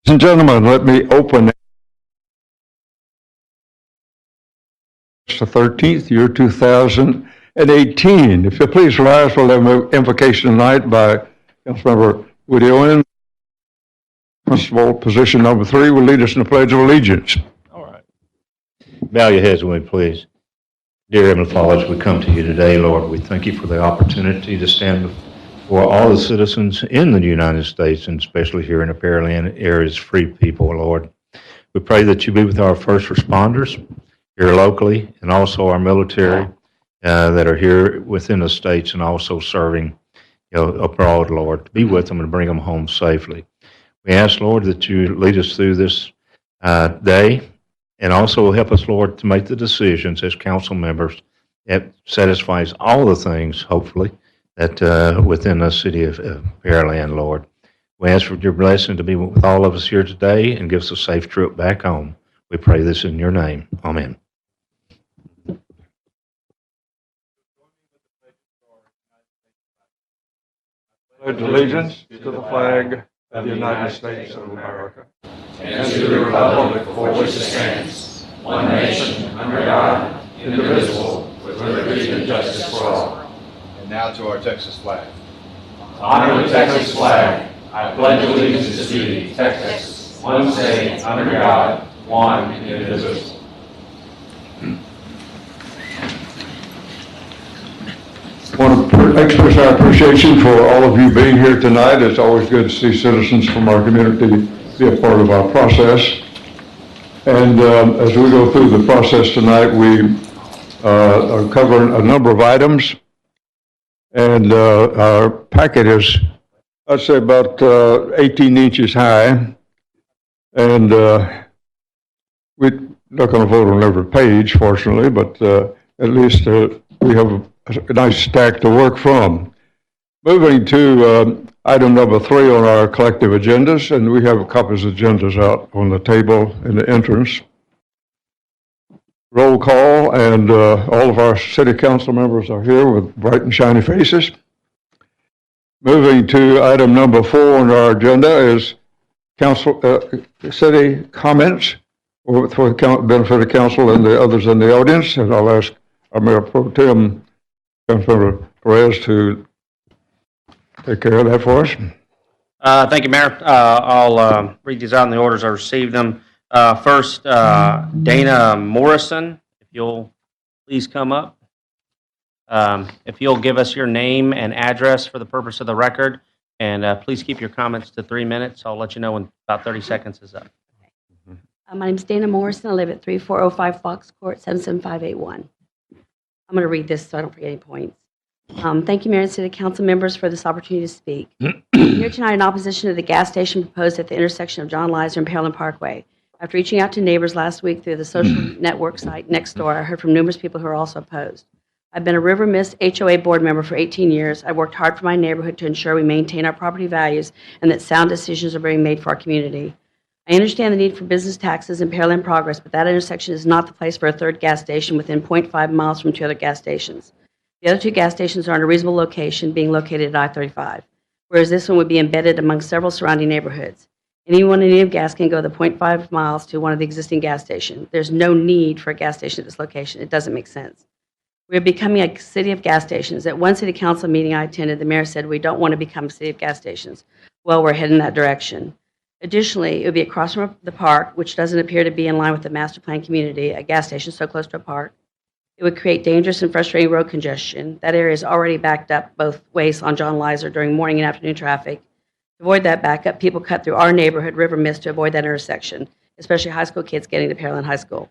Ladies and gentlemen, let me open the 13th, year 2018. If you please rise, we'll have an invocation tonight by Councilmember Woody Owen. Principal, position number 3, will lead us in the Pledge of Allegiance. All right. Bow your heads with me, please. Dear Heavenly Father, as we come to you today, Lord, we thank you for the opportunity to stand before all the citizens in the United States, and especially here in the Pearland area's free people, Lord. We pray that you be with our first responders here locally, and also our military that are here within the states and also serving abroad, Lord. Be with them and bring them home safely. We ask, Lord, that you lead us through this day, and also help us, Lord, to make the decisions as council members that satisfies all the things, hopefully, that within the city of Pearland, Lord. We ask for your blessing to be with all of us here today and give us a safe trip back home. We pray this in your name. Amen. Pledge allegiance to the flag of the United States of America and to the republic for which it stands, one nation, under God, indivisible, with liberty and justice for all. And now to our Texas flag. To honor the Texas flag, I pledge allegiance to thee, Texas, one state, under God, one and indivisible. I want to express our appreciation for all of you being here tonight. It's always good to see citizens from our community be a part of our process. And as we go through the process tonight, we are covering a number of items. And our packet is, I'd say, about 18 inches high. And we're not going to vote on every page, fortunately, but at least we have a nice stack to work from. Moving to item number 3 on our collective agendas, and we have copies of agendas out on the table in the entrance. Roll call, and all of our city council members are here with bright and shiny faces. Moving to item number 4 on our agenda is council city comments for the benefit of the council and the others in the audience, and I'll ask our Mayor Pro Tem, Councilmember Perez, to take care of that for us. Thank you, Mayor. I'll read these out in the orders I received them. First, Dana Morrison, if you'll please come up. If you'll give us your name and address for the purpose of the record, and please keep your comments to 3 minutes. I'll let you know when about 30 seconds is up. My name is Dana Morrison. I live at 3405 Fox Court, 77581. I'm going to read this so I don't forget any points. Thank you, Mayor and City Council members, for this opportunity to speak. I'm here tonight in opposition to the gas station proposed at the intersection of John Lizer and Pearland Parkway. After reaching out to neighbors last week through the social network site Nextdoor, I heard from numerous people who are also opposed. I've been a River Mist HOA board member for 18 years. I worked hard for my neighborhood to ensure we maintain our property values and that sound decisions are being made for our community. I understand the need for business taxes and Pearland progress, but that intersection is not the place for a third gas station within 0.5 miles from 2 other gas stations. The other 2 gas stations are in a reasonable location, being located at I-35, whereas this one would be embedded among several surrounding neighborhoods. Anyone in need of gas can go the 0.5 miles to one of the existing gas stations. There's no need for a gas station at this location. It doesn't make sense. We're becoming a city of gas stations. At one city council meeting I attended, the mayor said we don't want to become a city of gas stations. Well, we're heading that direction. Additionally, it would be across from the park, which doesn't appear to be in line with the master plan community, a gas station so close to a park. It would create dangerous and frustrating road congestion. That area is already backed up both ways on John Lizer during morning and afternoon traffic. To avoid that backup, people cut through our neighborhood, River Mist, to avoid that intersection, especially high school kids getting to Pearland High School.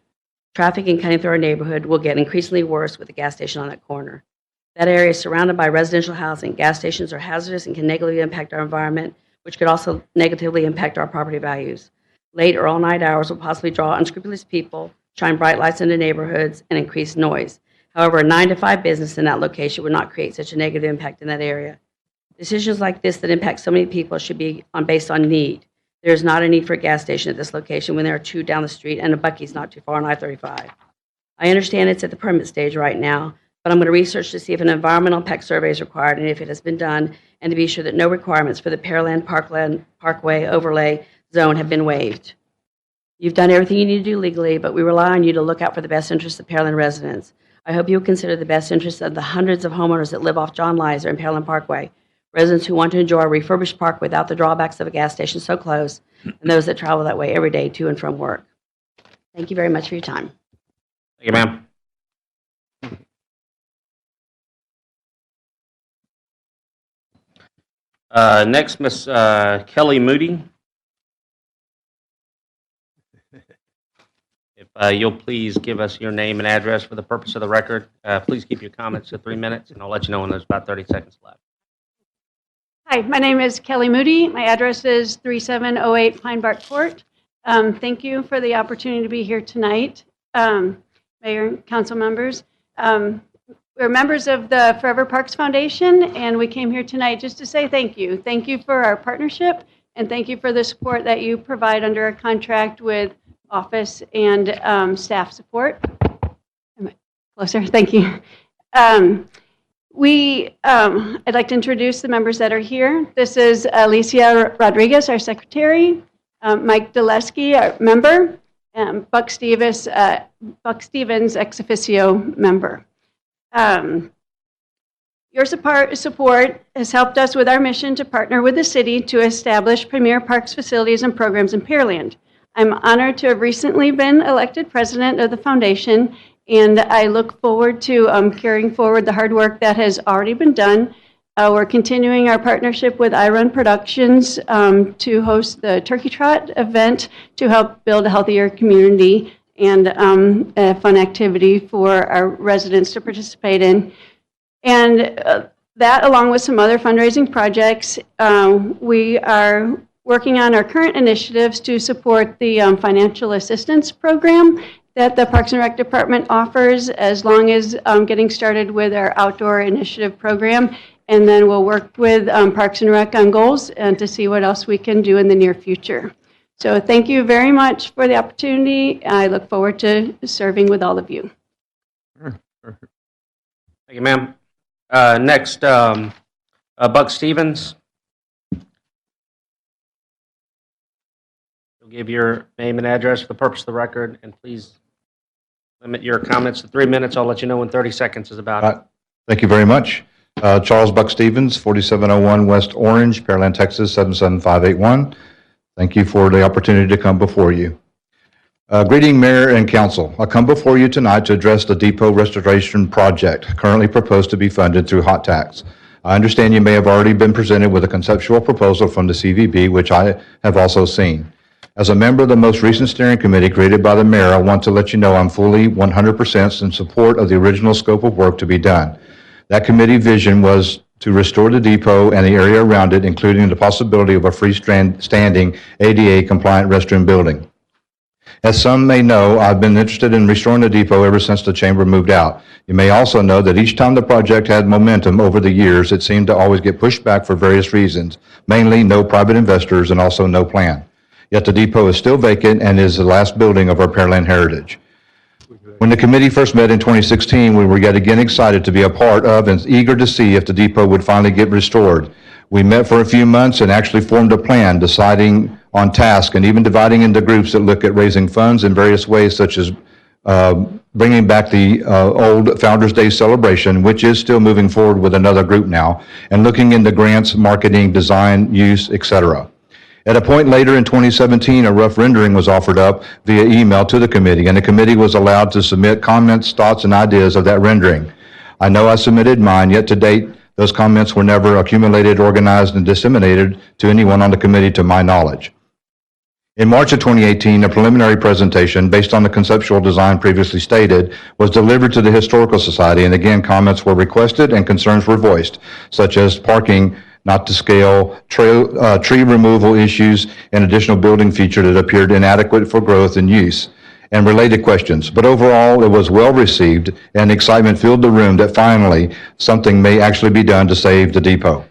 Traffic and cutting through our neighborhood will get increasingly worse with the gas station on that corner. That area is surrounded by residential housing. Gas stations are hazardous and can negatively impact our environment, which could also negatively impact our property values. Late or all-night hours will possibly draw unscrupulous people, shine bright lights into neighborhoods, and increase noise. However, a 9-to-5 business in that location would not create such a negative impact in that area. Decisions like this that impact so many people should be based on need. There is not a need for a gas station at this location when there are 2 down the street and a Buc-ee's not too far on I-35. I understand it's at the permit stage right now, but I'm going to research to see if an environmental impact survey is required and if it has been done, and to be sure that no requirements for the Pearland Parkway overlay zone have been waived. You've done everything you need to do legally, but we rely on you to look out for the best interests of Pearland residents. I hope you'll consider the best interests of the hundreds of homeowners that live off John Lizer and Pearland Parkway, residents who want to enjoy a refurbished park without the drawbacks of a gas station so close, and those that travel that way every day to and from work. Thank you very much for your time. Thank you, ma'am. Next, Ms. Kelly Moody. If you'll please give us your name and address for the purpose of the record. Please keep your comments to 3 minutes, and I'll let you know when there's about 30 seconds left. Hi, my name is Kelly Moody. My address is 3708 Pine Bark Court. Thank you for the opportunity to be here tonight, Mayor and council members. We're members of the Forever Parks Foundation, and we came here tonight just to say thank you. Thank you for our partnership, and thank you for the support that you provide under a contract with office and staff support. Am I closer? Thank you. I'd like to introduce the members that are here. This is Alicia Rodriguez, our secretary, Mike Dulesky, our member, and Buck Stevens, ex officio member. Your support has helped us with our mission to partner with the city to establish premier parks, facilities, and programs in Pearland. I'm honored to have recently been elected president of the foundation, and I look forward to carrying forward the hard work that has already been done. We're continuing our partnership with iRun Productions to host the Turkey Trot event to help build a healthier community and a fun activity for our residents to participate in. And that, along with some other fundraising projects, we are working on our current initiatives to support the financial assistance program that the Parks and Rec Department offers, as long as getting started with our outdoor initiative program. And then we'll work with Parks and Rec on goals and to see what else we can do in the near future. So thank you very much for the opportunity. I look forward to serving with all of you. Thank you, ma'am. Next, Buck Stevens. You'll give your name and address for the purpose of the record, and please limit your comments to 3 minutes. I'll let you know when 30 seconds is about. Thank you very much. Charles Buck Stevens, 4701 West Orange, Pearland, Texas, 77581. Thank you for the opportunity to come before you. Greeting Mayor and Council. I come before you tonight to address the depot restoration project currently proposed to be funded through hot tax. I understand you may have already been presented with a conceptual proposal from the CVB, which I have also seen. As a member of the most recent steering committee created by the mayor, I want to let you know I'm fully 100% in support of the original scope of work to be done. That committee vision was to restore the depot and the area around it, including the possibility of a freestanding ADA-compliant restroom building. As some may know, I've been interested in restoring the depot ever since the chamber moved out. You may also know that each time the project had momentum over the years, it seemed to always get pushed back for various reasons, mainly no private investors and also no plan. Yet the depot is still vacant and is the last building of our Pearland heritage. When the committee first met in 2016, we were yet again excited to be a part of and eager to see if the depot would finally get restored. We met for a few months and actually formed a plan, deciding on tasks and even dividing into groups that look at raising funds in various ways, such as bringing back the old Founders Day celebration, which is still moving forward with another group now, and looking into grants, marketing, design, use, etc. At a point later in 2017, a rough rendering was offered up via email to the committee, and the committee was allowed to submit comments, thoughts, and ideas of that rendering. I know I submitted mine, yet to date, those comments were never accumulated, organized, and disseminated to anyone on the committee to my knowledge. In March of 2018, a preliminary presentation based on the conceptual design previously stated was delivered to the Historical Society, and again, comments were requested and concerns were voiced, such as parking not to scale, tree removal issues, and additional building feature that appeared inadequate for growth and use, and related questions. But overall, it was well received, and excitement filled the room that finally something may actually be done to save the depot.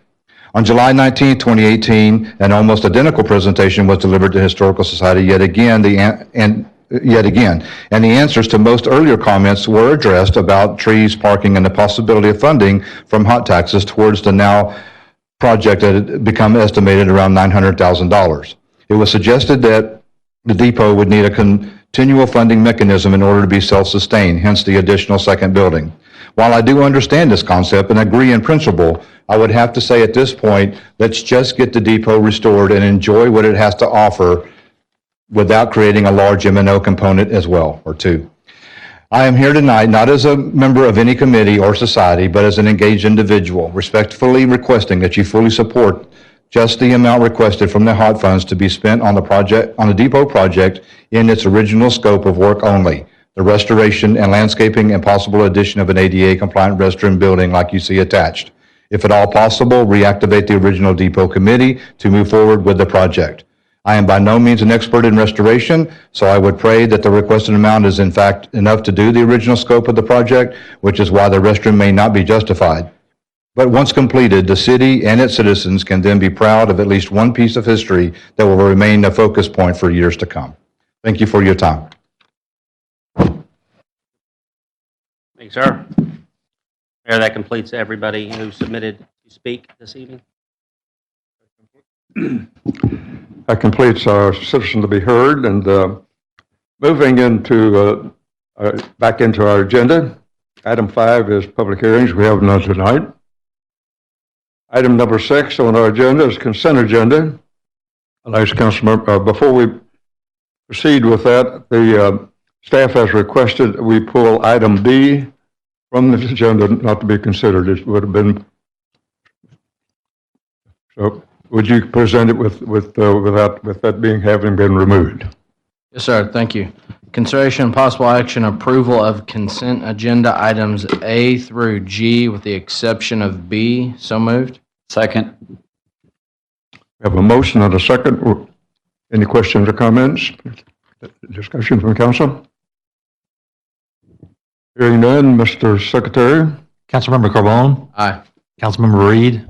On July 19, 2018, an almost identical presentation was delivered to Historical Society yet again, and the answers to most earlier comments were addressed about trees, parking, and the possibility of funding from hot taxes towards the now project that had become estimated around $900,000. It was suggested that the depot would need a continual funding mechanism in order to be self-sustained, hence the additional second building. While I do understand this concept and agree in principle, I would have to say at this point, let's just get the depot restored and enjoy what it has to offer without creating a large M&O component as well, or two. I am here tonight not as a member of any committee or society, but as an engaged individual, respectfully requesting that you fully support just the amount requested from the HOT funds to be spent on the depot project in its original scope of work only, the restoration and landscaping and possible addition of an ADA compliant restroom building like you see attached. If at all possible, reactivate the original depot committee to move forward with the project. I am by no means an expert in restoration, so I would pray that the requested amount is in fact enough to do the original scope of the project, which is why the restroom may not be justified. But once completed, the city and its citizens can then be proud of at least one piece of history that will remain a focus point for years to come. Thank you for your time. Thank you, sir. Mayor, that completes everybody who submitted to speak this evening. That completes our citizen to be heard, and moving into back into our agenda. Item 5 is public hearings. We have none tonight. Item number 6 on our agenda is consent agenda. Nice, Councilmember. Before we proceed with that, the staff has requested we pull item B from the agenda not to be considered. It would have been. So, would you present it with that having been removed? Yes, sir. Thank you. Consideration and possible action approval of consent agenda items A through G with the exception of B. So moved. Second. We have a motion and a second. Any questions or comments? Discussion from council? Hearing none, Mr. Secretary. Councilmember Carbone? Aye. Councilmember Reed?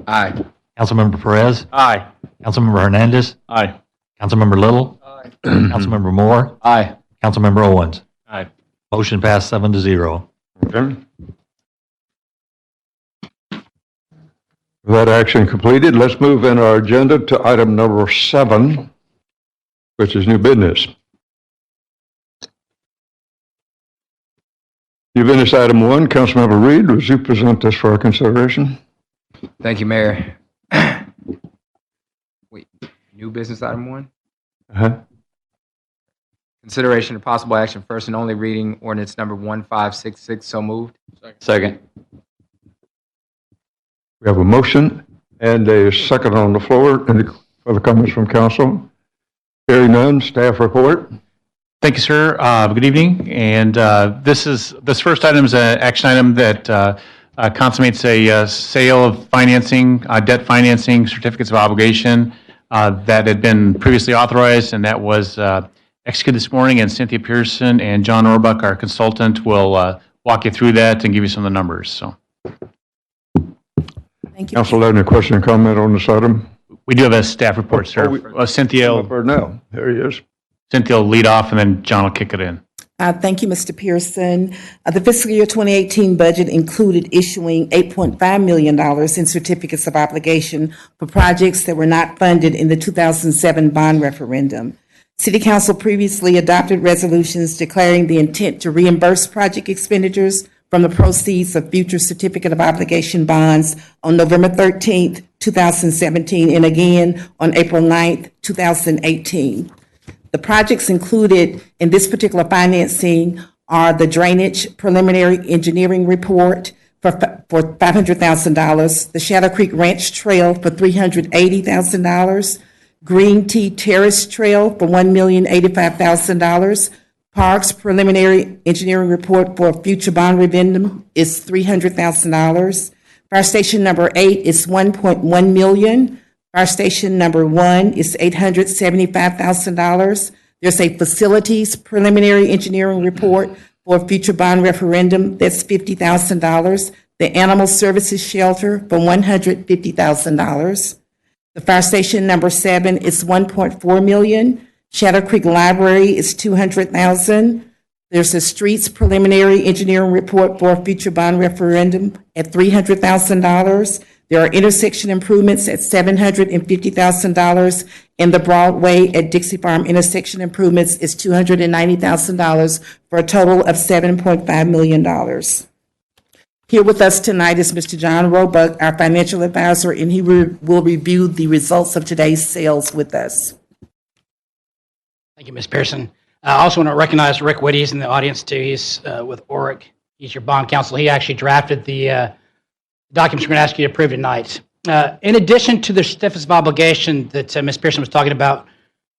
Aye. Councilmember Perez? Aye. Councilmember Hernandez? Aye. Councilmember Little? Aye. Councilmember Moore? Aye. Councilmember Owens? Aye. Motion passed 7-0. Okay. With that action completed, let's move in our agenda to item number 7, which is new business. New business item 1, Councilmember Reed, would you present this for our consideration? Thank you, Mayor. Wait, new business item 1? Uh-huh. Consideration of possible action, first and only reading, ordinance number 1566, so moved. Second. We have a motion and a second on the floor. Any further comments from council? Hearing none, staff report. Thank you, sir. Good evening. And this first item is an action item that consummates a sale of financing, debt financing, certificates of obligation that had been previously authorized, and that was executed this morning. And Cynthia Pearson and John Orbuck, our consultant, will walk you through that and give you some of the numbers. So, Thank you. Council, any question or comment on this item? we do have a staff report, sir. Cynthia Now, there he is. will lead off, and then John will kick it in. Thank you, Mr. Pearson. The fiscal year 2018 budget included issuing $8.5 million in certificates of obligation for projects that were not funded in the 2007 bond referendum. City Council previously adopted resolutions declaring the intent to reimburse project expenditures from the proceeds of future certificate of obligation bonds on November 13th, 2017, and again on April 9th, 2018. The projects included in this particular financing are the drainage preliminary engineering report for $500,000, the Shadow Creek Ranch Trail for $380,000, Green Tea Terrace Trail for $1,085,000, Parks preliminary engineering report for future bond referendum is $300,000. Fire station number 8 is $1.1 million. Fire station number 1 is $875,000. There's a facilities preliminary engineering report for future bond referendum that's $50,000. The animal services shelter for $150,000. The fire station number 7 is $1.4 million. Shadow Creek Library is $200,000. There's a streets preliminary engineering report for a future bond referendum at $300,000. There are intersection improvements at $750,000, and the Broadway at Dixie Farm intersection improvements is $290,000 for a total of $7.5 million. Here with us tonight is Mr. John Roebuck, our financial advisor, and he will review the results of today's sales with us. Thank you, Ms. Pearson. I also want to recognize Rick Whitty. He's in the audience too. He's with Oric. He's your bond counsel. He actually drafted the documents we're going to ask you to approve tonight. In addition to the certificates of obligation that Ms. Pearson was talking about,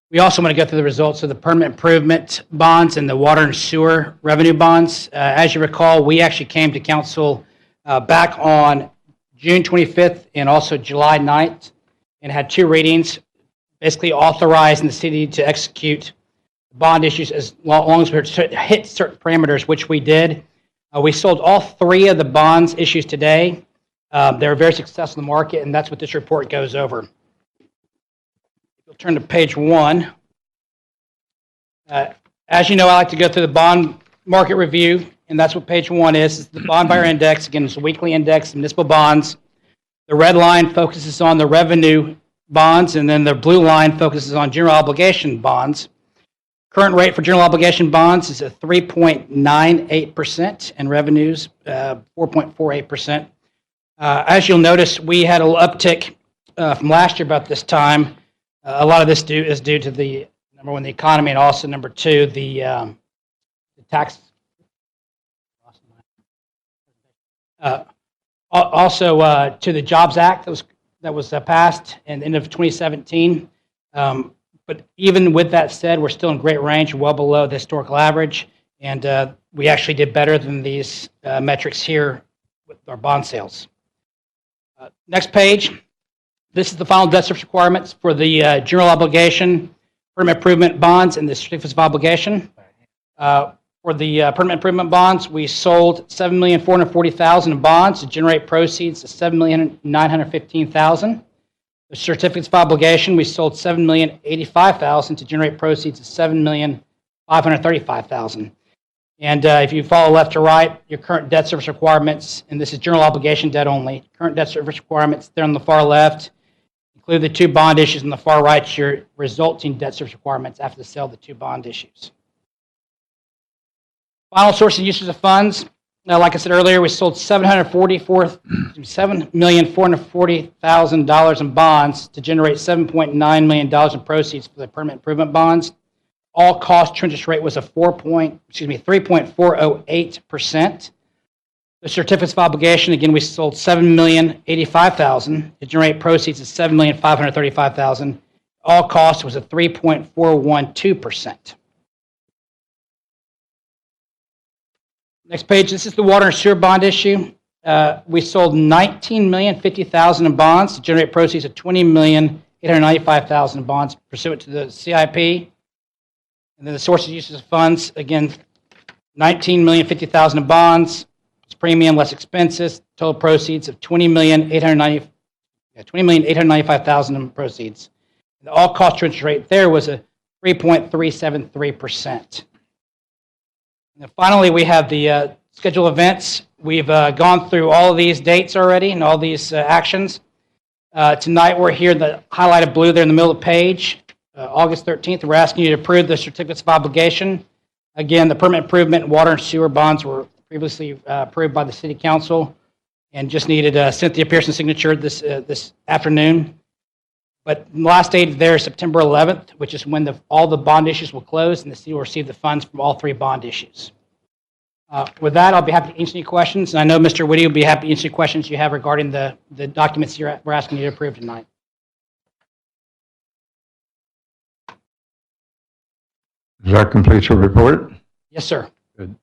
we also want to go through the results of the permanent improvement bonds and the water and sewer revenue bonds. As you recall, we actually came to council back on June 25th and also July 9th and had two readings, basically authorizing the city to execute bond issues as long as we hit certain parameters, which we did. We sold all three of the bonds issues today. They were very successful in the market, and that's what this report goes over. You'll turn to page 1. As you know, I like to go through the bond market review, and that's what page 1 is. It's the bond buyer index. Again, it's a weekly index of municipal bonds. The red line focuses on the revenue bonds, and then the blue line focuses on general obligation bonds. Current rate for general obligation bonds is at 3.98%, and revenues 4.48%. As you'll notice, we had a little uptick from last year about this time. A lot of this is due to the, number one, the economy, and also, number two, the tax. Also to the Jobs Act that was passed in the end of 2017. But even with that said, we're still in great range, well below the historical average, and we actually did better than these metrics here with our bond sales. Next page. This is the final debt service requirements for the general obligation, permanent improvement bonds, and the certificates of obligation. For the permanent improvement bonds, we sold $7,440,000 in bonds to generate proceeds of $7,915,000. The certificates of obligation, we sold $7,085,000 to generate proceeds of $7,535,000. And if you follow left to right, your current debt service requirements, and this is general obligation debt only, current debt service requirements there on the far left, include the two bond issues on the far right, your resulting debt service requirements after the sale of the two bond issues. Final source and uses of funds. Now, like I said earlier, we sold $7,440,000 in bonds to generate $7.9 million in proceeds for the permanent improvement bonds. All cost to interest rate was a 3.408%. The certificates of obligation, again, we sold $7,085,000 to generate proceeds of $7,535,000. All cost was a 3.412%. Next page, this is the water and sewer bond issue. We sold $19,050,000 in bonds to generate proceeds of $20,895,000 in bonds pursuant to the CIP. And then the sources and uses of funds, again, $19,050,000 in bonds, it's premium less expenses, total proceeds of $20,895,000 in proceeds. The all cost to interest rate there was a 3.373%. And then finally, we have the schedule of events. We've gone through all of these dates already and all these actions. Tonight, we're here, the highlighted blue there in the middle of the page. August 13th, we're asking you to approve the certificates of obligation. Again, the permanent improvement water and sewer bonds were previously approved by the City Council and just needed Cynthia Pearson's signature this afternoon. But the last date there is September 11th, which is when all the bond issues will close and the city will receive the funds from all three bond issues. With that, I'll be happy to answer any questions. And I know Mr. Whitty will be happy to answer any questions you have regarding the documents we're asking you to approve tonight. Does that complete your report? Yes, sir. Good.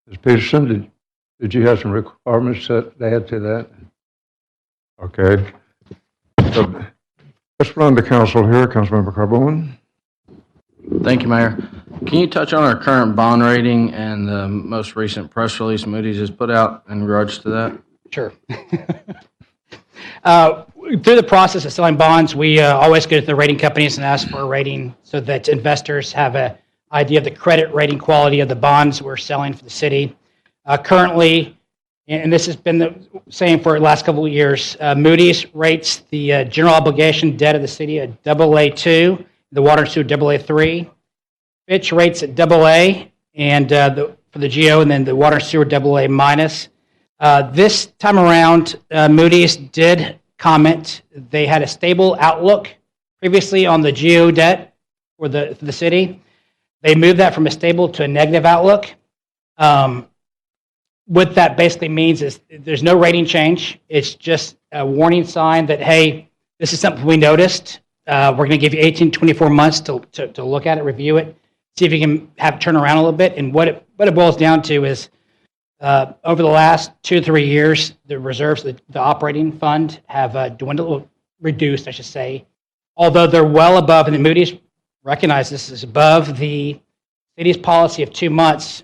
Ms. Peterson, did you have some requirements to add to that? Okay. So, let's run the council here. Councilmember Carbone. Thank you, Mayor. Can you touch on our current bond rating and the most recent press release Moody's has put out in regards to that? Sure. Through the process of selling bonds, we always go to the rating companies and ask for a rating so that investors have an idea of the credit rating quality of the bonds we're selling for the city. Currently, And this has been the same for the last couple of years. Moody's rates the general obligation debt of the city at AA2, the water and sewer AA3. Fitch rates at AA, and for the GO, and then the water and sewer AA minus. This time around, Moody's did comment they had a stable outlook previously on the GO debt for the city. They moved that from a stable to a negative outlook. What that basically means is there's no rating change. It's just a warning sign that, hey, this is something we noticed. We're going to give you 18, 24 months to look at it, review it, see if you can have it turn around a little bit. And what it boils down to is over the last 2 to 3 years, the reserves, the operating fund have dwindled, reduced, I should say, although they're well above, and the Moody's recognize this is above the city's policy of 2 months.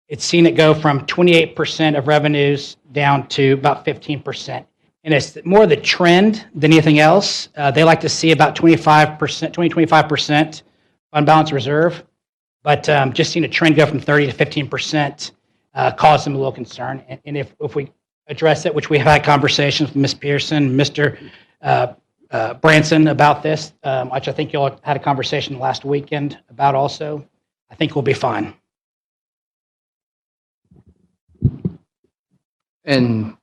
It's seen it go from 28% of revenues down to about 15%. And it's more the trend than anything else. They like to see about 25% fund balance reserve. But just seeing a trend go from 30 to 15% caused them a little concern. And if we address it, which we have had conversations with Ms. Pearson, Mr. Branson about this, which I think you all had a conversation last weekend about also, I think we'll be fine. And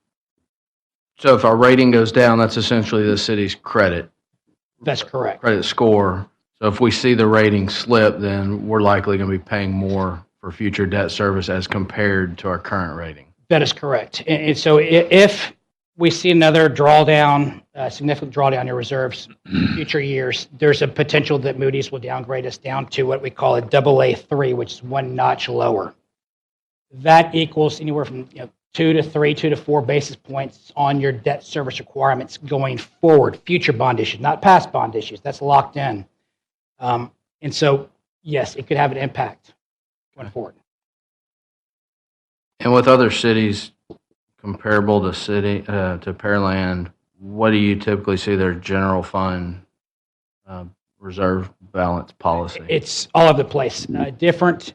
so if our rating goes down, that's essentially the city's credit That's correct. score. So if we see the rating slip, then we're likely going to be paying more for future debt service as compared to our current rating. That is correct. And so if we see another drawdown, significant drawdown in your reserves in future years, there's a potential that Moody's will downgrade us down to what we call a AA3, which is one notch lower. That equals anywhere from 2 to 4 basis points on your debt service requirements going forward, future bond issues, not past bond issues. That's locked in. And so, yes, it could have an impact going forward. And with other cities comparable to Pearland, what do you typically see their general fund reserve balance policy? It's all over the place. Different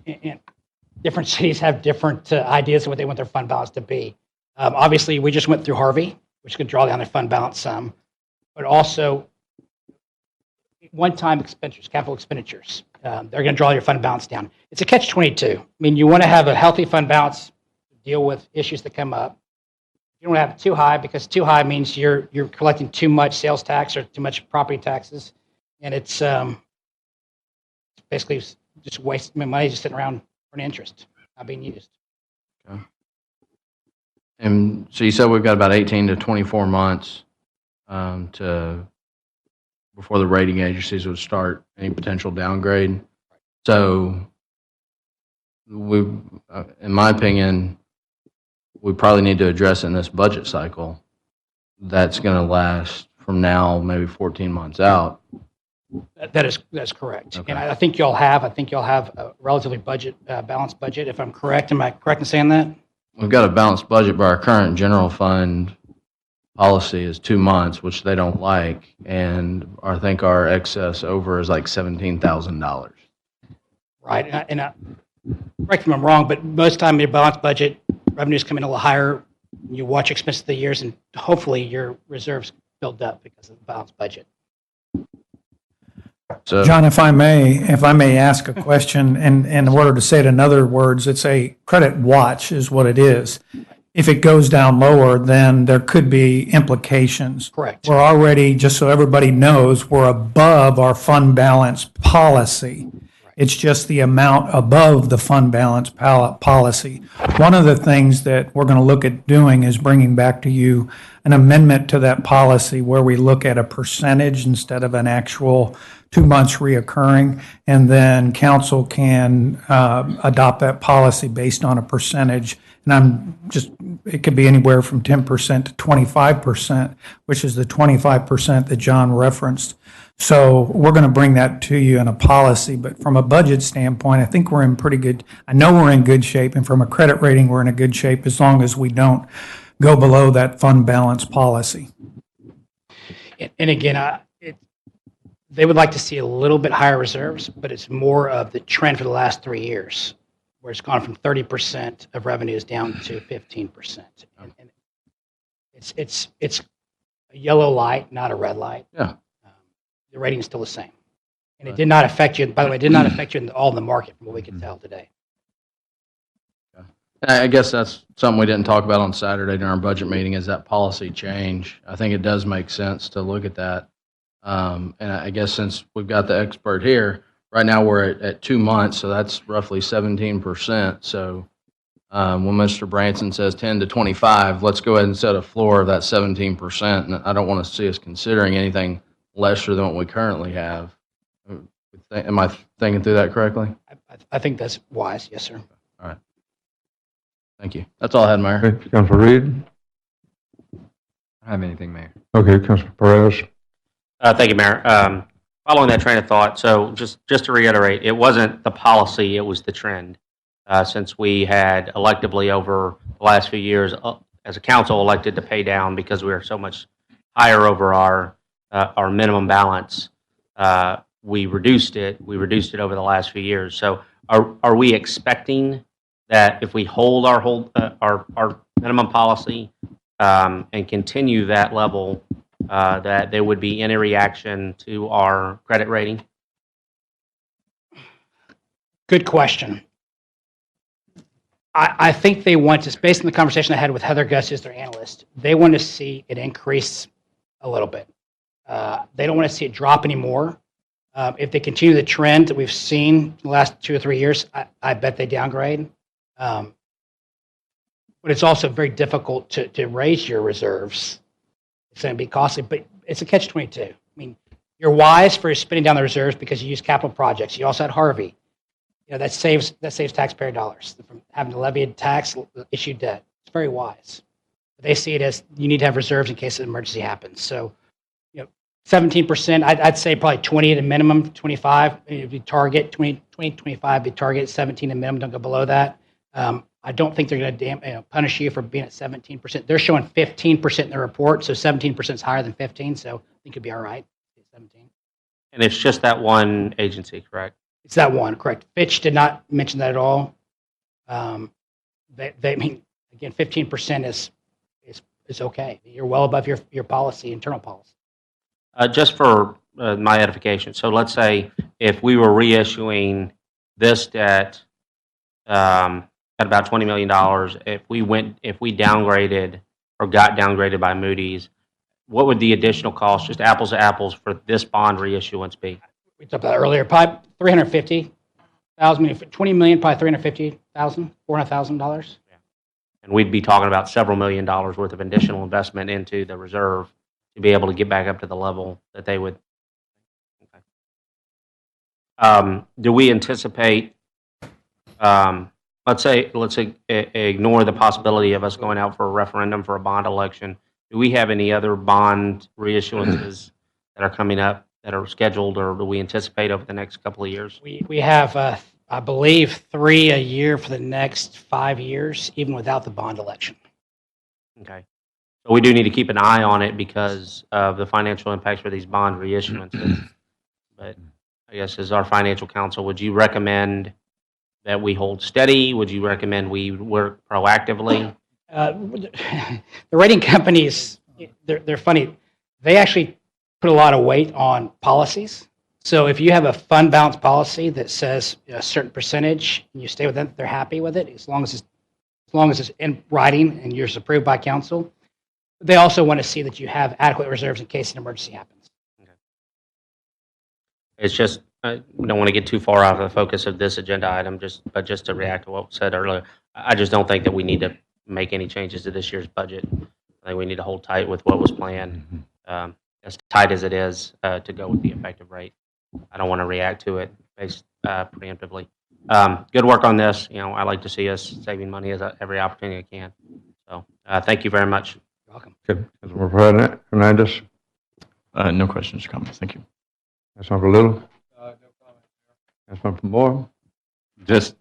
cities have different ideas of what they want their fund balance to be. Obviously, we just went through Harvey, which could draw down their fund balance some, but also one-time expenditures, capital expenditures. They're going to draw your fund balance down. It's a catch-22. I mean, you want to have a healthy fund balance to deal with issues that come up. You don't want to have it too high, because too high means you're collecting too much sales tax or too much property taxes, and it's basically just wasting money, just sitting around for an interest not being used. Okay. And so you said we've got about 18 to 24 months before the rating agencies would start any potential downgrade. So in my opinion, we probably need to address it in this budget cycle. That's going to last from now maybe 14 months out. That's correct. Okay. And I think y'all have a relatively balanced budget, if I'm correct. Am I correct in saying that? We've got a balanced budget, but our current general fund policy is 2 months, which they don't like, and I think our excess over is like $17,000. Right. And correct me if I'm wrong, but most of the time your balanced budget revenues come in a little higher. You watch expenses of the years, and hopefully your reserves build up because of the balanced budget. So, John, if I may ask a question, and in order to say it in other words, it's a credit watch is what it is. If it goes down lower, then there could be implications. Correct. We're already, just so everybody knows, we're above our fund balance policy. It's just the amount above the fund balance policy. One of the things that we're going to look at doing is bringing back to you an amendment to that policy where we look at a percentage instead of an actual 2 months reoccurring, and then council can adopt that policy based on a percentage. And it could be anywhere from 10% to 25%, which is the 25% that John referenced. So we're going to bring that to you in a policy, but from a budget standpoint, I think we're in I know we're in good shape, and from a credit rating, we're in a good shape as long as we don't go below that fund balance policy. And again, they would like to see a little bit higher reserves, but it's more of the trend for the last 3 years. where it's gone from 30% of revenues down to 15%. And it's a yellow light, not a red light. Yeah. The rating is still the same. And it did not affect you, by the way, it did not affect you in all in the market from what we can tell today. And I guess that's something we didn't talk about on Saturday during our budget meeting is that policy change. I think it does make sense to look at that. And I guess since we've got the expert here, right now we're at 2 months, so that's roughly 17%. So when Mr. Branson says 10 to 25, let's go ahead and set a floor of that 17%. And I don't want to see us considering anything lesser than what we currently have. Am I thinking through that correctly? I think that's wise, yes, sir. All right. Thank you. That's all I had, Mayor. Okay, Councilor Reed? I don't have anything, Mayor. Okay, Councilor Perez? Thank you, Mayor. Following that train of thought, so just to reiterate, it wasn't the policy, it was the trend. Since we had electively over the last few years, as a council, elected to pay down because we were so much higher over our minimum balance, we reduced it. We reduced it over the last few years. So are we expecting that if we hold our minimum policy and continue that level, that there would be any reaction to our credit rating? Good question. I think they want to, based on the conversation I had with Heather Gus, who's their analyst, they want to see it increase a little bit. They don't want to see it drop anymore. If they continue the trend that we've seen in the last 2 or 3 years, I bet they downgrade. But it's also very difficult to raise your reserves. It's going to be costly, but it's a catch-22. I mean, you're wise for spending down the reserves because you use capital projects. You also had Harvey. That saves taxpayer dollars from having to levy a tax, issue debt. It's very wise. They see it as you need to have reserves in case an emergency happens. So, 17%, I'd say probably 20 at a minimum, 25. If you target 20, 25, you target 17 at minimum, don't go below that. I don't think they're going to punish you for being at 17%. They're showing 15% in their report, so 17% is higher than 15, so I think you'll be all right. 17. And it's just that one agency, correct? It's that one, correct. Fitch did not mention that at all. They mean, again, 15% is okay. You're well above your policy, internal policy. Just for my edification, so let's say if we were reissuing this debt at about $20 million, if we downgraded or got downgraded by Moody's, what would the additional cost, just apples to apples, for this bond reissuance be? We talked about that earlier. Probably $350,000. I mean, $20 million, probably $350,000, $400,000. And we'd be talking about several $1 million worth of additional investment into the reserve to be able to get back up to the level that they would. Okay. Do we anticipate? Let's say ignore the possibility of us going out for a referendum for a bond election. Do we have any other bond reissuances that are coming up that are scheduled, or do we anticipate over the next couple of years? We have, I believe, 3 a year for the next 5 years, even without the bond election. Okay. So we do need to keep an eye on it because of the financial impacts for these bond reissuances. But I guess as our financial counsel, would you recommend that we hold steady? Would you recommend we work proactively? The rating companies, they're funny. They actually put a lot of weight on policies. So if you have a fund balance policy that says a certain percentage and you stay with them, they're happy with it as long as it's in writing and you're approved by council. They also want to see that you have adequate reserves in case an emergency happens. Okay. It's just, I don't want to get too far out of the focus of this agenda item, but just to react to what was said earlier, I just don't think that we need to make any changes to this year's budget. I think we need to hold tight with what was planned, as tight as it is, to go with the effective rate. I don't want to react to it based preemptively. Good work on this. I like to see us saving money every opportunity I can. So thank you very much. You're welcome. Okay, Councilmember Hernandez? No questions or comments. Thank you. Councilmember Little? No comment. Councilmember Moore? Just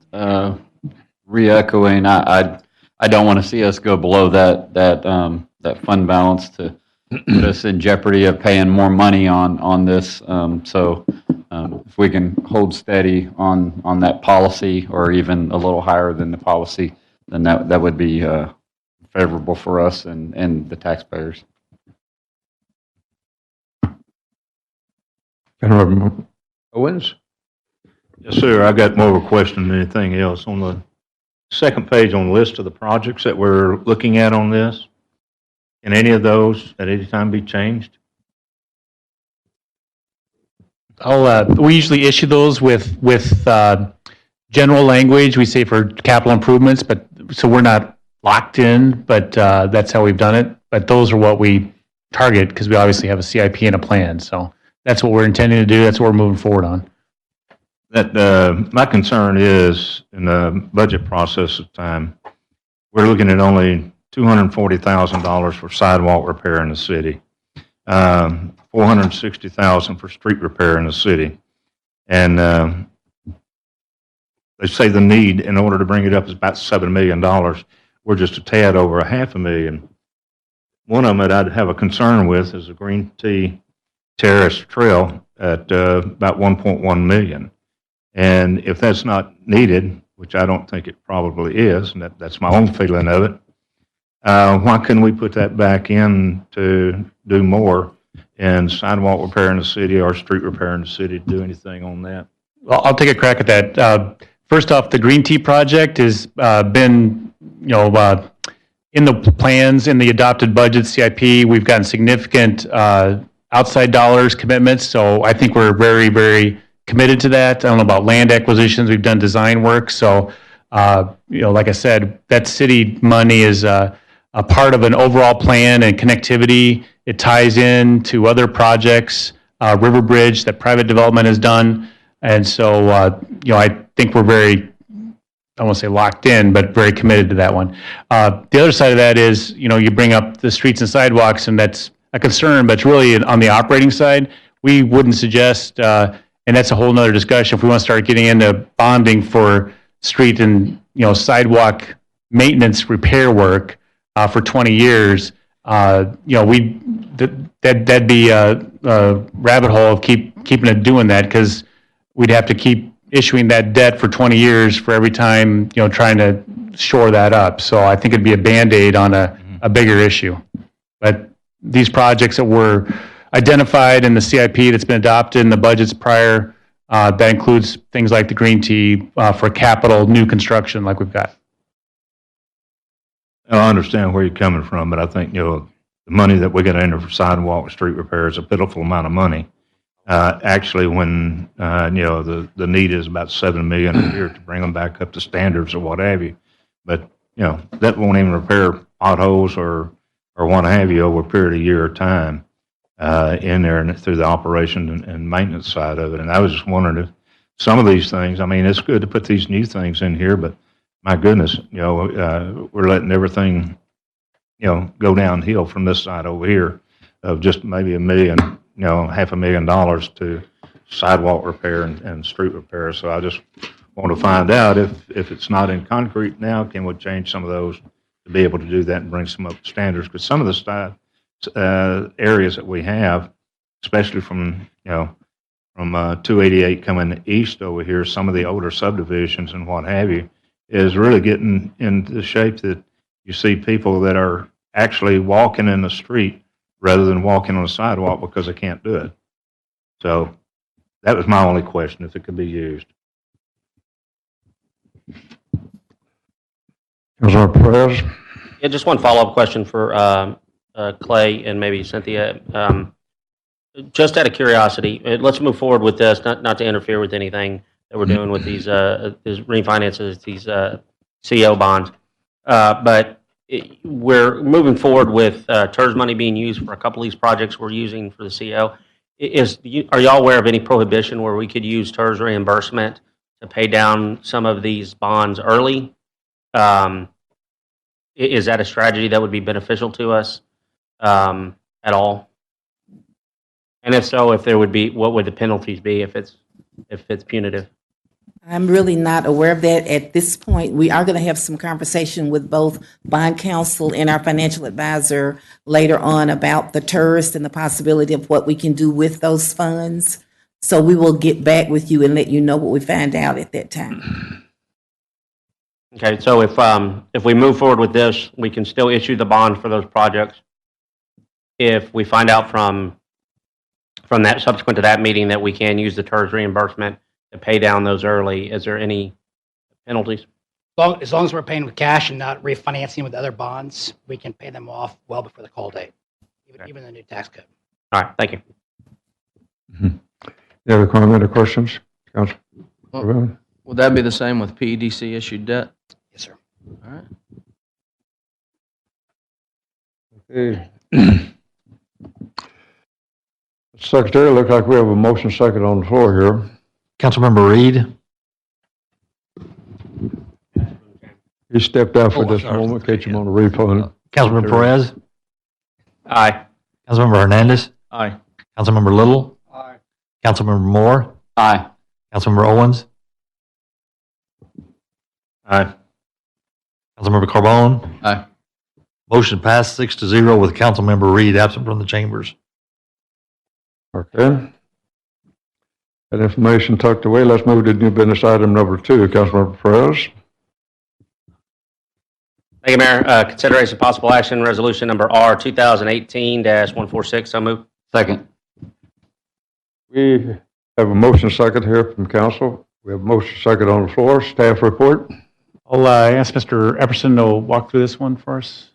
re-echoing, I don't want to see us go below that fund balance to put us in jeopardy of paying more money on this. So If we can hold steady on that policy or even a little higher than the policy, then that would be favorable for us and the taxpayers. Owens? Yes, sir. I got more of a question than anything else. On the second page on the list of the projects that we're looking at on this, can any of those at any time be changed? We usually issue those with general language. We say for capital improvements, but so we're not locked in, but that's how we've done it. But those are what we target because we obviously have a CIP and a plan. So that's what we're intending to do. That's what we're moving forward on. That my concern is in the budget process of time, we're looking at only $240,000 for sidewalk repair in the city, $460,000 for street repair in the city, and they say the need in order to bring it up is about $7 million. We're just a tad over $500,000. One of them that I'd have a concern with is the Green Tea Terrace Trail at about $1.1 million. And if that's not needed, which I don't think it probably is, and that's my own feeling of it, why couldn't we put that back in to do more in sidewalk repair in the city or street repair in the city to do anything on that? Well, I'll take a crack at that. First off, the Green Tea project has been, in the plans, in the adopted budget CIP. We've gotten significant outside dollars commitments, so I think we're very, very committed to that. I don't know about land acquisitions. We've done design work, so like I said, that city money is a part of an overall plan and connectivity. It ties in to other projects, River Bridge that private development has done, and so I think we're very, I won't say locked in, but very committed to that one. The other side of that is, you bring up the streets and sidewalks, and that's a concern, but it's really on the operating side. We wouldn't suggest, and that's a whole nother discussion, if we want to start getting into bonding for street and, sidewalk maintenance repair work for 20 years, that'd be a rabbit hole of keeping it doing that, because we'd have to keep issuing that debt for 20 years for every time, trying to shore that up. So I think it'd be a Band-Aid on a bigger issue. But these projects that were identified in the CIP that's been adopted in the budgets prior, that includes things like the Green Tea for capital new construction like we've got. I understand where you're coming from, but I think, the money that we're going to enter for sidewalk and street repair is a pitiful amount of money. Actually, when, the need is about $7 million a year to bring them back up to standards or what have you. But, that won't even repair potholes or what have you over a period of a year or time in there and through the operation and maintenance side of it. And I was just wondering if some of these things, it's good to put these new things in here, but my goodness, we're letting everything, go downhill from this side over here of just maybe $1 million, $500,000 to sidewalk repair and street repair. So I just want to find out if it's not in concrete now, can we change some of those to be able to do that and bring some up to standards? Because some of the areas that we have, especially from 288 coming east over here, some of the older subdivisions and what have you, is really getting into the shape that you see people that are actually walking in the street rather than walking on the sidewalk because they can't do it. So that was my only question, if it could be used. Councilor Perez? Yeah, just one follow-up question for Clay and maybe Cynthia. Just out of curiosity, let's move forward with this, not to interfere with anything that we're doing with these refinances, these CO bonds. But we're moving forward with TERS money being used for a couple of these projects we're using for the CO. Are y'all aware of any prohibition where we could use TERS reimbursement to pay down some of these bonds early? Is that a strategy that would be beneficial to us at all? And if so, if there would be, what would the penalties be if it's punitive? I'm really not aware of that at this point. We are going to have some conversation with both bond counsel and our financial advisor later on about the TERS and the possibility of what we can do with those funds. So we will get back with you and let you know what we find out at that time. Okay, so if we move forward with this, we can still issue the bond for those projects. If we find out from that, subsequent to that meeting, that we can use the TERS reimbursement to pay down those early, is there any penalties? As long as we're paying with cash and not refinancing with other bonds, we can pay them off well before the call date, even the new tax code. All right, thank you. Any other comment or questions? Council? Would that be the same with PEDC issued debt? Yes, sir. All right. Okay. Secretary, look like we have a motion second on the floor here. Councilmember Reed. He stepped out for Oh, just a sorry. moment. Catch him on the replay. Councilmember Perez. Aye. Councilmember Hernandez. Aye. Councilmember Little. Aye. Councilmember Moore. Aye. Councilmember Owens. Aye. Councilmember Carbone. Aye. Motion passed 6-0 with Councilmember Reed absent from the chambers. Okay. That information tucked away. Let's move to new business item number 2. Councilmember Perez. Thank you, Mayor. Consideration of possible action, resolution number R 2018-146. So moved. Second. We have a motion second here from council. We have a motion second on the floor. Staff report. I'll ask Mr. Epperson to walk through this one for us.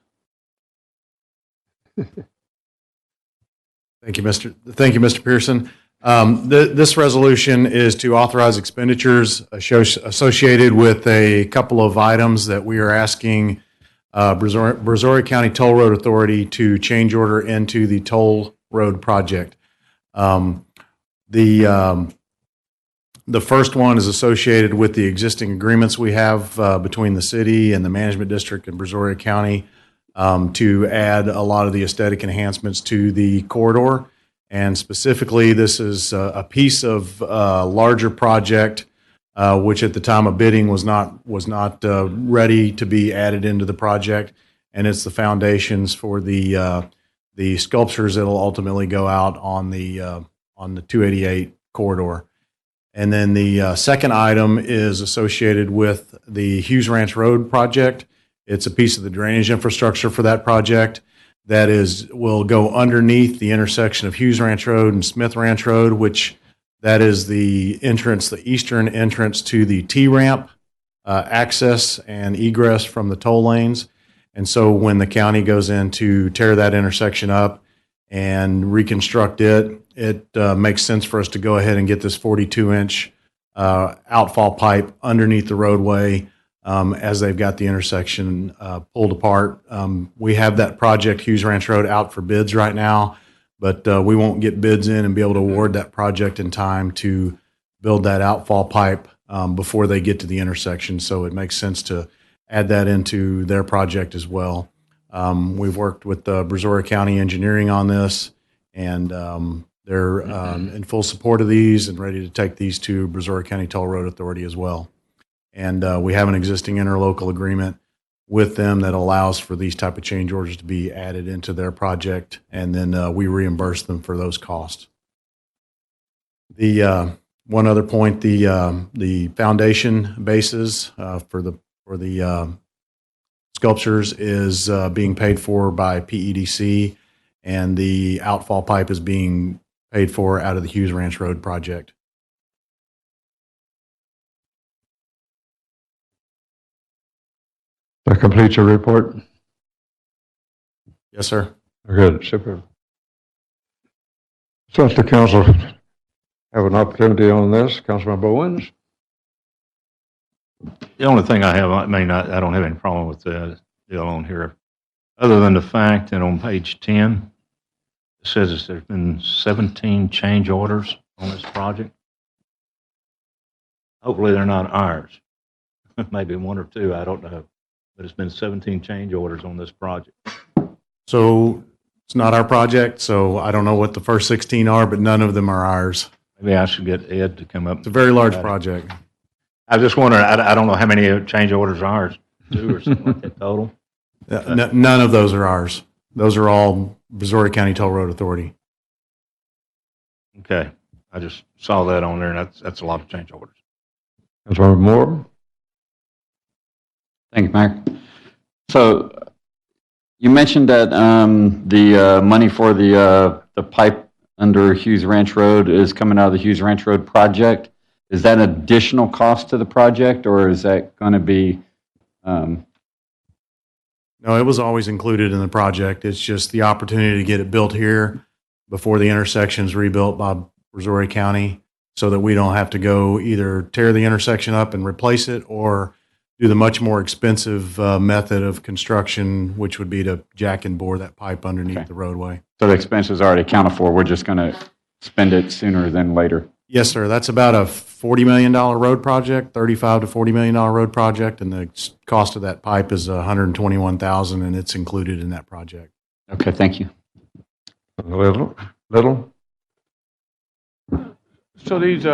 Thank you, Mr. Pearson. This resolution is to authorize expenditures associated with a couple of items that we are asking Brazoria County Toll Road Authority to change order into the toll road project. The first one is associated with the existing agreements we have between the city and the management district in Brazoria County to add a lot of the aesthetic enhancements to the corridor. And specifically, this is a piece of larger project, which at the time of bidding was not ready to be added into the project. And it's the foundations for the sculptures that will ultimately go out on the 288 corridor. And then the second item is associated with the Hughes Ranch Road project. It's a piece of the drainage infrastructure for that project that will go underneath the intersection of Hughes Ranch Road and Smith Ranch Road, which that is the eastern entrance to the T-ramp access and egress from the toll lanes. And so when the county goes in to tear that intersection up and reconstruct it, it makes sense for us to go ahead and get this 42-inch outfall pipe underneath the roadway as they've got the intersection pulled apart. We have that project, Hughes Ranch Road, out for bids right now, but we won't get bids in and be able to award that project in time to build that outfall pipe before they get to the intersection. So it makes sense to add that into their project as well. We've worked with Brazoria County Engineering on this, and they're in full support of these and ready to take these to Brazoria County Toll Road Authority as well. And we have an existing interlocal agreement with them that allows for these type of change orders to be added into their project, and then we reimburse them for those costs. The one other point, the foundation bases for the sculptures is being paid for by PEDC, and the outfall pipe is being paid for out of the Hughes Ranch Road project. That completes your report. Yes, sir. Good. Super. So let the council have an opportunity on this. Councilmember Owens. The only thing I have, I don't have any problem with the deal on here, other than the fact that on page 10, it says that there's been 17 change orders on this project. Hopefully they're not ours. Maybe one or two, I don't know. But it's been 17 change orders on this project. So it's not our project, so I don't know what the first 16 are, but none of them are ours. Maybe I should get Ed to come up. It's a very large project. I just wondering, I don't know how many change orders are ours, 2 or something like that total. None of those are ours. Those are all Brazoria County Toll Road Authority. Okay. I just saw that on there, and that's a lot of change orders. Councilmember Moore? Thank you, Mayor. So you mentioned that the money for the pipe under Hughes Ranch Road is coming out of the Hughes Ranch Road project. Is that additional cost to the project, or is that going to be? No, it was always included in the project. It's just the opportunity to get it built here before the intersection's rebuilt by Brazoria County, so that we don't have to go either tear the intersection up and replace it, or do the much more expensive method of construction, which would be to jack and bore that pipe underneath the roadway. So the expense is already accounted for. We're just going to spend it sooner than later. Yes, sir. That's about a $40 million road project, $35 to $40 million road project, and the cost of that pipe is $121,000, and it's included in that project. Okay, thank you. Little? So these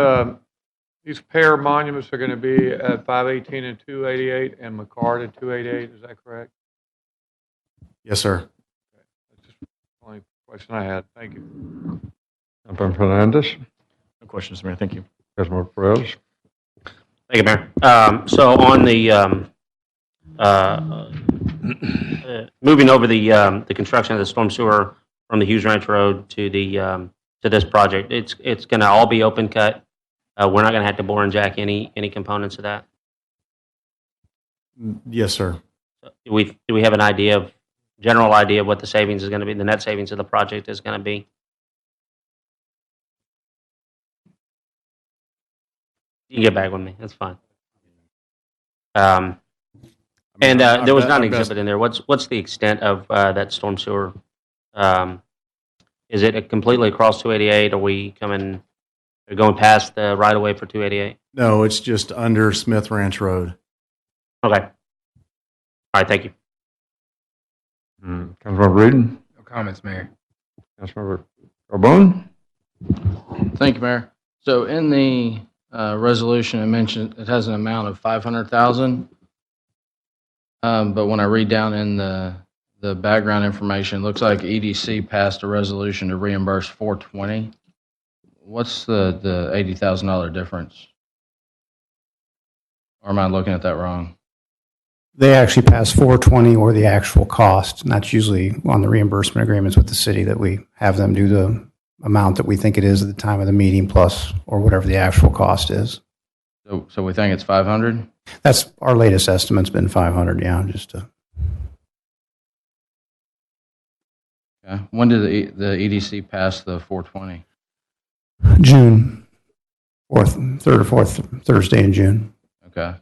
pair monuments are going to be at 518 and 288 and McCart at 288, is that correct? Yes, sir. That's just the only question I had. Thank you. Councilmember Fernandez? No questions, Mayor. Thank you. Councilmember Perez? Thank you, Mayor. So on the, moving over the construction of the storm sewer from the Hughes Ranch Road to the, to this project, it's going to all be open cut. We're not going to have to bore and jack any components of that. Yes, sir. Do we have an general idea of what the savings is going to be, the net savings of the project is going to be? You can get back with me. That's fine. And there was not an exhibit in there. What's the extent of that storm sewer? Is it completely across 288? Are we going past the right of way for 288? No, it's just under Smith Ranch Road. Okay. All right. Thank you. Councilmember Reed? No comments, Mayor. Councilmember Carbone? Thank you, Mayor. So in the resolution, it mentioned it has an amount of 500,000. But when I read down in the background information, it looks like EDC passed a resolution to reimburse 420. What's the $80,000 difference? Or am I looking at that wrong? They actually pass 420 or the actual cost, and that's usually on the reimbursement agreements with the city that we have them do the amount that we think it is at the time of the meeting plus or whatever the actual cost is. So we think it's 500? That's our latest estimate's been 500, yeah, just to. Okay. When did the EDC pass the 420? June, third or fourth Thursday in June. Okay.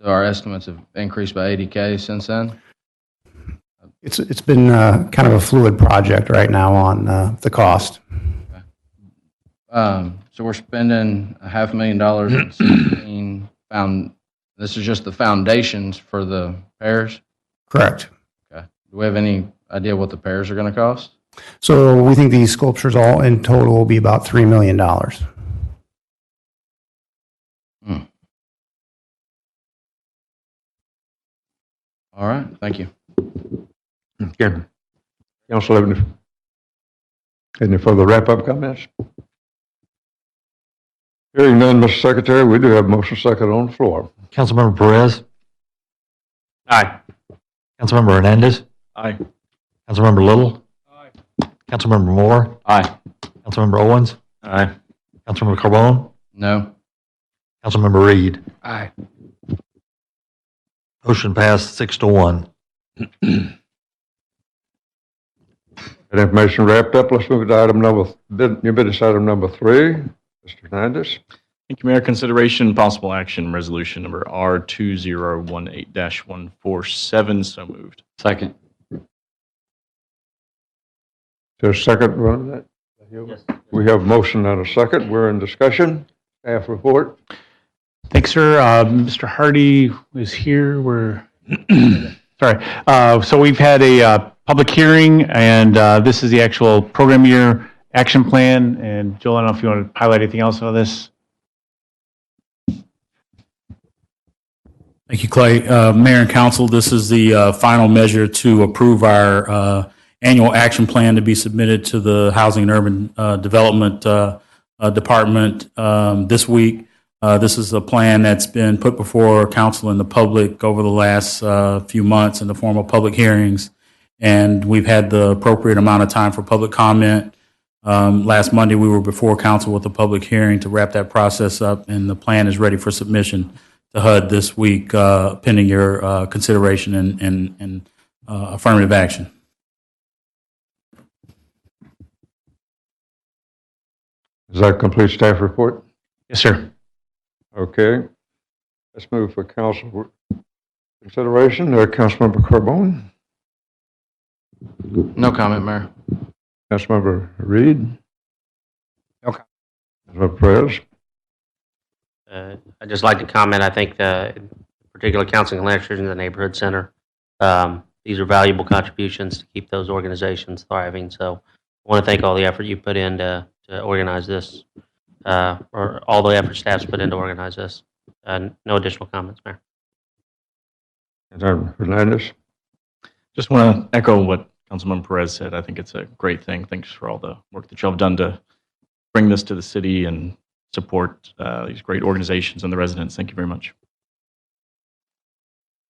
So our estimates have increased by 80K since then? It's been kind of a fluid project right now on the cost. Okay. So we're spending $500,000 in this is just the foundations for the pairs? Correct. Okay. Do we have any idea what the pairs are going to cost? So we think these sculptures all in total will be about $3 million. All right. Thank you. Okay. Council, any further wrap-up comments? Hearing none, Mr. Secretary, we do have motion second on the floor. Councilmember Perez? Aye. Councilmember Hernandez? Aye. Councilmember Little? Aye. Councilmember Moore? Aye. Councilmember Owens? Aye. Councilmember Carbone? No. Councilmember Reed? Aye. Motion passed 6-1. That information wrapped up. Let's move to new business item number 3. Mr. Hernandez. Thank you, Mayor. Consideration and possible action, resolution number R2018-147. So moved. Second. There's a second one on that? Yes. We have a motion and a second. We're in discussion. Staff report. Thanks, sir. Mr. Hardy is here. Sorry. So we've had a public hearing, and this is the actual program year action plan. And Joel, I don't know if you want to highlight anything else on this. Thank you, Clay. Mayor and Council, this is the final measure to approve our annual action plan to be submitted to the Housing and Urban Development department this week. This is a plan that's been put before council and the public over the last few months in the form of public hearings, and we've had the appropriate amount of time for public comment. Last Monday, we were before council with a public hearing to wrap that process up, and the plan is ready for submission to HUD this week, pending your consideration and affirmative action. Does that complete staff report? Yes, sir. Okay. Let's move for council consideration. Councilmember Carbone, No comment, Mayor. Councilmember Reed. Okay. Councilmember Perez. I'd just like to comment, I think in particular counseling and lectures in the neighborhood center, these are valuable contributions to keep those organizations thriving. So I want to thank all the effort you put in to organize this, or all the effort staff's put in to organize this. No additional comments, Mayor. Councilmember Hernandez. Just want to echo what Councilmember Perez said. I think it's a great thing. Thanks for all the work that you all have done to bring this to the city and support these great organizations and the residents. Thank you very much.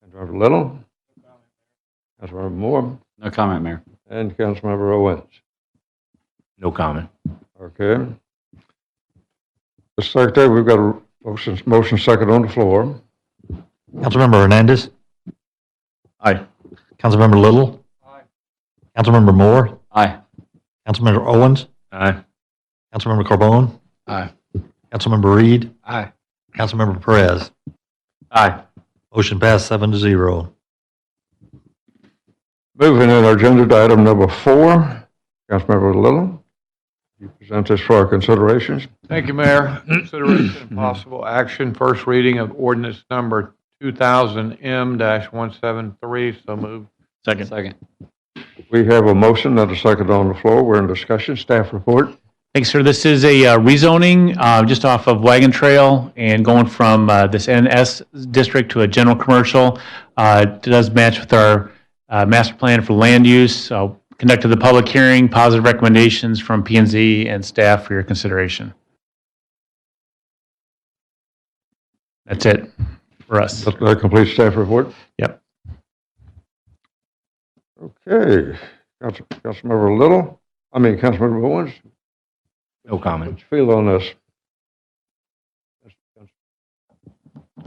Councilmember Little. Councilmember Moore. No comment, Mayor. And Councilmember Owens. No comment. Okay. Mr. Secretary, we've got a motion second on the floor. Councilmember Hernandez. Aye. Councilmember Little. Aye. Councilmember Moore. Aye. Councilmember Owens. Aye. Councilmember Carbone. Aye. Councilmember Reed. Aye. Councilmember Perez. Aye. Motion passed 7-0. Moving in our agenda to item number 4, Councilmember Little, you present this for our considerations. Thank you, Mayor. Consideration and possible action, first reading of ordinance number 2000M-173. So moved. Second. We have a motion and a second on the floor. We're in discussion. Staff report. Thanks, sir. This is a rezoning just off of Wagon Trail and going from this NS district to a general commercial. It does match with our master plan for land use. Conducted the public hearing, positive recommendations from P&Z and staff for your consideration. That's it for us. That completes staff report. Yep. Okay. Councilmember Little, Councilmember Owens, No comment. what's your feel on this?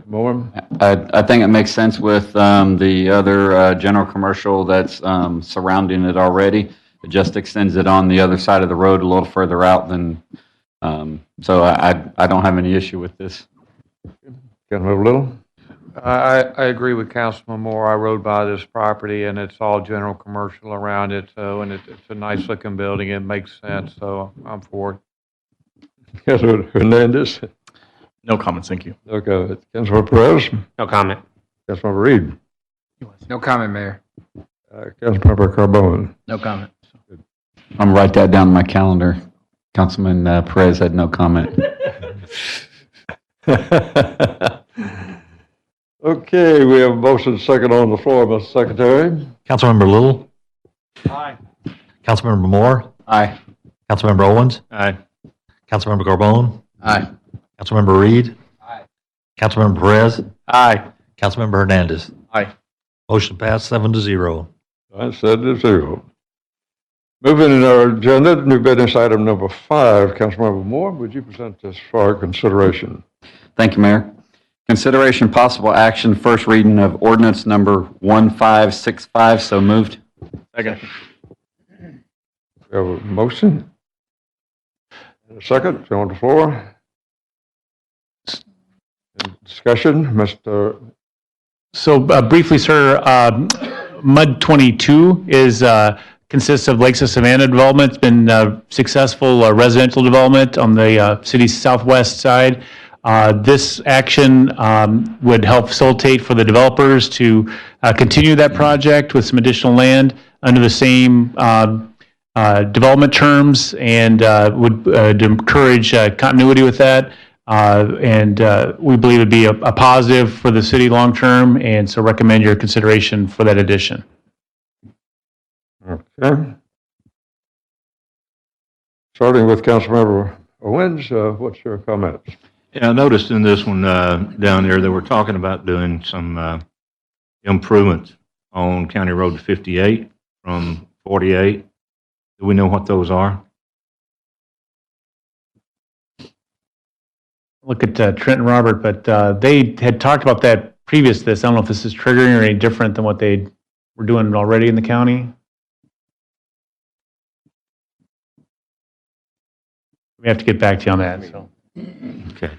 Moore? I think it makes sense with the other general commercial that's surrounding it already. It just extends it on the other side of the road a little further out than, so I don't have any issue with this. Councilmember Little? I agree with Councilman Moore. I rode by this property, and it's all general commercial around it, so, and it's a nice-looking building. It makes sense, so I'm for it. Councilmember Hernandez? No comments. Thank you. Okay. Councilmember Perez? No comment. Councilmember Reed? No comment, Mayor. Councilmember Carbone? No comment. I'm gonna write that down on my calendar. Councilman Perez had no comment. Okay, we have a motion second on the floor, Mr. Secretary. Councilmember Little. Aye. Councilmember Moore. Aye. Councilmember Owens. Aye. Councilmember Carbone. Aye. Councilmember Reed. Aye. Councilmember Perez. Aye. Councilmember Hernandez. Aye. Motion passed 7-0. I said to 0. Moving in our agenda, new business item number 5. Councilmember Moore, would you present this for our consideration? Thank you, Mayor. Consideration possible action, first reading of ordinance number 1565. So moved. Second. We have a motion. And a second, on the floor. Discussion, Mr. So briefly, sir, MUD 22 consists of Lakes of Savannah development. It's been successful residential development on the city's southwest side. This action would help facilitate for the developers to continue that project with some additional land under the same development terms, and would encourage continuity with that. And we believe it'd be a positive for the city long term, and so recommend your consideration for that addition. Okay. Starting with Councilmember Owens, what's your comments? Yeah, I noticed in this one down there, they were talking about doing some improvements on County Road 58 from 48. Do we know what those are? Look at Trent and Robert, but they had talked about that previous to this. I don't know if this is triggering or any different than what they were doing already in the county. We have to get back to you on that, so. Okay.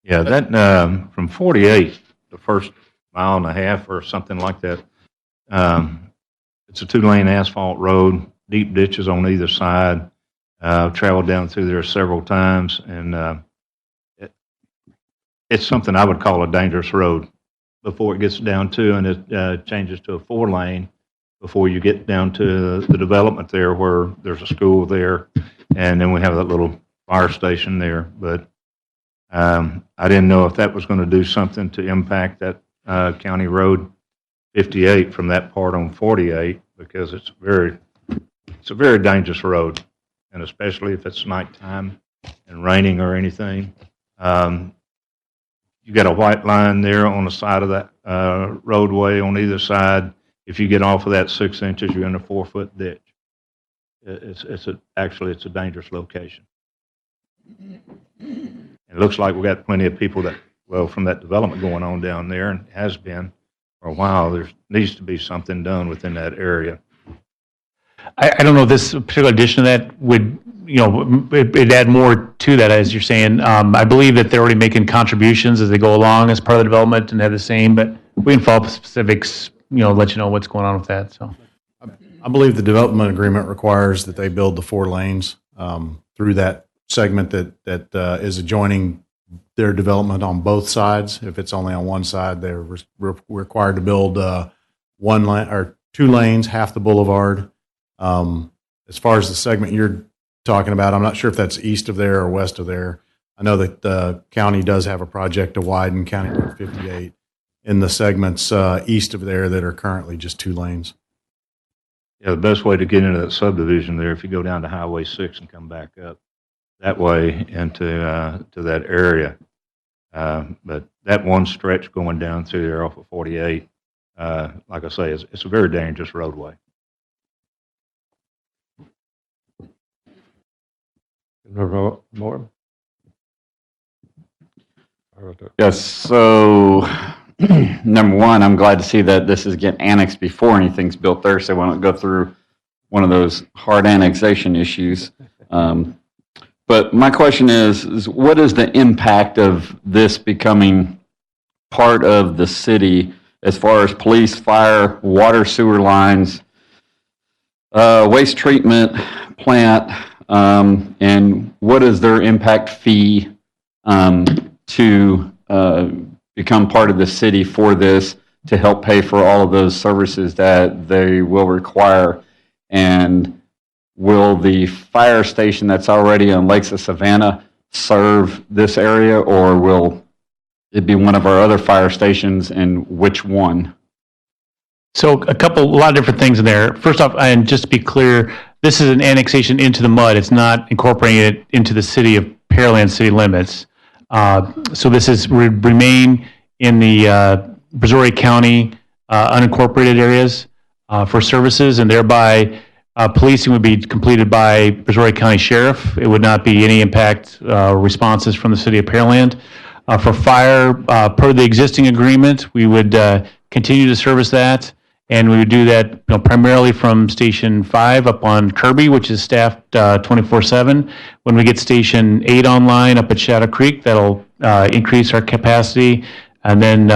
Yeah, that from 48, the first mile and a half or something like that, it's a 2-lane asphalt road, deep ditches on either side. I've traveled down through there several times, and it's something I would call a dangerous road before it gets down to, and it changes to a 4-lane before you get down to the development there where there's a school there, and then we have that little fire station there. But I didn't know if that was going to do something to impact that County Road 58 from that part on 48, because it's a very dangerous road, and especially if it's nighttime and raining or anything. You got a white line there on the side of that roadway on either side. If you get off of that 6 inches, you're in a 4-foot ditch. Actually, it's a dangerous location. It looks like we got plenty of people from that development going on down there, and has been for a while. There needs to be something done within that area. I don't know if this particular addition to that would, it'd add more to that, as you're saying. I believe that they're already making contributions as they go along as part of the development and have the same, but we can follow up specifics, let you know what's going on with that, so. I believe the development agreement requires that they build the 4 lanes through that segment that is adjoining their development on both sides. If it's only on one side, they're required to build 1 lane or 2 lanes, half the boulevard. As far as the segment you're talking about, I'm not sure if that's east of there or west of there. I know that the county does have a project to widen County Road 58 in the segments east of there that are currently just 2 lanes. Yeah, the best way to get into that subdivision there, if you go down to Highway 6 and come back up that way into to that area. But that one stretch going down through there off of 48, like I say, it's a very dangerous roadway. More? Yes, so number one, I'm glad to see that this is getting annexed before anything's built there, so we don't go through one of those hard annexation issues. But my question is what is the impact of this becoming part of the city as far as police, fire, water, sewer lines, waste treatment plant, and what is their impact fee to become part of the city for this to help pay for all of those services that they will require? And will the fire station that's already on Lakes of Savannah serve this area, or will it be one of our other fire stations, and which one? So a lot of different things in there. First off, and just to be clear, this is an annexation into the MUD. It's not incorporating it into the City of Pearland city limits. So this would remain in the Brazoria County unincorporated areas for services, and thereby policing would be completed by Brazoria County Sheriff. It would not be any impact responses from the City of Pearland. For fire, per the existing agreement, we would continue to service that, and we would do that primarily from Station 5 up on Kirby, which is staffed 24/7. When we get Station 8 online up at Shadow Creek, that'll increase our capacity, and then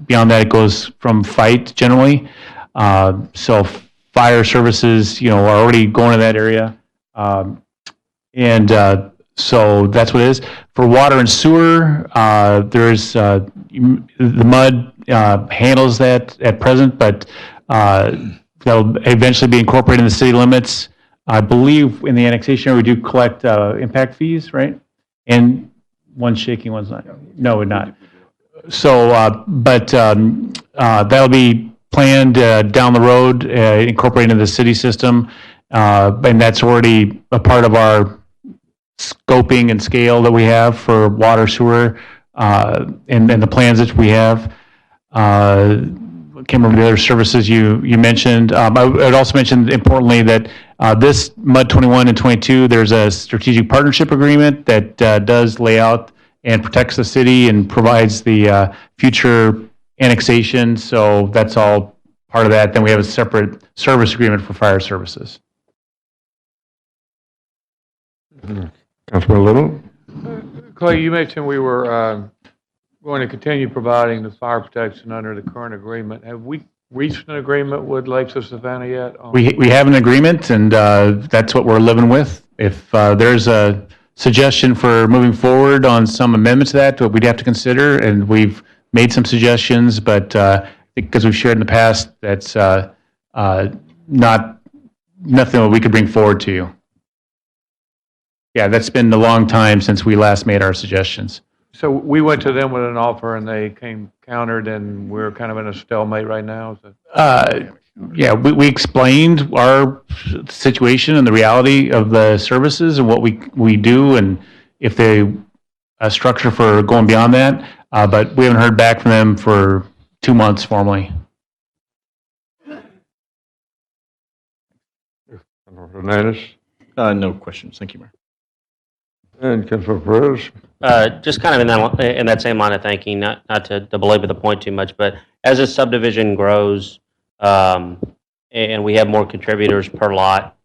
beyond that, it goes from Fight generally. So fire services, are already going to that area, and so that's what it is. For water and sewer, there's the MUD handles that at present, but that'll eventually be incorporated in the city limits. I believe in the annexation we do collect impact fees, right? And one's shaking, one's not. No, we're not. So, but that'll be planned down the road, incorporated into the city system, and that's already a part of our scoping and scale that we have for water, sewer, and the plans that we have. Can't remember the other services you mentioned. I would also mention importantly that this MUD 21 and 22, there's a strategic partnership agreement that does lay out and protects the city and provides the future annexation. So that's all part of that. Then we have a separate service agreement for fire services. Councilman Little? Clay, you mentioned we were going to continue providing the fire protection under the current agreement. Have we reached an agreement with Lakes of Savannah yet? We have an agreement, and that's what we're living with. If there's a suggestion for moving forward on some amendment to that, we'd have to consider, and we've made some suggestions, but because we've shared in the past, that's nothing that we could bring forward to you. Yeah, that's been a long time since we last made our suggestions. So we went to them with an offer and they came countered and we're kind of in a stalemate right now? Is that... Yeah, we explained our situation and the reality of the services and what we do and if they structure for going beyond that, but we haven't heard back from them for 2 months formally. Hernandez? No questions. Thank you, Mayor. And Councilman Perez? Just kind of in that same line of thinking, not to belabor the point too much, but as a subdivision grows and we have more contributors per lot,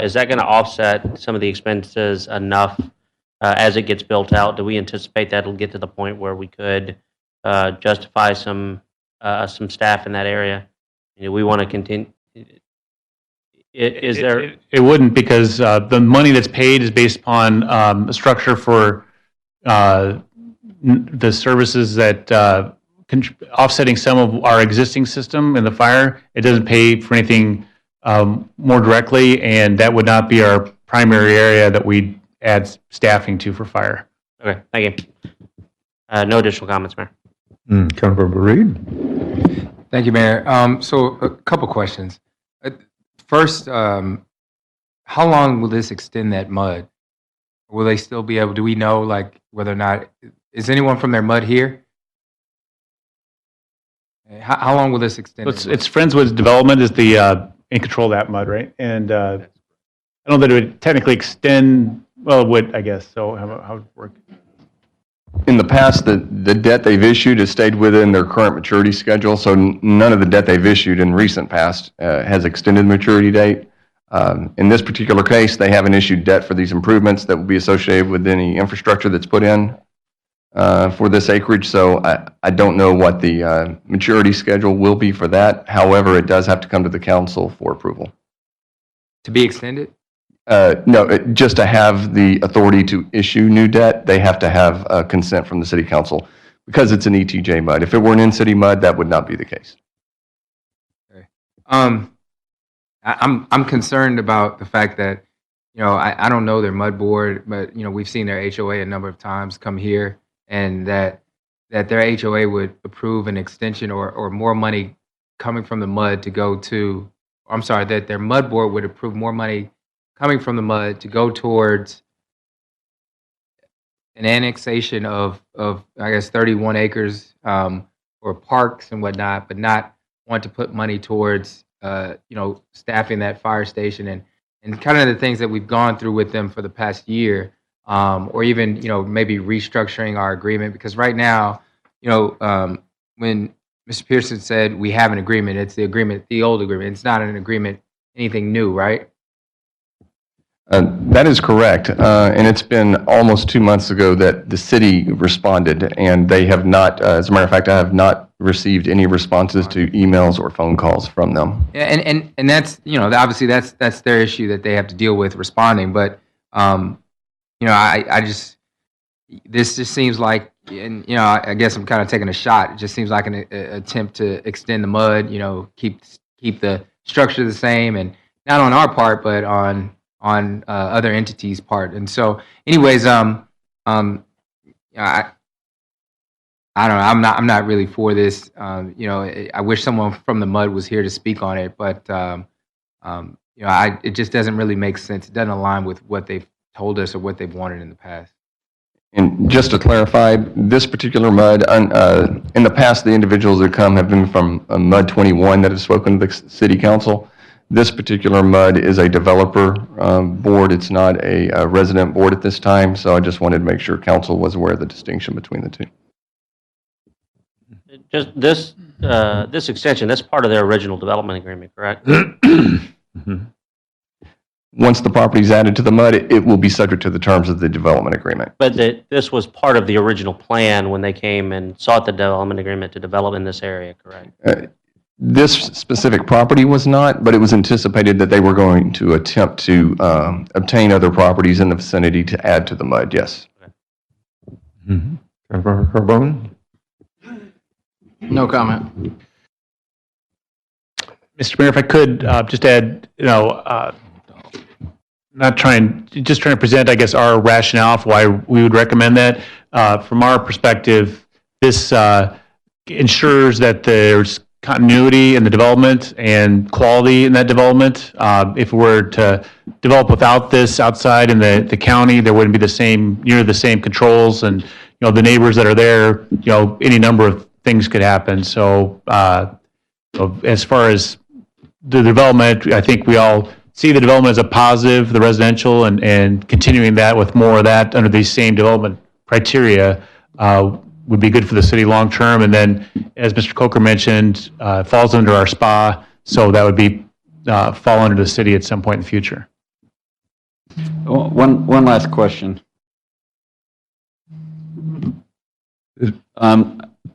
is that going to offset some of the expenses enough as it gets built out? Do we anticipate that it'll get to the point where we could justify some staff in that area? You know, we want to continue. It wouldn't, because the money that's paid is based upon a structure for the services that offsetting some of our existing system in the fire. It doesn't pay for anything more directly, and that would not be our primary area that we add staffing to for fire. Okay, thank you. No additional comments, Mayor. Councilman Reed? Thank you, Mayor. So a couple questions. First, how long will this extend that MUD? Will they still be able, do we know like whether or not, is anyone from their MUD here? How long will this extend? It's Friendswood's Development is the in control of that MUD, right? And I don't know that it would technically extend, well, it would, I guess. So how would it work? In the past, the debt they've issued has stayed within their current maturity schedule, so none of the debt they've issued in recent past has extended the maturity date. In this particular case, they haven't issued debt for these improvements that will be associated with any infrastructure that's put in for this acreage, so I don't know what the maturity schedule will be for that. However, it does have to come to the council for approval. To be extended? No, just to have the authority to issue new debt, they have to have consent from the city council because it's an ETJ MUD. If it were an in-city MUD, that would not be the case. Okay. I'm concerned about the fact that, you know, I don't know their MUD board, but, you know, we've seen their HOA a number of times come here, and that their HOA would approve an extension or more money coming from the MUD to go to, I'm sorry, that their MUD board would approve more money coming from the MUD to go towards an annexation of I guess 31 acres or parks and whatnot, but not want to put money towards you know, staffing that fire station and kind of the things that we've gone through with them for the past year, or even, you know, maybe restructuring our agreement, because right now, you know, when Mr. Pearson said we have an agreement, it's the agreement, the old agreement. It's not an agreement, anything new, right? That is correct, and it's been almost 2 months ago that the city responded, and they have not, as a matter of fact, I have not received any responses to emails or phone calls from them. And that's, you know, obviously that's their issue that they have to deal with responding, but, you know, I just, this just seems like, and, you know, I guess I'm kind of taking a shot. It just seems like an attempt to extend the MUD, you know, keep the structure the same, and not on our part, but on other entities' part. And so, anyways, I don't know. I'm not really for this. You know, I wish someone from the MUD was here to speak on it, but you know, it just doesn't really make sense. It doesn't align with what they've told us or what they've wanted in the past. And just to clarify, this particular MUD, in the past, the individuals that come have been from MUD 21 that have spoken to the city council. This particular MUD is a developer board. It's not a resident board at this time, so I just wanted to make sure council was aware of the distinction between the two. Just this extension, that's part of their original development agreement, correct? Once the property is added to the MUD, it will be subject to the terms of the development agreement. But this was part of the original plan when they came and sought the development agreement to develop in this area, correct? This specific property was not, but it was anticipated that they were going to attempt to obtain other properties in the vicinity to add to the MUD, yes. Councilmember Carbone? No comment. Mr. Mayor, if I could just add, just trying to present, I guess, our rationale for why we would recommend that. From our perspective, this ensures that there's continuity in the development and quality in that development. If we were to develop without this outside in the county, there wouldn't be near the same controls, and the neighbors that are there, any number of things could happen. So as far as the development, I think we all see the development as a positive, the residential, and continuing that with more of that under these same development criteria would be good for the city long term. And then, as Mr. Coker mentioned, falls under our SPA, so that would be fall under the city at some point in the future. One last question.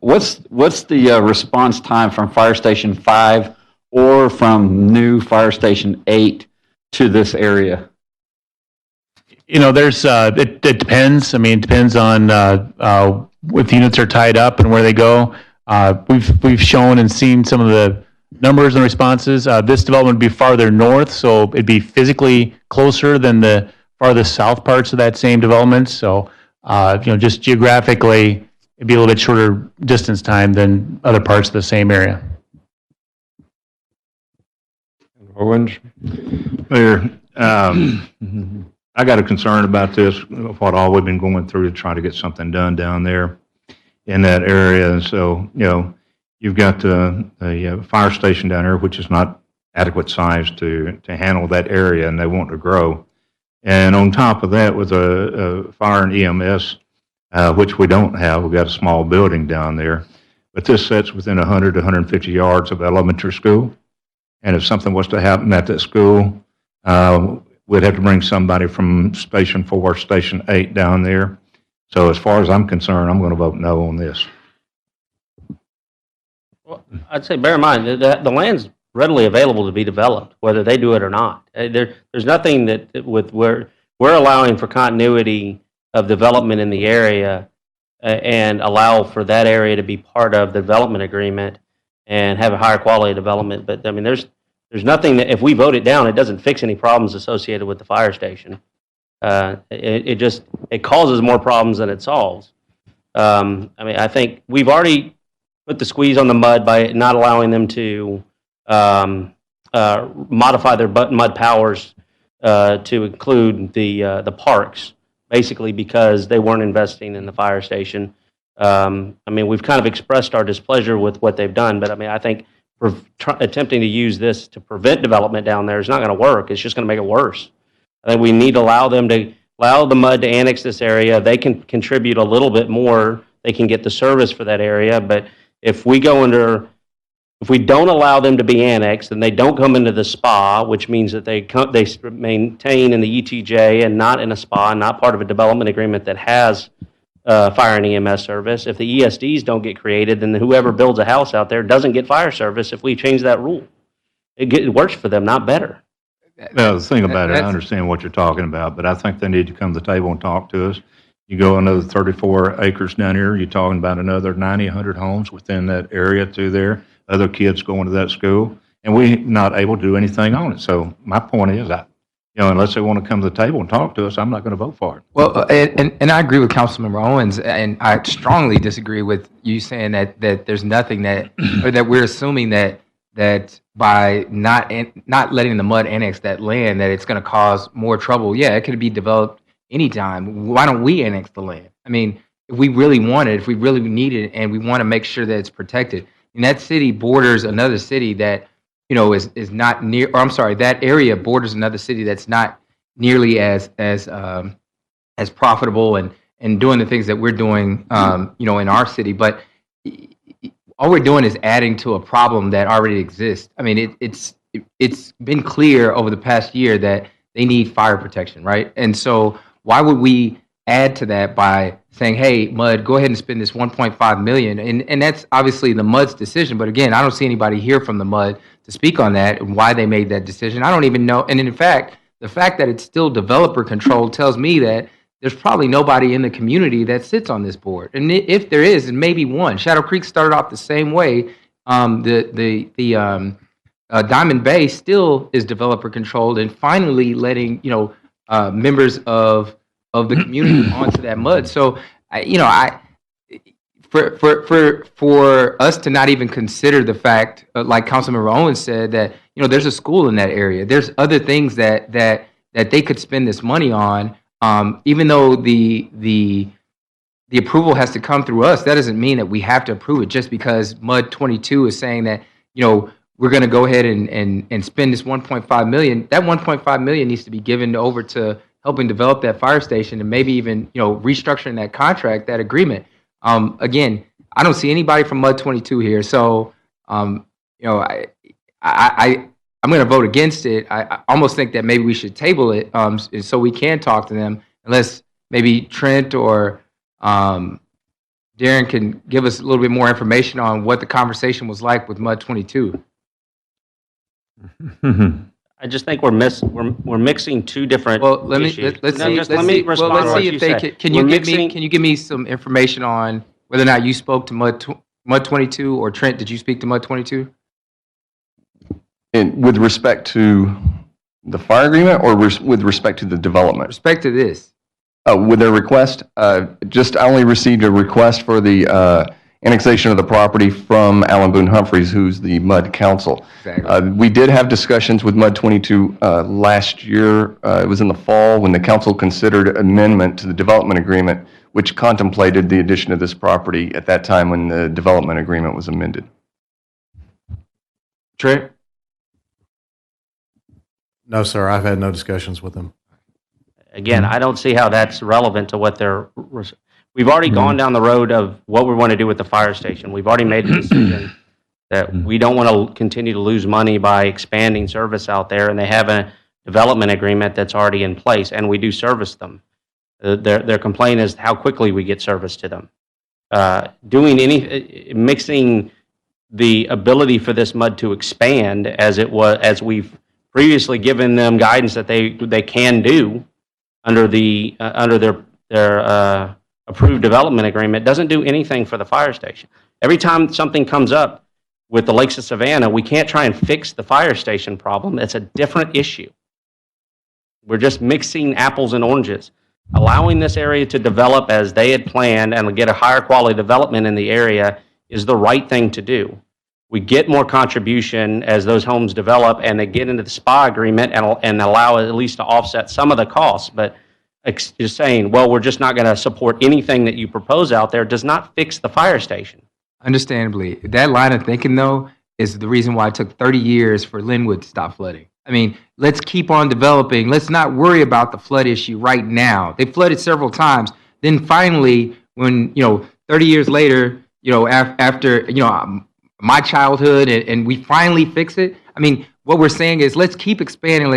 What's the response time from Fire Station 5 or from new Fire Station 8 to this area? There's it depends. I mean, it depends on if units are tied up and where they go. We've shown and seen some of the numbers and responses. This development would be farther north, so it'd be physically closer than the farthest south parts of that same development. So, just geographically, it'd be a little bit shorter distance time than other parts of the same area. Owens? Mayor, I got a concern about this, what all we've been going through to try to get something done down there in that area. And so, you've got the fire station down there, which is not adequate size to handle that area, and they want to grow. And on top of that, with a fire and EMS, which we don't have, we've got a small building down there. But this sits within 100 to 150 yards of elementary school. And if something was to happen at that school, we'd have to bring somebody from Station 4, Station 8 down there. So as far as I'm concerned, I'm going to vote no on this. Well, I'd say bear in mind that the land's readily available to be developed, whether they do it or not. There's nothing that with where we're allowing for continuity of development in the area and allow for that area to be part of the development agreement and have a higher quality development. But I mean, there's nothing that if we vote it down, it doesn't fix any problems associated with the fire station. It causes more problems than it solves. I mean, I think we've already put the squeeze on the MUD by not allowing them to modify their MUD powers to include the parks, basically because they weren't investing in the fire station. I mean, we've kind of expressed our displeasure with what they've done, but I mean, I think attempting to use this to prevent development down there is not going to work. It's just going to make it worse. I think we need to allow the MUD to annex this area. They can contribute a little bit more. They can get the service for that area, but if we don't allow them to be annexed and they don't come into the SPA, which means that they maintain in the ETJ and not in a SPA, not part of a development agreement that has fire and EMS service. If the ESDs don't get created, then whoever builds a house out there doesn't get fire service if we change that rule. It works for them, not better. Well, the thing about it, I understand what you're talking about, but I think they need to come to the table and talk to us. You go another 34 acres down here, you're talking about another 90, 100 homes within that area through there, other kids going to that school, and we're not able to do anything on it. So my point is that, unless they want to come to the table and talk to us, I'm not going to vote for it. Well, and I agree with Councilmember Owens, and I strongly disagree with you saying that there's nothing or that we're assuming that by not letting the MUD annex that land, that it's going to cause more trouble. Yeah, it could be developed anytime. Why don't we annex the land? I mean, if we really want it, if we really need it, and we want to make sure that it's protected. And that city borders another city that, is not near, or I'm sorry, that area borders another city that's not nearly as profitable and doing the things that we're doing, in our city. But all we're doing is adding to a problem that already exists. I mean, it's been clear over the past year that they need fire protection, right? And so why would we add to that by saying, hey, MUD, go ahead and spend this 1.5 million? And that's obviously the MUD's decision. But again, I don't see anybody here from the MUD to speak on that and why they made that decision. I don't even know. And in fact, the fact that it's still developer controlled tells me that there's probably nobody in the community that sits on this board. And if there is, and maybe one. Shadow Creek started off the same way. Diamond Bay still is developer controlled, and finally letting members of the community onto that MUD. So for us to not even consider the fact, like Councilmember Owens said, that there's a school in that area. There's other things that they could spend this money on. Even though the approval has to come through us, that doesn't mean that we have to approve it just because MUD 22 is saying that we're going to go ahead and spend this 1.5 million. That 1.5 million needs to be given over to helping develop that fire station and maybe even restructuring that contract, that agreement. Again, I don't see anybody from MUD 22 here, so I'm going to vote against it. I almost think that maybe we should table it so we can talk to them, unless maybe Trent or Darren can give us a little bit more information on what the conversation was like with MUD 22. I just think we're mixing two different issues. Let's No, see. just let me respond to what if you they said. can you give me some information on whether or not you spoke to MUD 22, or Trent, did you speak to MUD 22? And with respect to the fire agreement, or with respect to the development? Respect to this. With their request, I only received a request for the annexation of the property from Alan Boone Humphreys, who's the MUD counsel. Exactly. We did have discussions with MUD 22 last year. It was in the fall when the council considered amendment to the development agreement, which contemplated the addition of this property at that time when the development agreement was amended. Trent? No, sir, I've had no discussions with them. Again, I don't see how that's relevant to what we've already gone down the road of what we want to do with the fire station. We've already made a decision that we don't want to continue to lose money by expanding service out there, and they have a development agreement that's already in place, and we do service them. Their complaint is how quickly we get service to them. Mixing the ability for this MUD to expand as we've previously given them guidance that they can do under their approved development agreement, doesn't do anything for the fire station. Every time something comes up with the Lakes of Savannah, we can't try and fix the fire station problem. It's a different issue. We're just mixing apples and oranges. Allowing this area to develop as they had planned and get a higher quality development in the area is the right thing to do. We get more contribution as those homes develop and they get into the SPA agreement and allow at least to offset some of the costs. But just saying, well, we're just not going to support anything that you propose out there does not fix the fire station. Understandably. That line of thinking, though, is the reason why it took 30 years for Linwood to stop flooding. I mean, let's keep on developing. Let's not worry about the flood issue right now. They flooded several times. Then finally, when, 30 years later, after, my childhood and we finally fix it. I mean, what we're saying is let's keep expanding.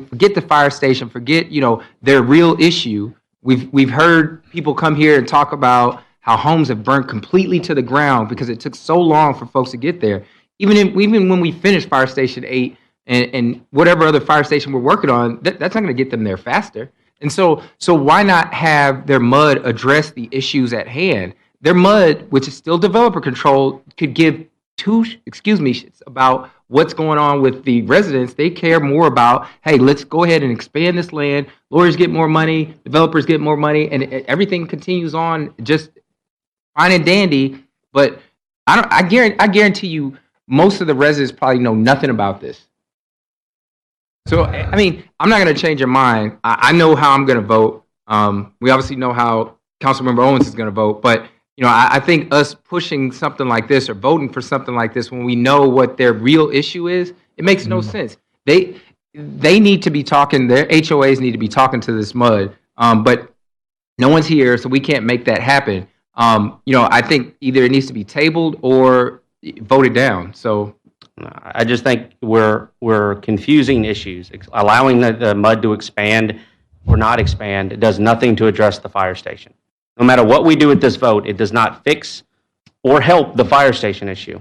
Forget the fire station. Forget, their real issue. We've heard people come here and talk about how homes have burnt completely to the ground because it took so long for folks to get there. Even when we finish Fire Station 8 and whatever other fire station we're working on, that's not going to get them there faster. And so why not have their MUD address the issues at hand? Their MUD, which is still developer controlled, could give two shits about what's going on with the residents. They care more about, hey, let's go ahead and expand this land. Lawyers get more money, developers get more money, and everything continues on just fine and dandy. But I guarantee you, most of the residents probably know nothing about this. So, I mean, I'm not going to change your mind. I know how I'm going to vote. We obviously know how Councilmember Owens is going to vote, but I think us pushing something like this or voting for something like this when we know what their real issue is, it makes no sense. They need to be talking. Their HOAs need to be talking to this mud, but no one's here, so we can't make that happen. I think either it needs to be tabled or voted down. So I just think we're confusing issues. Allowing the mud to expand or not expand, it does nothing to address the fire station. No matter what we do with this vote, it does not fix or help the fire station issue.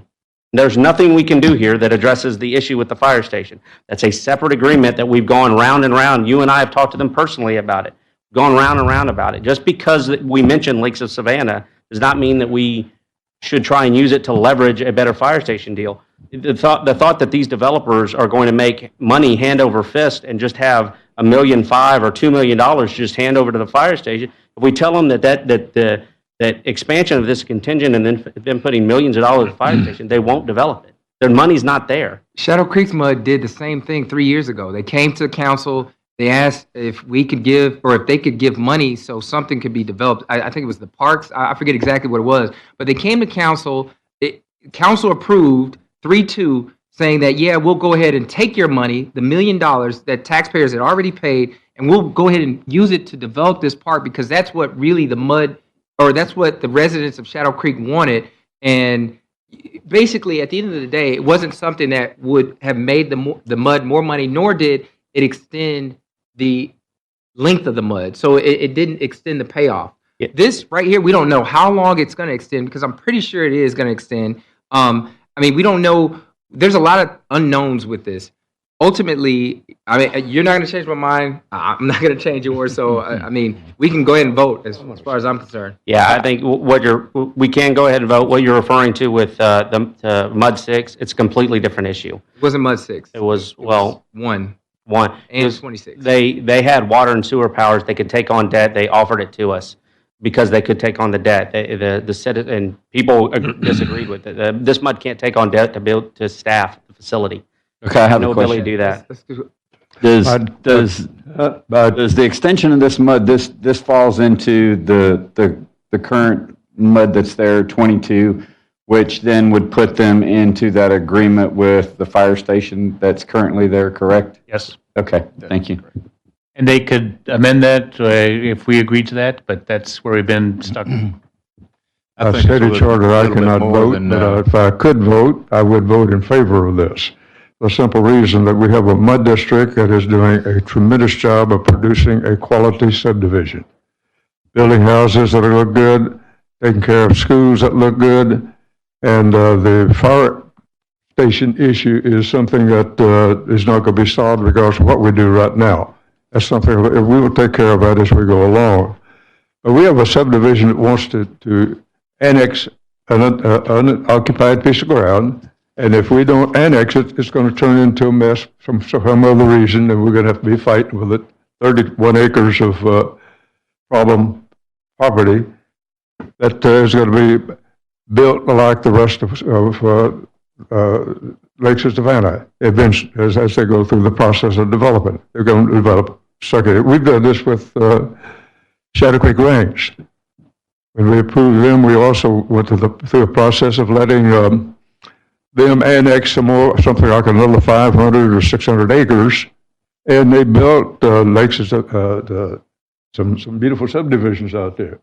There's nothing we can do here that addresses the issue with the fire station. That's a separate agreement that we've gone round and round. You and I have talked to them personally about it, gone round and round about it. Just because we mentioned Lakes of Savannah does not mean that we should try and use it to leverage a better fire station deal. The thought that these developers are going to make money hand over fist and just have $1.5 million or $2 million just hand over to the fire station, if we tell them that expansion of this contingent and then them putting millions of dollars in the fire station, they won't develop it. Their money's not there. Shadow Creek's mud did the same thing 3 years ago. They came to the council. They asked if we could give, or if they could give money so something could be developed. I think it was the parks. I forget exactly what it was. But they came to council. Council approved 3-2, saying that, yeah, we'll go ahead and take your money, the $1 million that taxpayers had already paid, and we'll go ahead and use it to develop this park because that's what really the mud, or that's what the residents of Shadow Creek wanted. And basically, at the end of the day, it wasn't something that would have made the mud more money, nor did it extend the length of the mud. So it didn't extend the payoff. Yeah. This right here, we don't know how long it's going to extend because I'm pretty sure it is going to extend. We don't know. There's a lot of unknowns with this. Ultimately, you're not going to change my mind. I'm not going to change yours. So, we can go ahead and vote as far as I'm concerned. Yeah, I think we can go ahead and vote. What you're referring to with the Mud 6, it's a completely different issue. It wasn't Mud 6. It was, one. And 26. They had water and sewer powers. They could take on debt. They offered it to us because they could take on the debt. The citizen and people disagreed with it. This mud can't take on debt to staff the facility. Okay, I have no a question. ability to do that. Does the extension of this mud, this falls into the current mud that's there, 22, which then would put them into that agreement with the fire station that's currently there, correct? Yes. Okay, thank you. And they could amend that if we agree to that, but that's where we've been stuck. I stated charter, I cannot vote, but if I could vote, I would vote in favor of this. The simple reason that we have a mud district that is doing a tremendous job of producing a quality subdivision. Building houses that look good, taking care of schools that look good, and the fire station issue is something that is not going to be solved regardless of what we do right now. That's something that we will take care of that as we go along. But we have a subdivision that wants to annex an unoccupied piece of ground, and if we don't annex it, it's going to turn into a mess from some other reason, and we're going to have to be fighting with it. 31 acres of problem property that is going to be built like the rest of Lakes of Savannah, eventually, as they go through the process of development. They're going to develop secondary. We've done this with Shadow Creek Range. When we approved them, we also went through a process of letting them annex something like another 500 or 600 acres, and they built some beautiful subdivisions out there.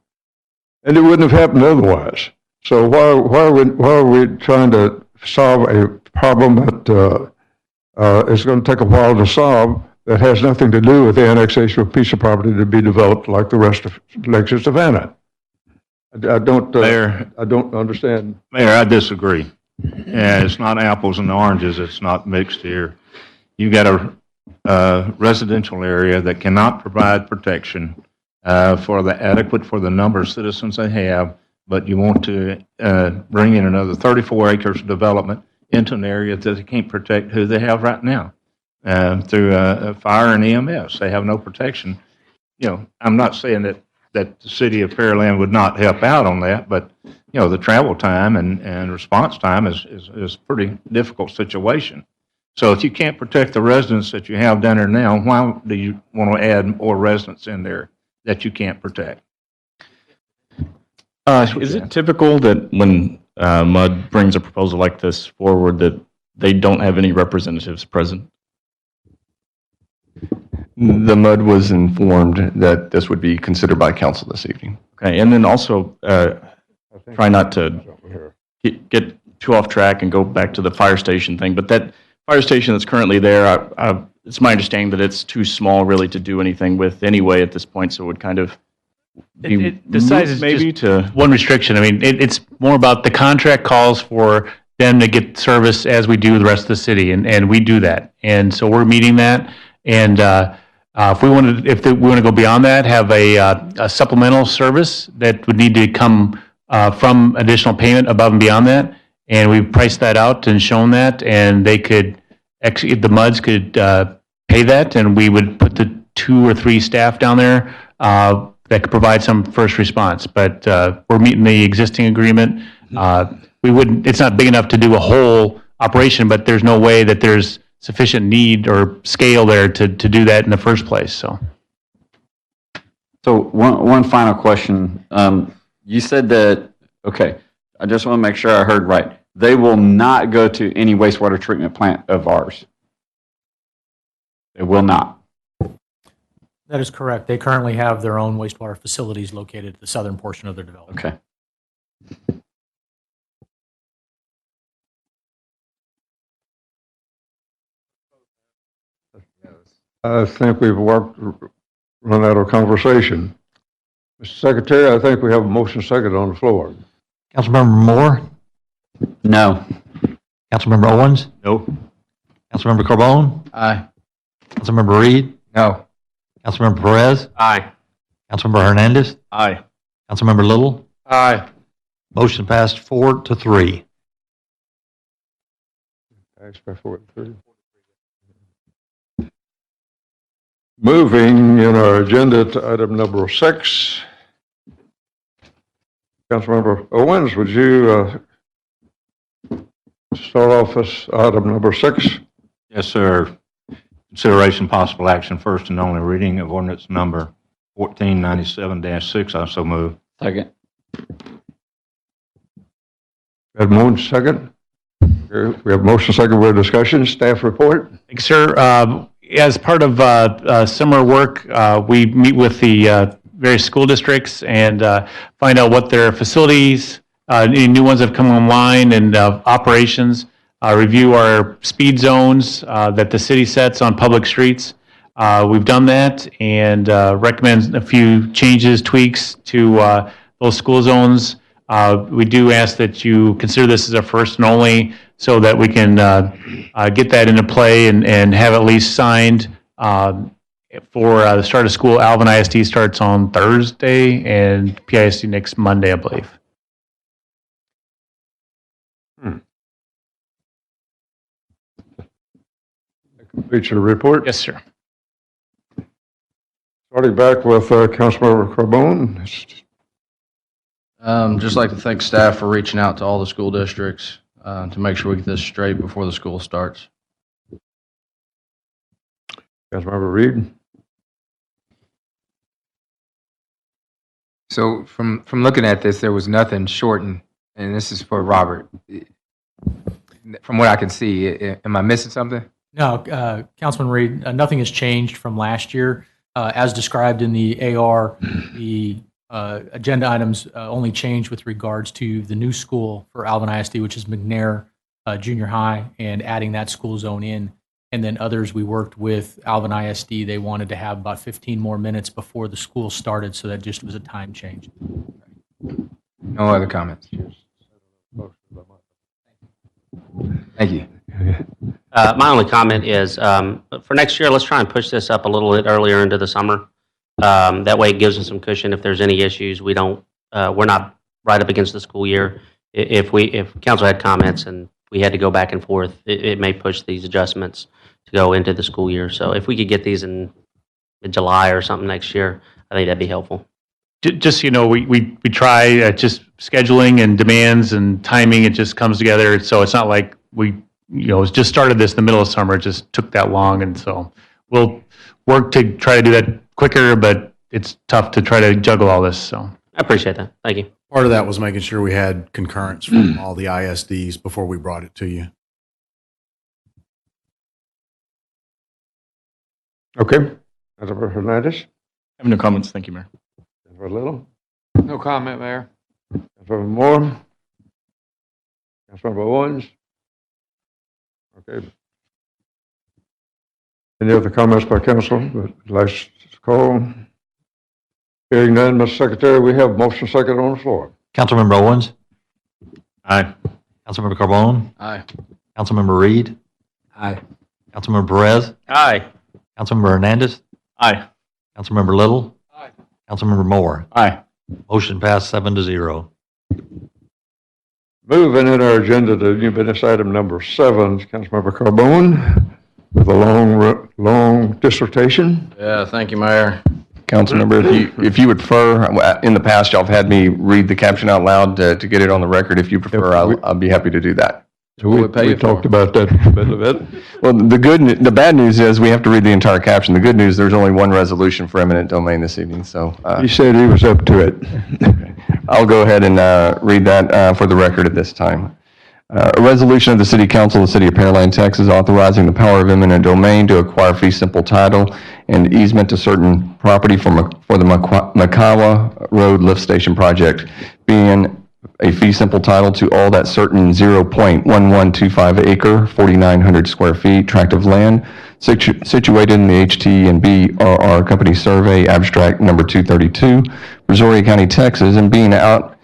And it wouldn't have happened otherwise. So why are we trying to solve a problem that is going to take a while to solve that has nothing to do with the annexation of a piece of property to be developed like the rest of Lakes of Savannah? I don't understand. Mayor, I disagree. Yeah, it's not apples and oranges. It's not mixed here. You've got a residential area that cannot provide protection for the number of citizens they have, but you want to bring in another 34 acres of development into an area that they can't protect who they have right now through fire and EMS. They have no protection. I'm not saying that the City of Pearland would not help out on that, but the travel time and response time is a pretty difficult situation. So if you can't protect the residents that you have down there now, why do you want to add more residents in there? that you can't protect. Is it typical that when MUD brings a proposal like this forward that they don't have any representatives present? The MUD was informed that this would be considered by council this evening. Okay, and then also try not to get too off track and go back to the fire station thing, but that fire station that's currently there, it's my understanding that it's too small really to do anything with anyway at this point, so it would kind of be The size is maybe just to one restriction. I mean, it's more about the contract calls for them to get service as we do the rest of the city, and we do that. And so we're meeting that. And if we want to go beyond that, have a supplemental service that would need to come from additional payment above and beyond that. And we've priced that out and shown that, and they could actually, the MUDs could pay that, and we would put the 2 or 3 staff down there that could provide some first response. But we're meeting the existing agreement. We wouldn't. It's not big enough to do a whole operation, but there's no way that there's sufficient need or scale there to do that in the first place. So one final question. You said that, okay, I just want to make sure I heard right. They will not go to any wastewater treatment plant of ours. They will not. That is correct. They currently have their own wastewater facilities located at the southern portion of their development. Okay. I think we've run out of conversation. Mr. Secretary, I think we have a motion second on the floor. Councilmember Moore? No. Councilmember Owens? No. Councilmember Carbone? Aye. Councilmember Reed? No. Councilmember Perez? Aye. Councilmember Hernandez? Aye. Councilmember Little? Aye. Motion passed 4-3. Moving in our agenda to item number 6. Councilmember Owens, would you start off this item number 6? Yes, sir. Consideration possible action, first and only reading of ordinance number 1497-6. I so move. Second. Have motion second. We have motion second with discussion. Staff report. thanks, sir. As part of summer work, we meet with the various school districts and find out what their facilities, any new ones have come online, and operations, review our speed zones that the city sets on public streets. We've done that and recommend a few changes, tweaks to those school zones. We do ask that you consider this as a first and only so that we can get that into play and have at least signed for the start of school. Alvin ISD starts on Thursday and PISD next Monday, I believe. Feature report. Yes, sir. Starting back with Councilmember Carbone. Just like to thank staff for reaching out to all the school districts to make sure we get this straight before the school starts. Councilmember Reed. So from looking at this, there was nothing shortened, and this is for Robert. From what I can see, am I missing something? No, Councilman Reed, nothing has changed from last year. As described in the AR, the agenda items only changed with regards to the new school for Alvin ISD, which is McNair Junior High, and adding that school zone in. And then others, we worked with Alvin ISD. They wanted to have about 15 more minutes before the school started, so that just was a time change. No other comments. Thank you. My only comment is for next year, let's try and push this up a little bit earlier into the summer. That way it gives us some cushion if there's any issues. We're not right up against the school year. If council had comments and we had to go back and forth, it may push these adjustments to go into the school year. So if we could get these in July or something next year, I think that'd be helpful. Just so you know, we try just scheduling and demands and timing. It just comes together. So it's not like we just started this in the middle of summer. It just took that long, and so we'll work to try to do that quicker. But it's tough to try to juggle all this, so. I appreciate that. Thank you. Part of that was making sure we had concurrence from all the ISDs before we brought it to you. Okay. Councilmember Hernandez? I have no comments. Thank you, Mayor. Councilmember Little? No comment, Mayor. Councilmember Moore? Councilmember Owens? Okay. Any other comments by council? Last call. Hearing none, Mr. Secretary, we have motion second on the floor. Councilmember Owens, Aye. Councilmember Carbone, Aye. Councilmember Reed, Aye. Councilmember Perez, Aye. Councilmember Hernandez, Aye. Councilmember Little, Aye. Councilmember Moore. Aye. Motion passed 7-0. Moving in our agenda to new business item number 7, Councilmember Carbone with a long dissertation. Yeah, thank you, Mayor. Councilmember, if you would prefer, in the past, y'all have had me read the caption out loud to get it on the record. If you prefer, I'll be happy to do that. We talked about that a bit. Well, the bad news is we have to read the entire caption. The good news, there's only one resolution for eminent domain this evening, so. He said he was up to it. I'll go ahead and read that for the record at this time. A resolution of the City Council of the City of Pearland, Texas, authorizing the power of eminent domain to acquire fee simple title and easement to certain property for the Makawa Road Lift Station project, being a fee simple title to all that certain 0.1125 acre, 4,900 square feet tract of land situated in the HT&B Company Survey, abstract number 232, Brazoria County, Texas, and being out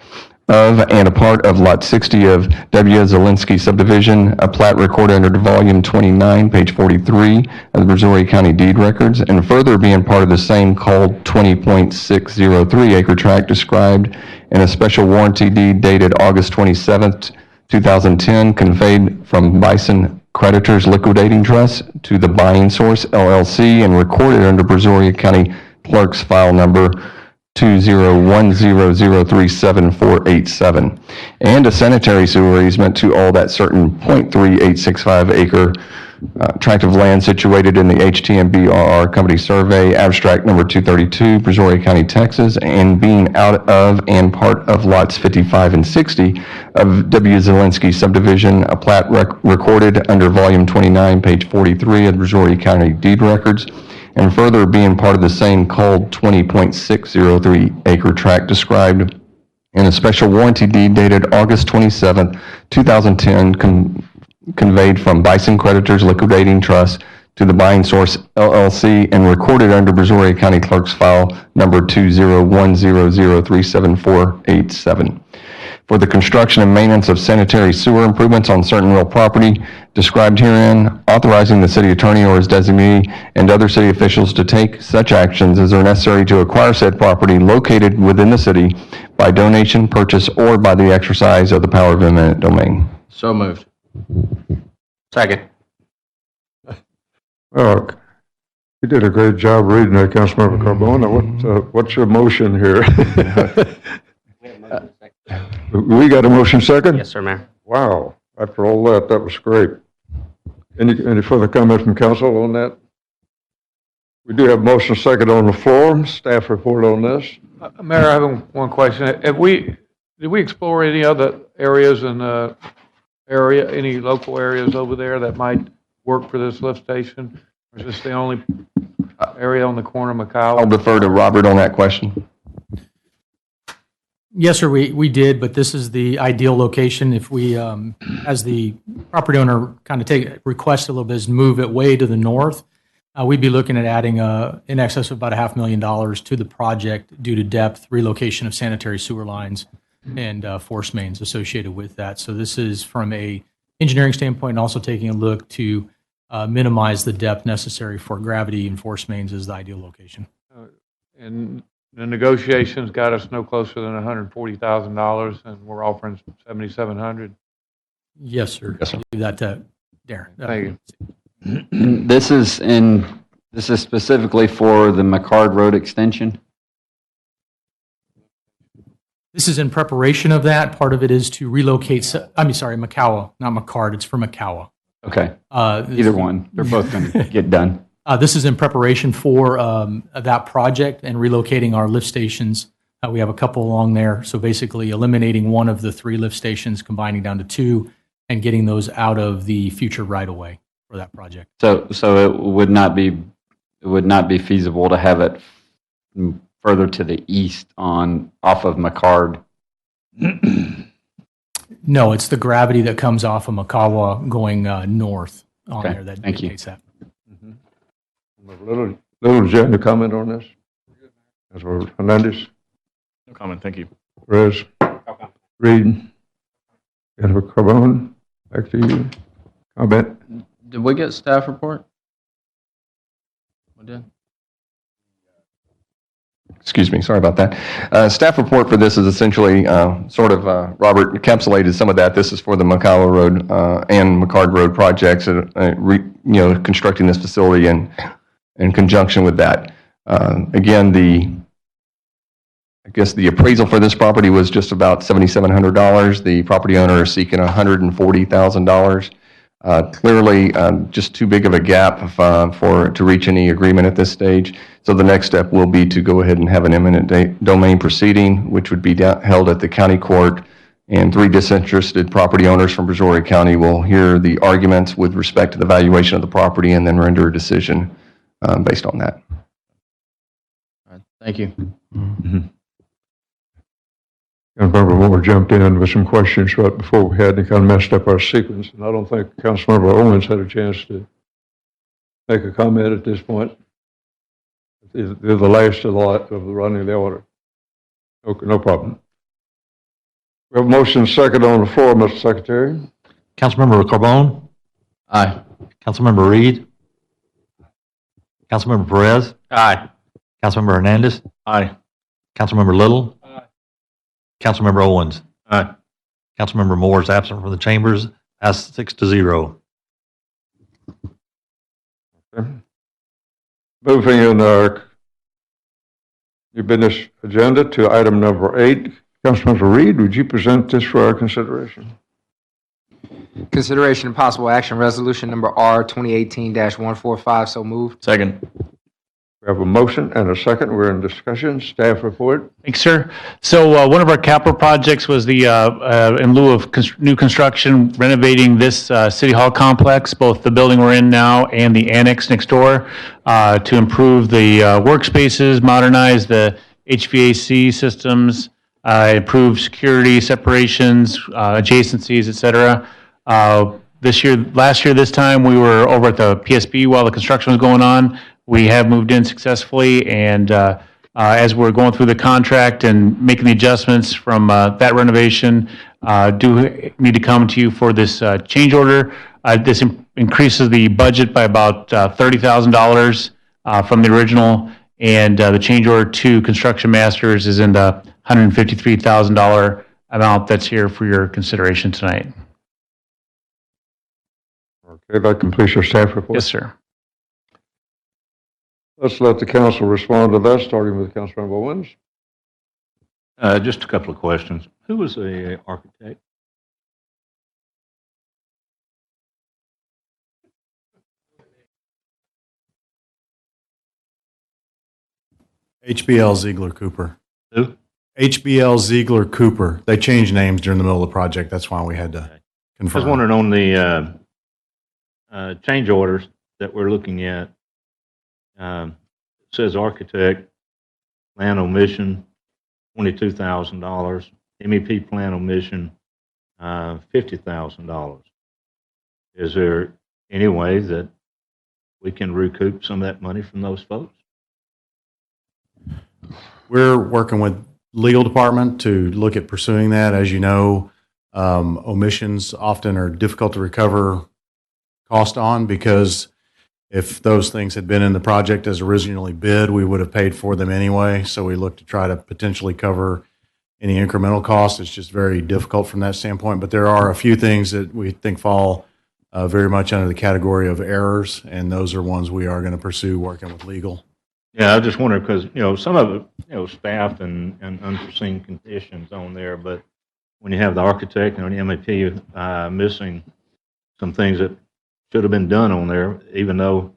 of and a part of Lot 60 of W. Zielinski subdivision, a plat recorded under volume 29, page 43 of the Brazoria County deed records, and further being part of the same called 20.603 acre tract described in a special warranty deed dated August 27th, 2010, conveyed from Bison Creditors Liquidating Trust to the Buying Source LLC and recorded under Brazoria County Clerk's file number 201003747, and a sanitary sewer easement to all that certain .3865 acre tract of land situated in the HTMBRR Company Survey, abstract number 232, Brazoria County, Texas, and being out of and part of lots 55 and 60 of W. Zielinski subdivision, a plat recorded under volume 29, page 43 of Brazoria County deed records, and further being part of the same called 20.603 acre tract described in a special warranty deed dated August 27, 2010, conveyed from Bison Creditors Liquidating Trust to the Buying Source LLC and recorded under Brazoria County Clerk's file number 201003747. For the construction and maintenance of sanitary sewer improvements on certain real property described herein, authorizing the city attorney or his designee and other city officials to take such actions as are necessary to acquire said property located within the city by donation, purchase, or by the exercise of the power of eminent domain. So moved. Second. Well, you did a great job reading that, Councilmember Carbone. What's your motion here? We got a motion second? Yes, sir, Mayor. Wow, after all that was great. Any further comment from council on that? We do have motion second on the floor. Staff report on this. Mayor, I have one question. Did we explore any other areas in the area, any local areas over there that might work for this lift station? Or is this the only area on the corner of Macau? I'll defer to Robert on that question. Yes, sir, we did, but this is the ideal location. If we, as the property owner, kind of request a little bit, is move it way to the north, we'd be looking at adding in excess of about $500,000 to the project due to depth, relocation of sanitary sewer lines, and force mains associated with that. So this is from a engineering standpoint, and also taking a look to minimize the depth necessary for gravity and force mains is the ideal location. And the negotiations got us no closer than $140,000, and we're offering $7,700. Yes, sir. Yes, sir. Leave that to Darren. Thank you. This is specifically for the McCard Road extension? This is in preparation of that. Part of it is to relocate, Makawa, not McCard, it's for Makawa. Okay. Either one. They're both going to get done. This is in preparation for that project and relocating our lift stations. We have a couple along there, so basically eliminating one of the 3 lift stations, combining down to 2, and getting those out of the future right-of-way for that project. So it would not be feasible to have it further to the east off of McCard? No, it's the gravity that comes off of Makawa going north on Okay, there that thank you. dictates that. Little Jen to comment on this? Councilmember Hernandez, No comment, thank you. Perez, Reed, Councilmember Carbone, back to you. Comment? Did we get staff report? We did. Excuse me, sorry about that. Staff report for this is essentially Robert encapsulated some of that. This is for the Makawa Road and McCard Road projects, constructing this facility in conjunction with that. Again, I guess the appraisal for this property was just about $7,700. The property owner is seeking $140,000. Clearly, just too big of a gap to reach any agreement at this stage. So the next step will be to go ahead and have an eminent domain proceeding, which would be held at the county court, and 3 disinterested property owners from Brazoria County will hear the arguments with respect to the valuation of the property and then render a decision based on that. All right, thank you. Councilmember Moore jumped in with some questions right before we had, and kind of messed up our sequence, and I don't think Councilmember Owens had a chance to make a comment at this point. They're the last of the running of the order. Okay, no problem. We have a motion second on the floor, Mr. Secretary. Councilmember Carbone? Aye. Councilmember Reed? Councilmember Perez? Aye. Councilmember Hernandez? Aye. Councilmember Little? Councilmember Owens? Aye. Councilmember Moore is absent from the chambers. Passes 6-0. Okay. Moving in our new business agenda to item number 8. Councilmember Reed, would you present this for our consideration? Consideration and possible action, resolution number R 2018-145, so moved. Second. We have a motion and a second. We're in discussion. Staff report. Thanks, sir. So one of our capital projects was the, in lieu of new construction, renovating this City Hall complex, both the building we're in now and the annex next door, to improve the workspaces, modernize the HVAC systems, improve security, separations, adjacencies, et cetera. Last year, this time, we were over at the PSB while the construction was going on. We have moved in successfully, and as we're going through the contract and making the adjustments from that renovation, do need to come to you for this change order. This increases the budget by about $30,000 from the original, and the change order to Construction Masters is in the $153,000 amount that's here for your consideration tonight. Okay, that completes your staff report. Yes, sir. Let's let the council respond to that, starting with Councilmember Owens. Just a couple of questions. Who was the architect? HBL Ziegler Cooper. Who? HBL Ziegler Cooper. They changed names during the middle of the project. That's why we had to I confirm. was wondering on the change orders that we're looking at. It says architect, plan omission, $22,000. MEP plan omission, $50,000. Is there any way that we can recoup some of that money from those folks? We're working with legal department to look at pursuing that. As you know, omissions often are difficult to recover cost on, because if those things had been in the project as originally bid, we would have paid for them anyway. So we look to try to potentially cover any incremental cost. It's just very difficult from that standpoint. But there are a few things that we think fall very much under the category of errors, and those are ones we are going to pursue working with legal. Yeah, I just wondered because, some of it, staff and unforeseen conditions on there, but when you have the architect and the MEP missing some things that should have been done on there, even though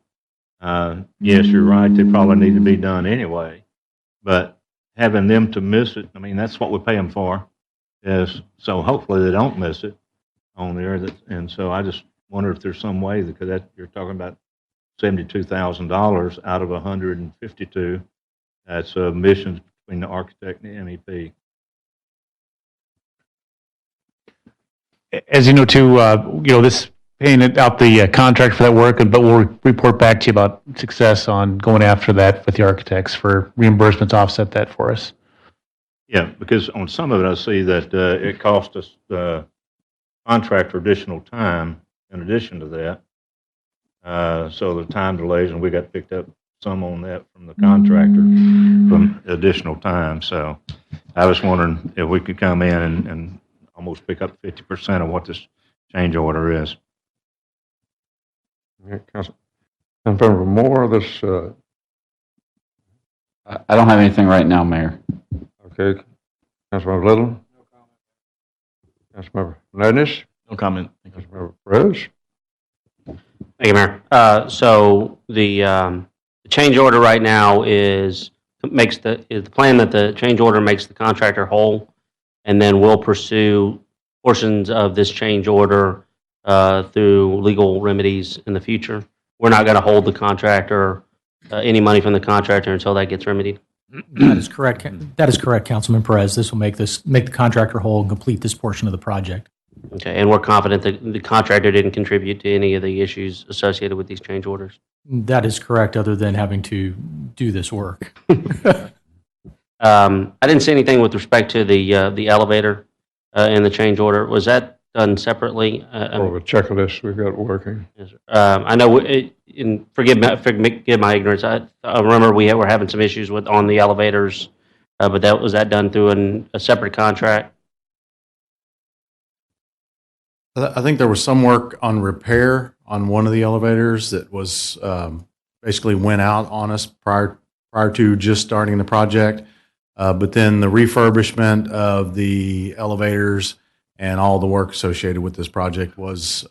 Yes, you're right, they probably need to be done anyway, but having them to miss it, I mean, that's what we pay them for, is, so hopefully they don't miss it on there, and so I just wonder if there's some way, because you're talking about $72,000 out of 152, that's missions between the architect and the MEP. As you know, too, this paying out the contract for that work, but we'll report back to you about success on going after that with the architects for reimbursements to offset that for us. Yeah, because on some of it, I see that it cost us contractor additional time in addition to that. So the time delays, and we got picked up some on that from the contractor from additional time. So I was wondering if we could come in and almost pick up 50% of what this change order is. Councilmember Moore, I don't have anything right now, Mayor. okay. Councilmember Little? No comment. Councilmember Hernandez? No comment. Councilmember Perez? Thank you, Mayor. So the change order right now is the plan that the change order makes the contractor whole, and then we'll pursue portions of this change order through legal remedies in the future. We're not going to hold the contractor, any money from the contractor until that gets remedied. That is correct. That is correct, Councilman Perez. This will make the contractor whole and complete this portion of the project. Okay, and we're confident that the contractor didn't contribute to any of the issues associated with these change orders. That is correct, other than having to do this work. I didn't see anything with respect to the elevator in the change order. Was that done separately? Or a checklist we got working. Yes, I know, and forgive my ignorance. I remember we were having some issues on the elevators, but was that done through a separate contract? I think there was some work on repair on one of the elevators that was basically went out on us prior to just starting the project. But then the refurbishment of the elevators and all the work associated with this project was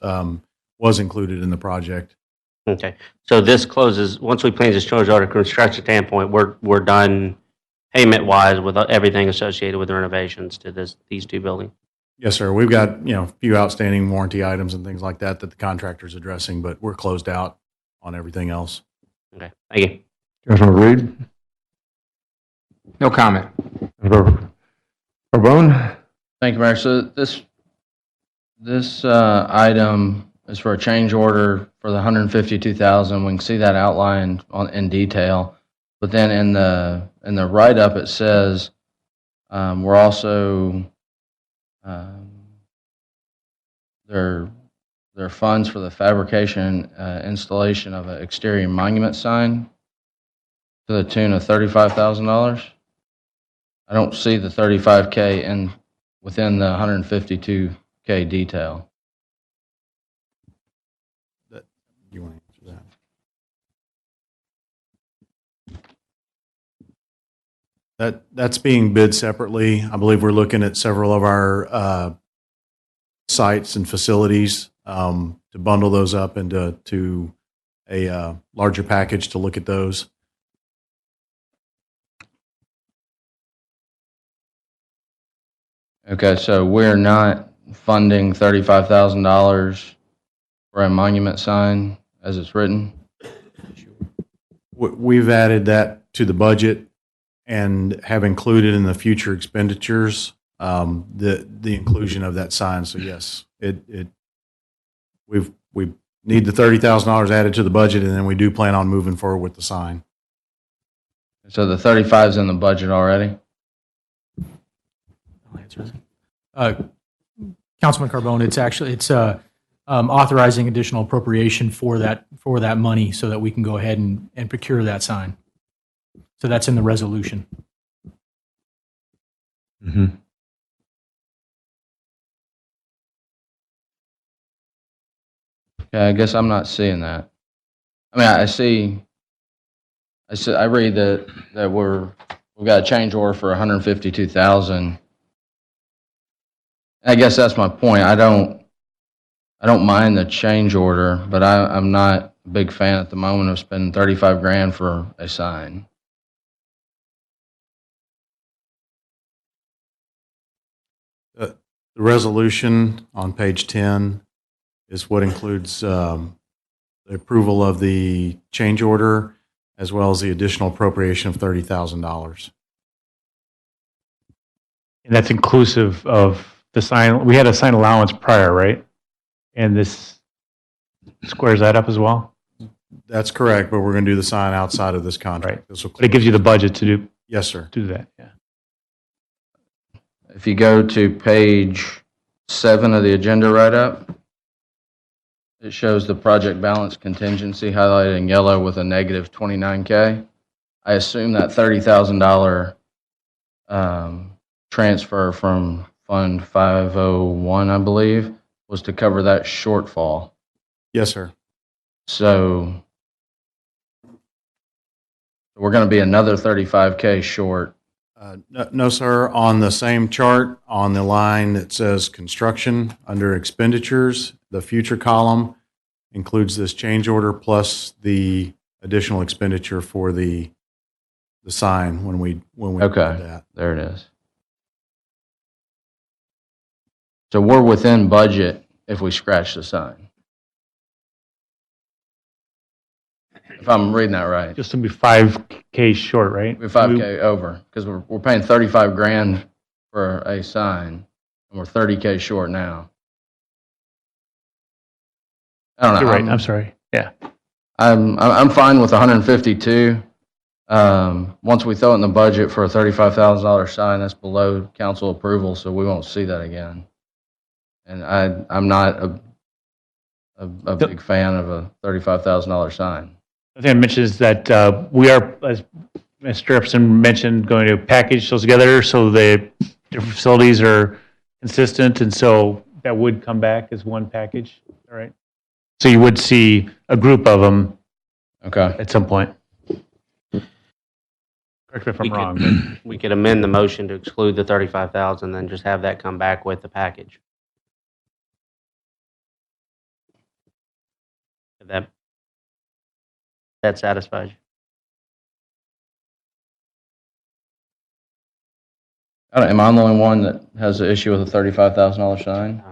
included in the project. Okay, so this closes, once we place this change order construction standpoint, we're done payment-wise with everything associated with the renovations to these two buildings? Yes, sir. We've got, a few outstanding warranty items and things like that the contractor's addressing, but we're closed out on everything else. Okay, thank you. Councilmember Reed? No comment. Councilmember Carbone? Thank you, Mayor. So this item is for a change order for the 152,000. We can see that outlined in detail. But then in the write-up, it says we're also there are funds for the fabrication installation of an exterior monument sign to the tune of $35,000. I don't see the 35K within the 152K detail. You want to answer that? That's being bid separately. I believe we're looking at several of our sites and facilities to bundle those up into a larger package to look at those. Okay, so we're not funding $35,000 for a monument sign as it's written? We've added that to the budget and have included in the future expenditures the inclusion of that sign. So yes, we need the $30,000 added to the budget, and then we do plan on moving forward with the sign. So the 35 is in the budget already? Councilman Carbone, it's authorizing additional appropriation for that money so that we can go ahead and procure that sign. So that's in the resolution. Mm-hmm. Yeah, I guess I'm not seeing that. I mean, I read that we've got a change order for 152,000. I guess that's my point. I don't mind the change order, but I'm not a big fan at the moment of spending 35 grand for a sign. The resolution on page 10 is what includes the approval of the change order as well as the additional appropriation of $30,000. And that's inclusive of the sign, we had a sign allowance prior, right? And this squares that up as well? That's correct, but we're going to do the sign outside of this contract. This will But it gives you the budget to do, Yes, sir. do that, yeah. If you go to page 7 of the agenda write-up, it shows the project balance contingency highlighted in yellow with a negative 29K. I assume that $30,000 transfer from Fund 501, I believe, was to cover that shortfall. Yes, sir. So we're going to be another 35K short. No, sir. On the same chart, on the line that says construction under expenditures, the future column includes this change order plus the additional expenditure for the sign when we did Okay, that. there it is. So we're within budget if we scratch the sign. If I'm reading that right. Just to be 5K short, right? We're 5K over, because we're paying 35 grand for a sign, and we're 30K short now. I don't know. You're right, I'm sorry, yeah. I'm fine with 152. Once we throw it in the budget for a $35,000 sign, that's below council approval, so we won't see that again. And I'm not a big fan of a $35,000 sign. The thing I mentioned is that we are, as Mr. Jefferson mentioned, going to package those together so the different facilities are consistent, and so that would come back as one package, all right? So you would see a group of them Okay. at some point. Correct me if I'm wrong. but- We could amend the motion to exclude the 35,000, then just have that come back with the package. If that satisfies you. Am I the only one that has an issue with a $35,000 sign?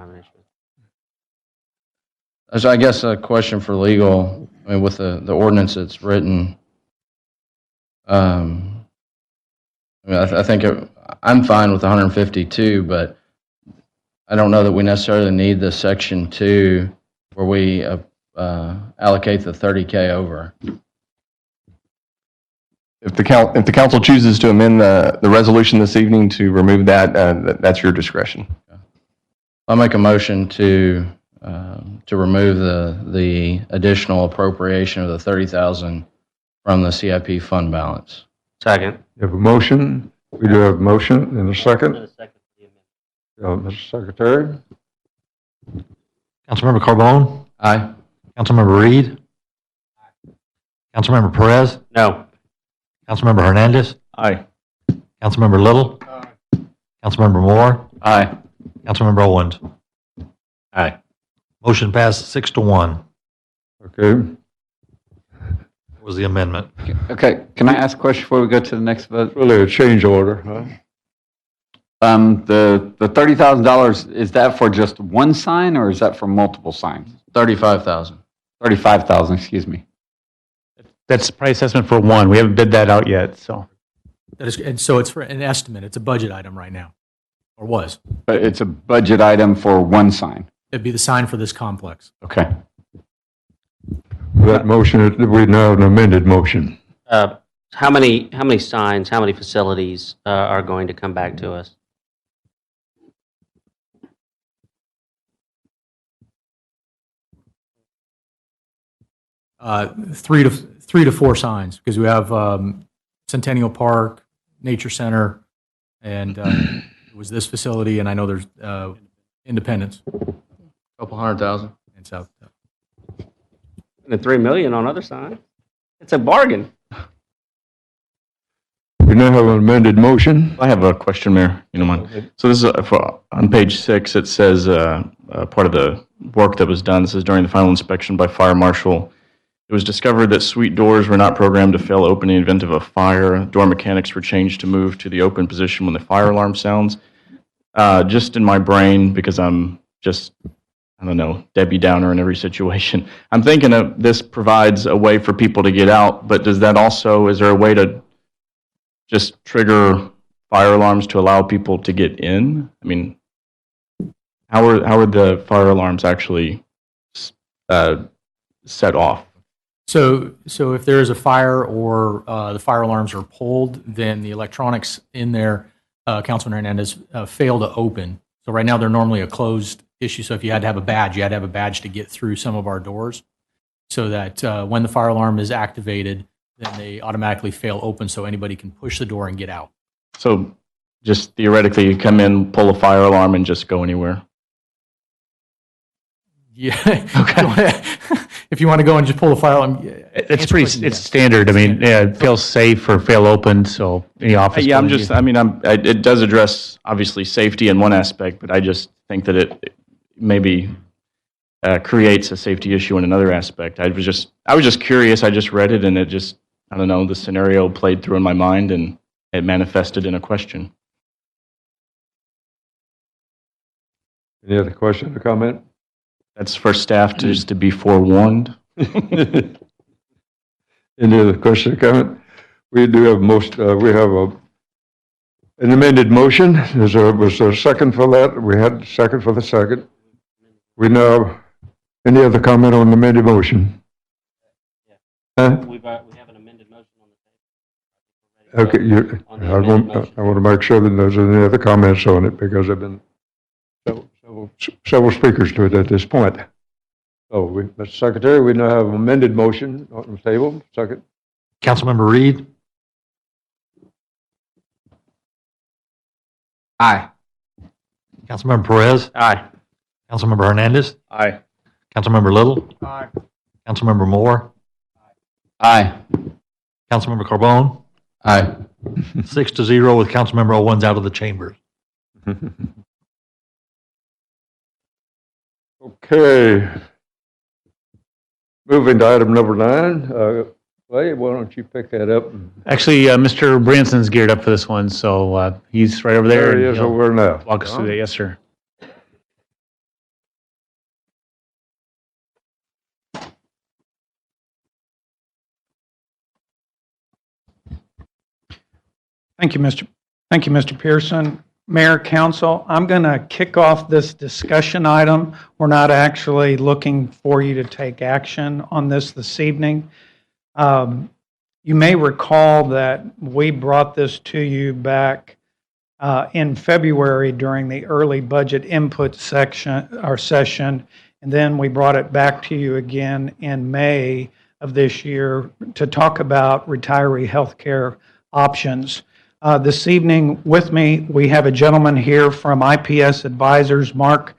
So I guess a question for legal, I mean, with the ordinance that's written, I mean, I think I'm fine with 152, but I don't know that we necessarily need the section 2 where we allocate the 30K over. If the council chooses to amend the resolution this evening to remove that, that's your discretion. I'll make a motion to remove the additional appropriation of the 30,000 from the CIP fund balance. Second. You have a motion. We do have a motion and a second. Mr. Secretary? Councilmember Carbone? Aye. Councilmember Reed? Councilmember Perez? No. Councilmember Hernandez? Aye. Councilmember Little? Councilmember Moore? Aye. Councilmember Owens? Aye. Motion passed 6-1 Okay. was the amendment. Okay, can I ask a question before we go to the next vote? Really a change order, huh? The $30,000, is that for just one sign or is that for multiple signs? 35,000. 35,000, excuse me. That's price assessment for one. We haven't bid that out yet, so. That is, and so it's for an estimate. It's a budget item right now, or was. But it's a budget item for one sign. It'd be the sign for this complex. Okay. That motion, we now have an amended motion. How many signs, how many facilities are going to come back to us? Three to four signs, because we have Centennial Park, Nature Center, and it was this facility, and I know there's Independence Couple 100,000. and South. And $3 million on other signs. It's a bargain. We now have an amended motion. I have a question, Mayor, you don't mind. So this is, on page 6, it says, part of the work that was done, this is during the final inspection by Fire Marshal It was discovered that suite doors were not programmed to fail open in the event of a fire. Door mechanics were changed to move to the open position when the fire alarm sounds. Just in my brain, because I'm just, I don't know, Debbie Downer in every situation, I'm thinking of this provides a way for people to get out, but does that also, is there a way to just trigger fire alarms to allow people to get in? I mean, how are the fire alarms actually set off? So if there is a fire or the fire alarms are pulled, then the electronics in there, Councilman Hernandez, fail to open. So right now they're normally a closed issue. So if you had to have a badge, you had to have a badge to get through some of our doors, so that when the fire alarm is activated, then they automatically fail open, so anybody can push the door and get out. So just theoretically, you come in, pull a fire alarm, and just go anywhere. Yeah. Okay. If you want to go and just pull the fire alarm, It's it's standard. I mean, yeah, it feels safe or fail open, so any office. Yeah, I'm building, just, I mean, it does address, obviously, safety in one aspect, but I just think that it maybe creates a safety issue in another aspect. I was just curious. I just read it, and it just, I don't know, the scenario played through in my mind, and it manifested in a question. Any other question or comment? That's for staff to just to be forewarned. Any other question or comment? We do have we have an amended motion. Was there a second for that? We had a second for the second. We now, any other comment on the amended motion? Huh? We have an amended motion on the table. Okay, I want to make sure that there's any other comments on it, because there have been several speakers to it at this point. So, Mr. Secretary, we now have an amended motion on the table. Second. Councilmember Reed, Aye. Councilmember Perez, Aye. Councilmember Hernandez, Aye. Councilmember Little, Aye. Councilmember Moore, Aye. Councilmember Carbone, Aye. 6-0 with Councilmember Owens out of the chamber. Okay. Moving to item number 9. Clay, why don't you pick that up? Actually, Mr. Branson's geared up for this one, so he's right over there. There he and is he'll over now. Walk us through that. Yes, sir. Thank you, Mr. Pearson. Mayor, Council, I'm going to kick off this discussion item. We're not actually looking for you to take action on this evening. You may recall that we brought this to you back in February during the early budget input session, and then we brought it back to you again in May of this year to talk about retiree health care options. This evening with me, we have a gentleman here from IPS Advisors, Mark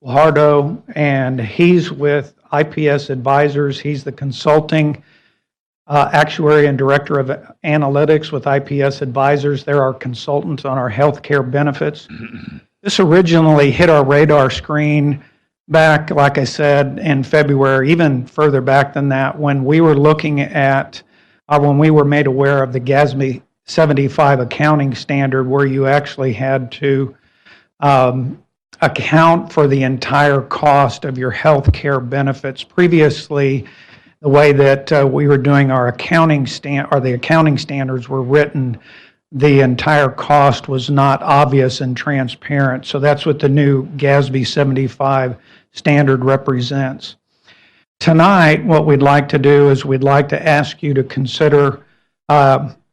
Lahardo, and he's with IPS Advisors. He's the consulting actuary and director of analytics with IPS Advisors. They're our consultants on our healthcare benefits. This originally hit our radar screen back, like I said, in February, even further back than that, when we were looking at when we were made aware of the GASB 75 accounting standard, where you actually had to account for the entire cost of your health care benefits. Previously, the way that we were doing our accounting the accounting standards were written, the entire cost was not obvious and transparent. So that's what the new GASB 75 standard represents. Tonight, what we'd like to do is we'd like to ask you to consider,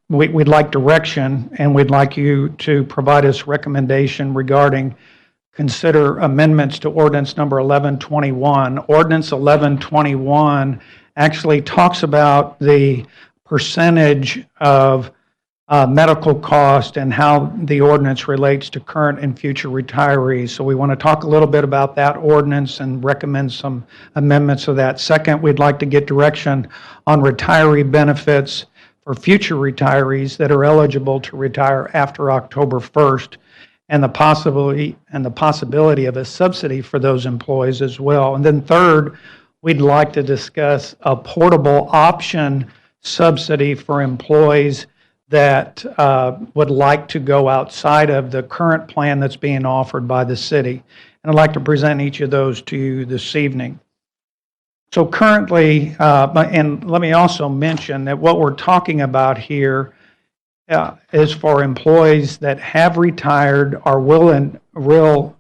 we'd like direction, and we'd like you to provide us recommendation regarding consider amendments to ordinance number 1121. Ordinance 1121 actually talks about the percentage of medical cost and how the ordinance relates to current and future retirees. So we want to talk a little bit about that ordinance and recommend some amendments of that. Second, we'd like to get direction on retiree benefits for future retirees that are eligible to retire after October 1st. and the possibility of a subsidy for those employees as well. And then third, we'd like to discuss a portable option subsidy for employees that would like to go outside of the current plan that's being offered by the city. And I'd like to present each of those to you this evening. So currently, and let me also mention that what we're talking about here is for employees that have retired or will retire,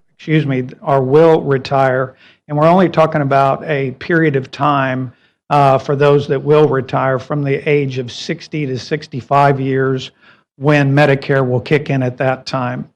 and we're only talking about a period of time for those that will retire from the age of 60 to 65 years when Medicare will kick in at that time.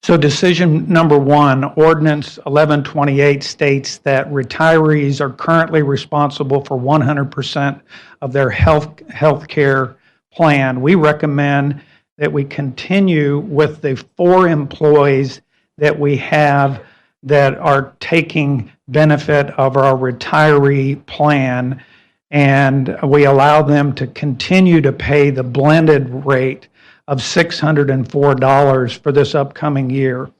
So decision number one, Ordinance 1128 states that retirees are currently responsible for 100% of their health care plan. We recommend that we continue with the 4 employees that we have that are taking benefit of our retiree plan, and we allow them to continue to pay the blended rate of $604 for this upcoming year.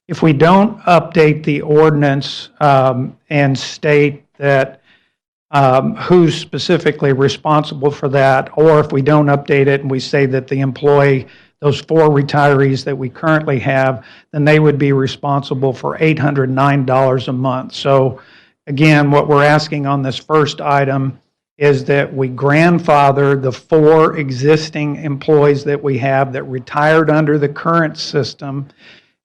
If we don't update the ordinance and state that who's specifically responsible for that, or if we don't update it and we say that the employee, those 4 retirees that we currently have, then they would be responsible for $809 a month. So again, what we're asking on this first item is that we grandfather the 4 existing employees that we have that retired under the current system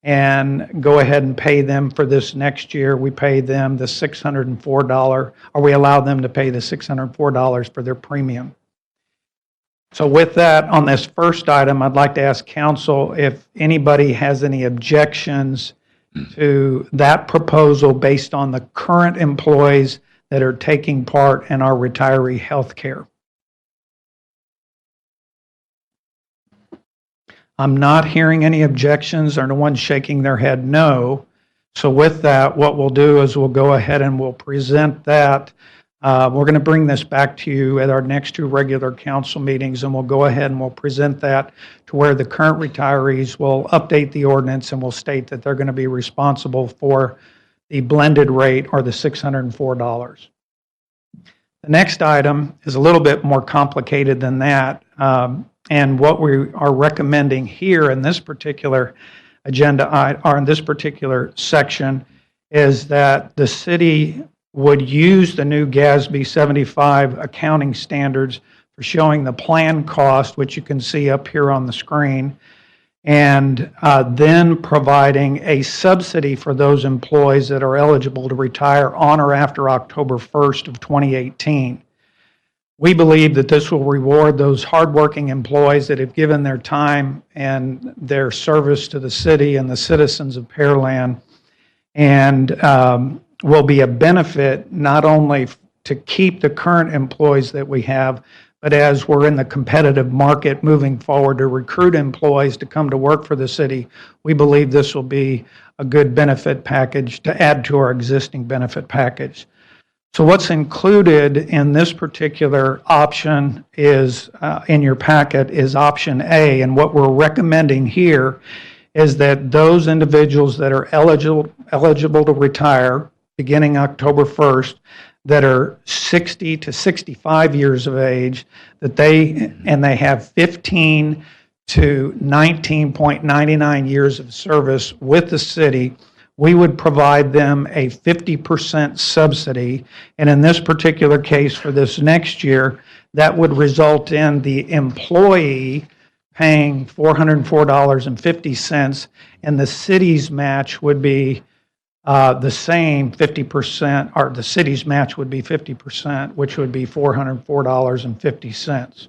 and go ahead and pay them for this next year. We pay them the $604, or we allow them to pay the $604 for their premium. So with that, on this first item, I'd like to ask council if anybody has any objections to that proposal based on the current employees that are taking part in our retiree health care. I'm not hearing any objections or no one shaking their head no. So with that, what we'll do is we'll go ahead and we'll present that. We're going to bring this back to you at our next 2 regular council meetings, and we'll go ahead and we'll present that to where the current retirees will update the ordinance and will state that they're going to be responsible for the blended rate, or the $604. The next item is a little bit more complicated than that. And what we are recommending here in this particular agenda, or in this particular section, is that the city would use the new GASB 75 accounting standards for showing the plan cost, which you can see up here on the screen, and then providing a subsidy for those employees that are eligible to retire on or after October 1st of 2018. We believe that this will reward those hardworking employees that have given their time and their service to the city and the citizens of Pearland, and will be a benefit not only to keep the current employees that we have, but as we're in the competitive market moving forward to recruit employees to come to work for the city, we believe this will be a good benefit package to add to our existing benefit package. So what's included in this particular option is, in your packet, is option A, and what we're recommending here is that those individuals that are eligible to retire beginning October 1st, that are 60 to 65 years of age, that they have 15 to 19.99 years of service with the city, we would provide them a 50% subsidy. And in this particular case for this next year, that would result in the employee paying $404.50, and the city's match would be the same 50%, or the city's match would be 50%, which would be $404.50.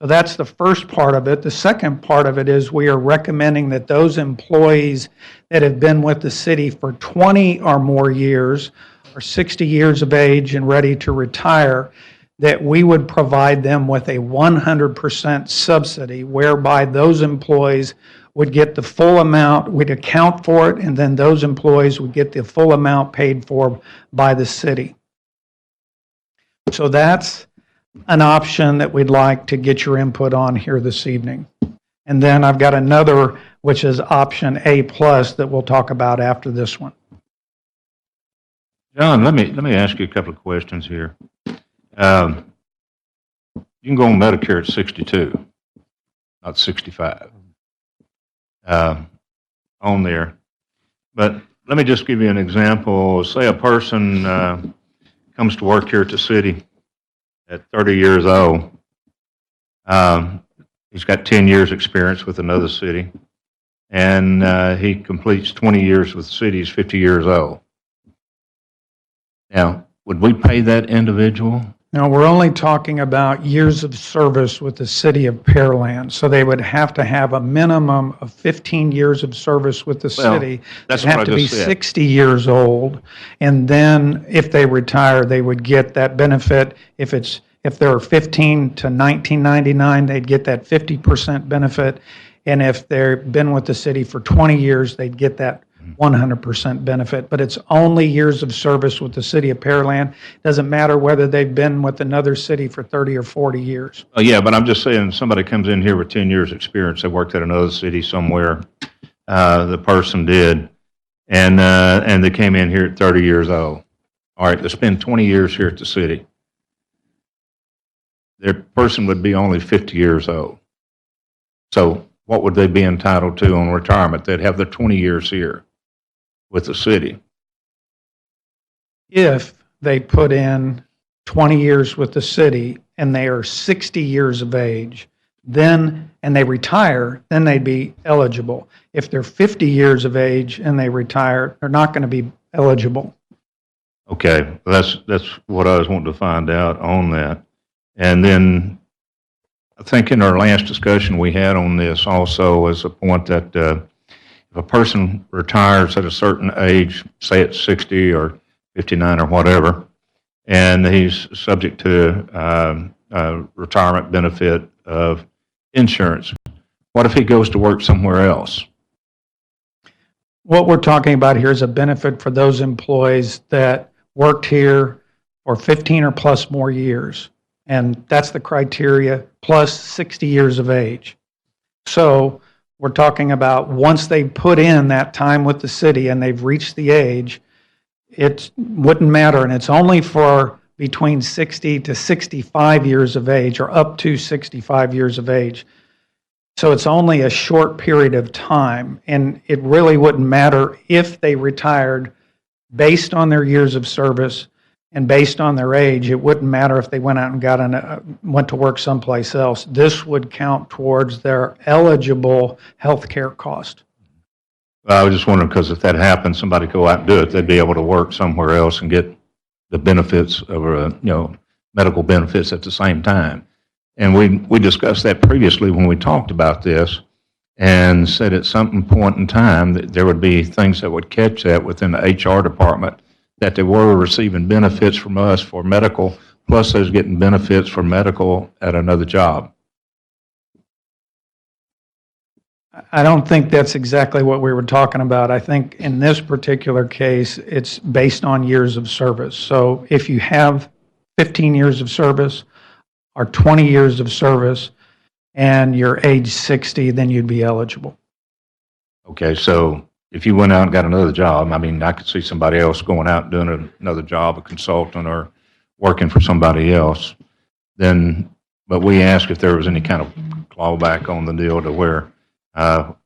So that's the first part of it. The second part of it is we are recommending that those employees that have been with the city for 20 or more years, or 60 years of age and ready to retire, that we would provide them with a 100% subsidy, whereby those employees would get the full amount, we'd account for it, and then those employees would get the full amount paid for by the city. So that's an option that we'd like to get your input on here this evening. And then I've got another, which is option A plus, that we'll talk about after this one. John, let me ask you a couple of questions here. You can go on Medicare at 62, not 65, on there. But let me just give you an example. Say a person comes to work here at the city at 30 years old. He's got 10 years experience with another city, and he completes 20 years with the city. He's 50 years old. Now, would we pay that individual? Now, we're only talking about years of service with the City of Pearland, so they would have to have a minimum of 15 years of service with the city. That's They'd what have I to be just said. 60 years old, and then if they retire, they would get that benefit. If they're 15 to 1999, they'd get that 50% benefit, and if they've been with the city for 20 years, they'd get that 100% benefit, but it's only years of service with the City of Pearland. Doesn't matter whether they've been with another city for 30 or 40 years. Oh, yeah, but I'm just saying somebody comes in here with 10 years experience, they worked at another city somewhere, the person did, and they came in here at 30 years old. All right, they spend 20 years here at the city. Their person would be only 50 years old. So what would they be entitled to on retirement? They'd have their 20 years here with the city. If they put in 20 years with the city and they are 60 years of age, then, and they retire, then they'd be eligible. If they're 50 years of age and they retire, they're not going to be eligible. Okay, that's what I was wanting to find out on that. And then I think in our last discussion we had on this also was a point that if a person retires at a certain age, say at 60 or 59 or whatever, and he's subject to retirement benefit of insurance, what if he goes to work somewhere else? What we're talking about here is a benefit for those employees that worked here for 15 or plus more years. And that's the criteria, plus 60 years of age. So we're talking about once they put in that time with the city and they've reached the age, it wouldn't matter. And it's only for between 60 to 65 years of age or up to 65 years of age. So it's only a short period of time. And it really wouldn't matter if they retired based on their years of service and based on their age. It wouldn't matter if they went out and went to work someplace else. This would count towards their eligible health care cost. I was just wondering, because if that happened, somebody go out and do it, they'd be able to work somewhere else and get the benefits of, medical benefits at the same time. And we discussed that previously when we talked about this, and said at some point in time that there would be things that would catch that within the HR department, that they were receiving benefits from us for medical, plus those getting benefits for medical at another job. I don't think that's exactly what we were talking about. I think in this particular case, it's based on years of service. So if you have 15 years of service or 20 years of service and you're age 60, then you'd be eligible. Okay, so if you went out and got another job, I mean, I could see somebody else going out and doing another job, a consultant or working for somebody else, then, but we asked if there was any kind of clawback on the deal to where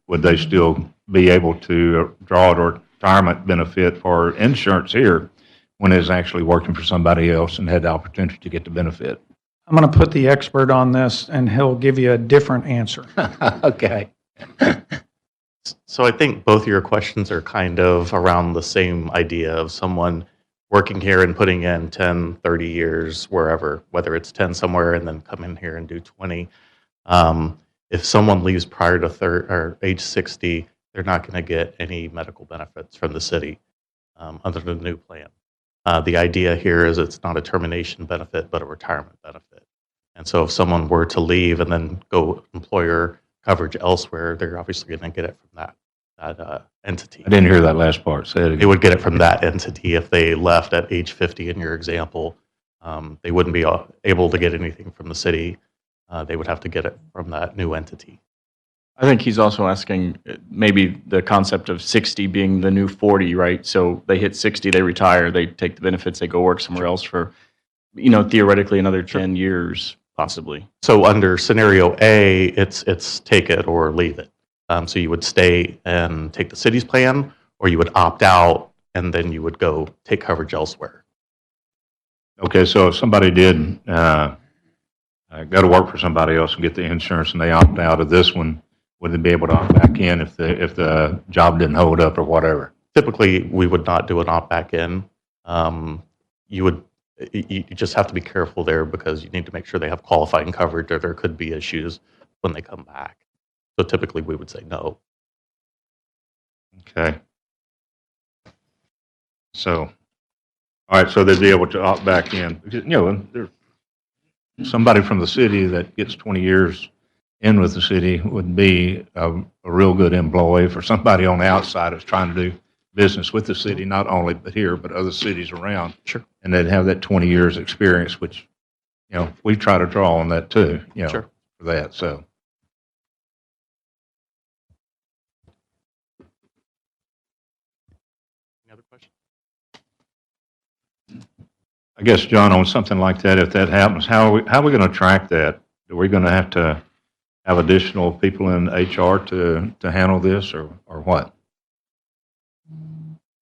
would they still be able to draw a retirement benefit for insurance here when it's actually working for somebody else and had the opportunity to get the benefit? I'm going to put the expert on this and he'll give you a different answer. Okay. So I think both of your questions are kind of around the same idea of someone working here and putting in 10, 30 years wherever, whether it's 10 somewhere and then come in here and do 20. If someone leaves prior to age 60, they're not going to get any medical benefits from the city under the new plan. The idea here is it's not a termination benefit, but a retirement benefit. And so if someone were to leave and then go employer coverage elsewhere, they're obviously going to get it from that entity. I didn't hear that last part. Say it again. They would get it from that entity if they left at age 50 in your example. They wouldn't be able to get anything from the city. They would have to get it from that new entity. I think he's also asking maybe the concept of 60 being the new 40, right? So they hit 60, they retire, they take the benefits, they go work somewhere else for, theoretically another 10 years, possibly. So under scenario A, it's take it or leave it. So you would stay and take the city's plan, or you would opt out and then you would go take coverage elsewhere. Okay, so if somebody did go to work for somebody else and get the insurance and they opt out of this one, would they be able to opt back in if the job didn't hold up or whatever? Typically, we would not do an opt back in. You just have to be careful there because you need to make sure they have qualifying coverage or there could be issues when they come back. So typically, we would say no. Okay. So, all right, so they'd be able to opt back in. Because, there's somebody from the city that gets 20 years in with the city would be a real good employee for somebody on the outside that's trying to do business with the city, not only but here, but other cities around. Sure. And they'd have that 20 years experience, which, we try to draw on that too, Sure. for that, so. Any other questions? I guess, John, on something like that, if that happens, how are we going to track that? Are we going to have additional people in HR to handle this or what?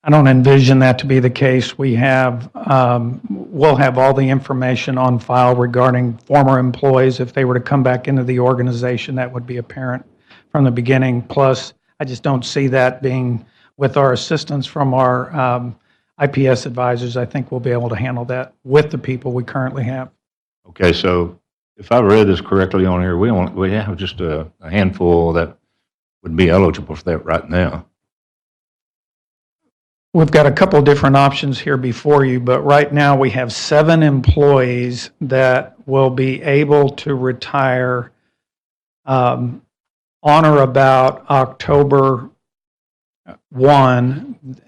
I don't envision that to be the case. We'll have all the information on file regarding former employees. If they were to come back into the organization, that would be apparent from the beginning. Plus, I just don't see that being, with our assistance from our IPS advisors, I think we'll be able to handle that with the people we currently have. Okay, so if I read this correctly on here, we have just a handful that would be eligible for that right now. We've got a couple of different options here before you, but right now we have 7 employees that will be able to retire on or about October 1.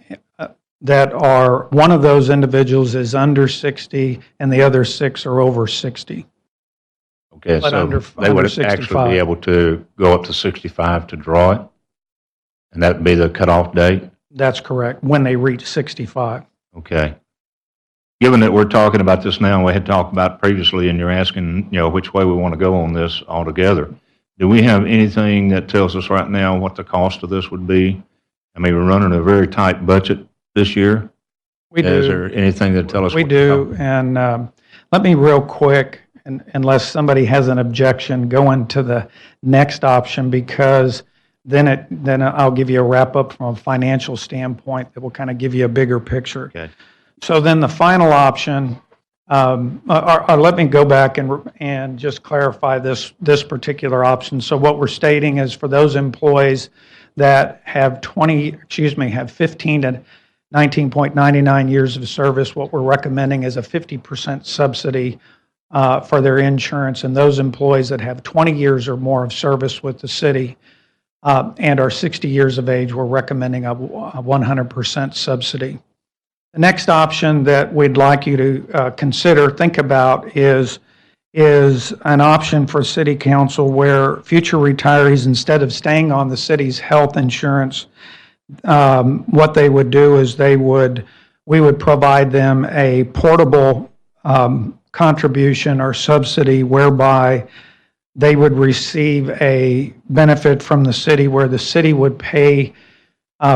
That are, one of those individuals is under 60 and the other 6 are over 60. Okay, But so they under would 65. actually be able to go up to 65 to draw it? And that'd be the cutoff date? That's correct, when they reach 65. Okay. Given that we're talking about this now, and we had talked about it previously, and you're asking, which way we want to go on this altogether, do we have anything that tells us right now what the cost of this would be? I mean, we're running a very tight budget this year. We do. Is there anything that tells us? We what do, and let me real quick, and unless somebody has an objection, go into the next option, because then I'll give you a wrap-up from a financial standpoint that will kind of give you a bigger picture. Okay. So then the final option, or let me go back and just clarify this particular option. So what we're stating is for those employees that have 15 to 19.99 years of service, what we're recommending is a 50% subsidy for their insurance. And those employees that have 20 years or more of service with the city and are 60 years of age, we're recommending a 100% subsidy. The next option that we'd like you to think about is an option for City Council where future retirees, instead of staying on the city's health insurance, what they would do is we would provide them a portable contribution or subsidy whereby they would receive a benefit from the city where the city would pay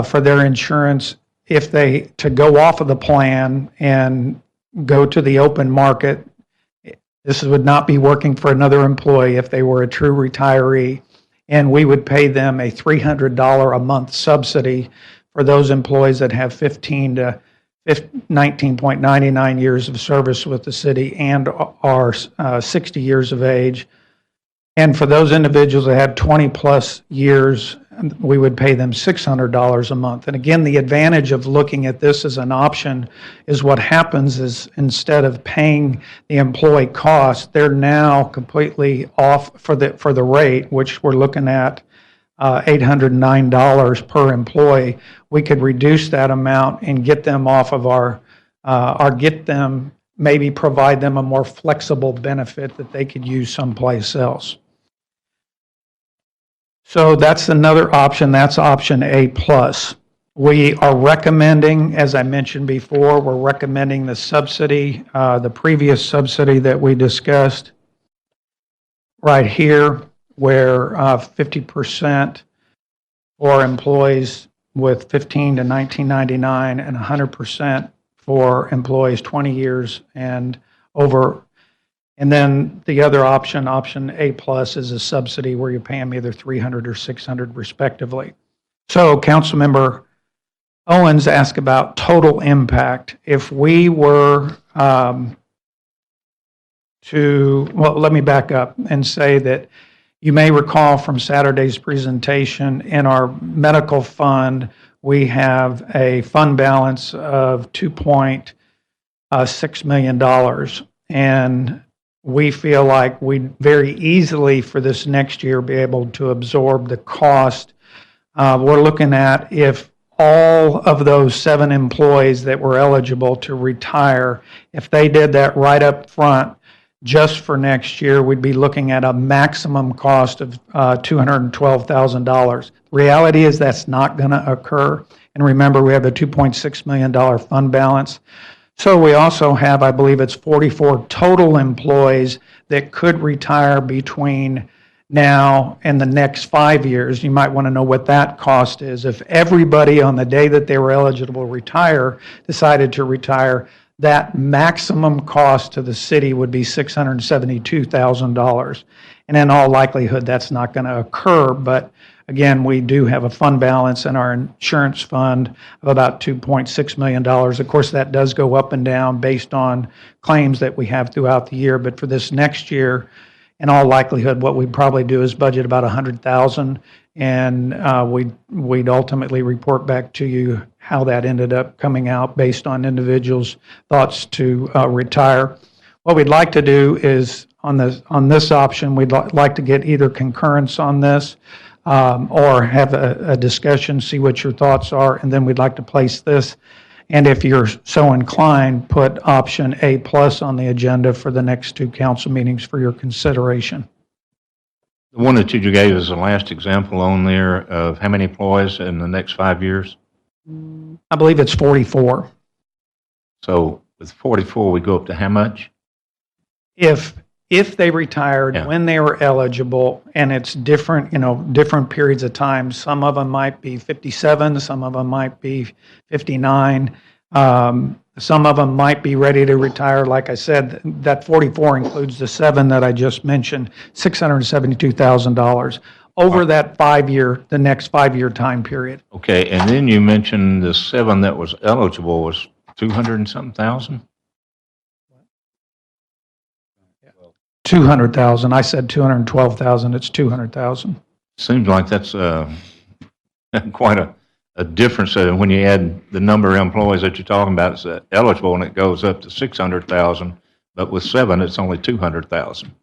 for their insurance to go off of the plan and go to the open market. This would not be working for another employee if they were a true retiree. And we would pay them a $300 a month subsidy for those employees that have 15 to 19.99 years of service with the city and are 60 years of age. And for those individuals that had 20 plus years, we would pay them $600 a month. And again, the advantage of looking at this as an option is what happens is instead of paying the employee cost, they're now completely off for the rate, which we're looking at $809 per employee. We could reduce that amount and get them off of maybe provide them a more flexible benefit that they could use someplace else. So that's another option. That's option A plus. We are recommending, as I mentioned before, we're recommending the subsidy, the previous subsidy that we discussed right here, where 50% for employees with 15 to 1999 and 100% for employees 20 years and over. And then the other option, option A plus, is a subsidy where you pay them either 300 or 600 respectively. So Councilmember Owens asked about total impact. If we were well, let me back up and say that you may recall from Saturday's presentation, in our medical fund, we have a fund balance of $2.6 million. And we feel like we'd very easily for this next year be able to absorb the cost. We're looking at if all of those 7 employees that were eligible to retire, if they did that right up front, just for next year, we'd be looking at a maximum cost of $212,000. Reality is that's not going to occur. And remember, we have a $2.6 million fund balance. So we also have, I believe it's 44 total employees that could retire between now and the next 5 years. You might want to know what that cost is. If everybody on the day that they were eligible to retire decided to retire, that maximum cost to the city would be $672,000. And in all likelihood, that's not going to occur. But again, we do have a fund balance in our insurance fund of about $2.6 million. Of course, that does go up and down based on claims that we have throughout the year. But for this next year, in all likelihood, what we'd probably do is budget about $100,000, and we'd ultimately report back to you how that ended up coming out based on individuals' thoughts to retire. What we'd like to do is on this option, we'd like to get either concurrence on this or have a discussion, see what your thoughts are, and then we'd like to place this. And if you're so inclined, put option A plus on the agenda for the next 2 council meetings for your consideration. The one that you gave as the last example on there of how many employees in the next 5 years? I believe it's 44. So with 44, we go up to how much? If they retired when they were eligible, and it's different, different periods of time. Some of them might be 57, some of them might be 59. Some of them might be ready to retire. Like I said, that 44 includes the 7 that I just mentioned, $672,000 over that the next 5-year time period. Okay, and then you mentioned the 7 that was eligible was 200 and something thousand? 200,000. I said 212,000. It's 200,000. Seems like that's quite a difference when you add the number of employees that you're talking about. It's eligible and it goes up to 600,000, but with 7, it's only 200,000.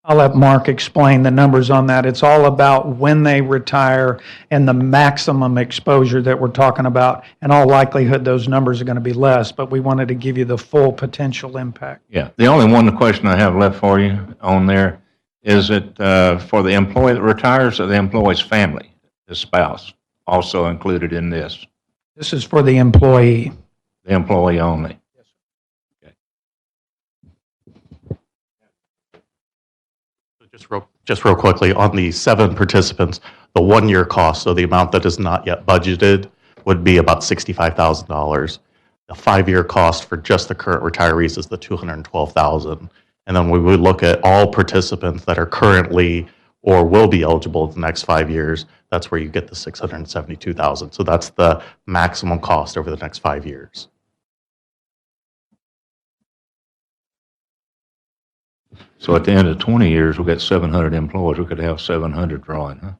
I'll let Mark explain the numbers on that. It's all about when they retire and the maximum exposure that we're talking about. In all likelihood, those numbers are going to be less, but we wanted to give you the full potential impact. Yeah. The only question I have left for you on there is it for the employee that retires or the employee's family, the spouse, also included in this? This is for the employee. The employee only. Just real quickly, on the 7 participants, the 1-year cost, so the amount that is not yet budgeted, would be about $65,000. The 5-year cost for just the current retirees is the $212,000. And then we would look at all participants that are currently or will be eligible in the next 5 years. That's where you get the $672,000. So that's the maximum cost over the next 5 years. So at the end of 20 years, we've got 700 employees. We could have 700 drawing, huh?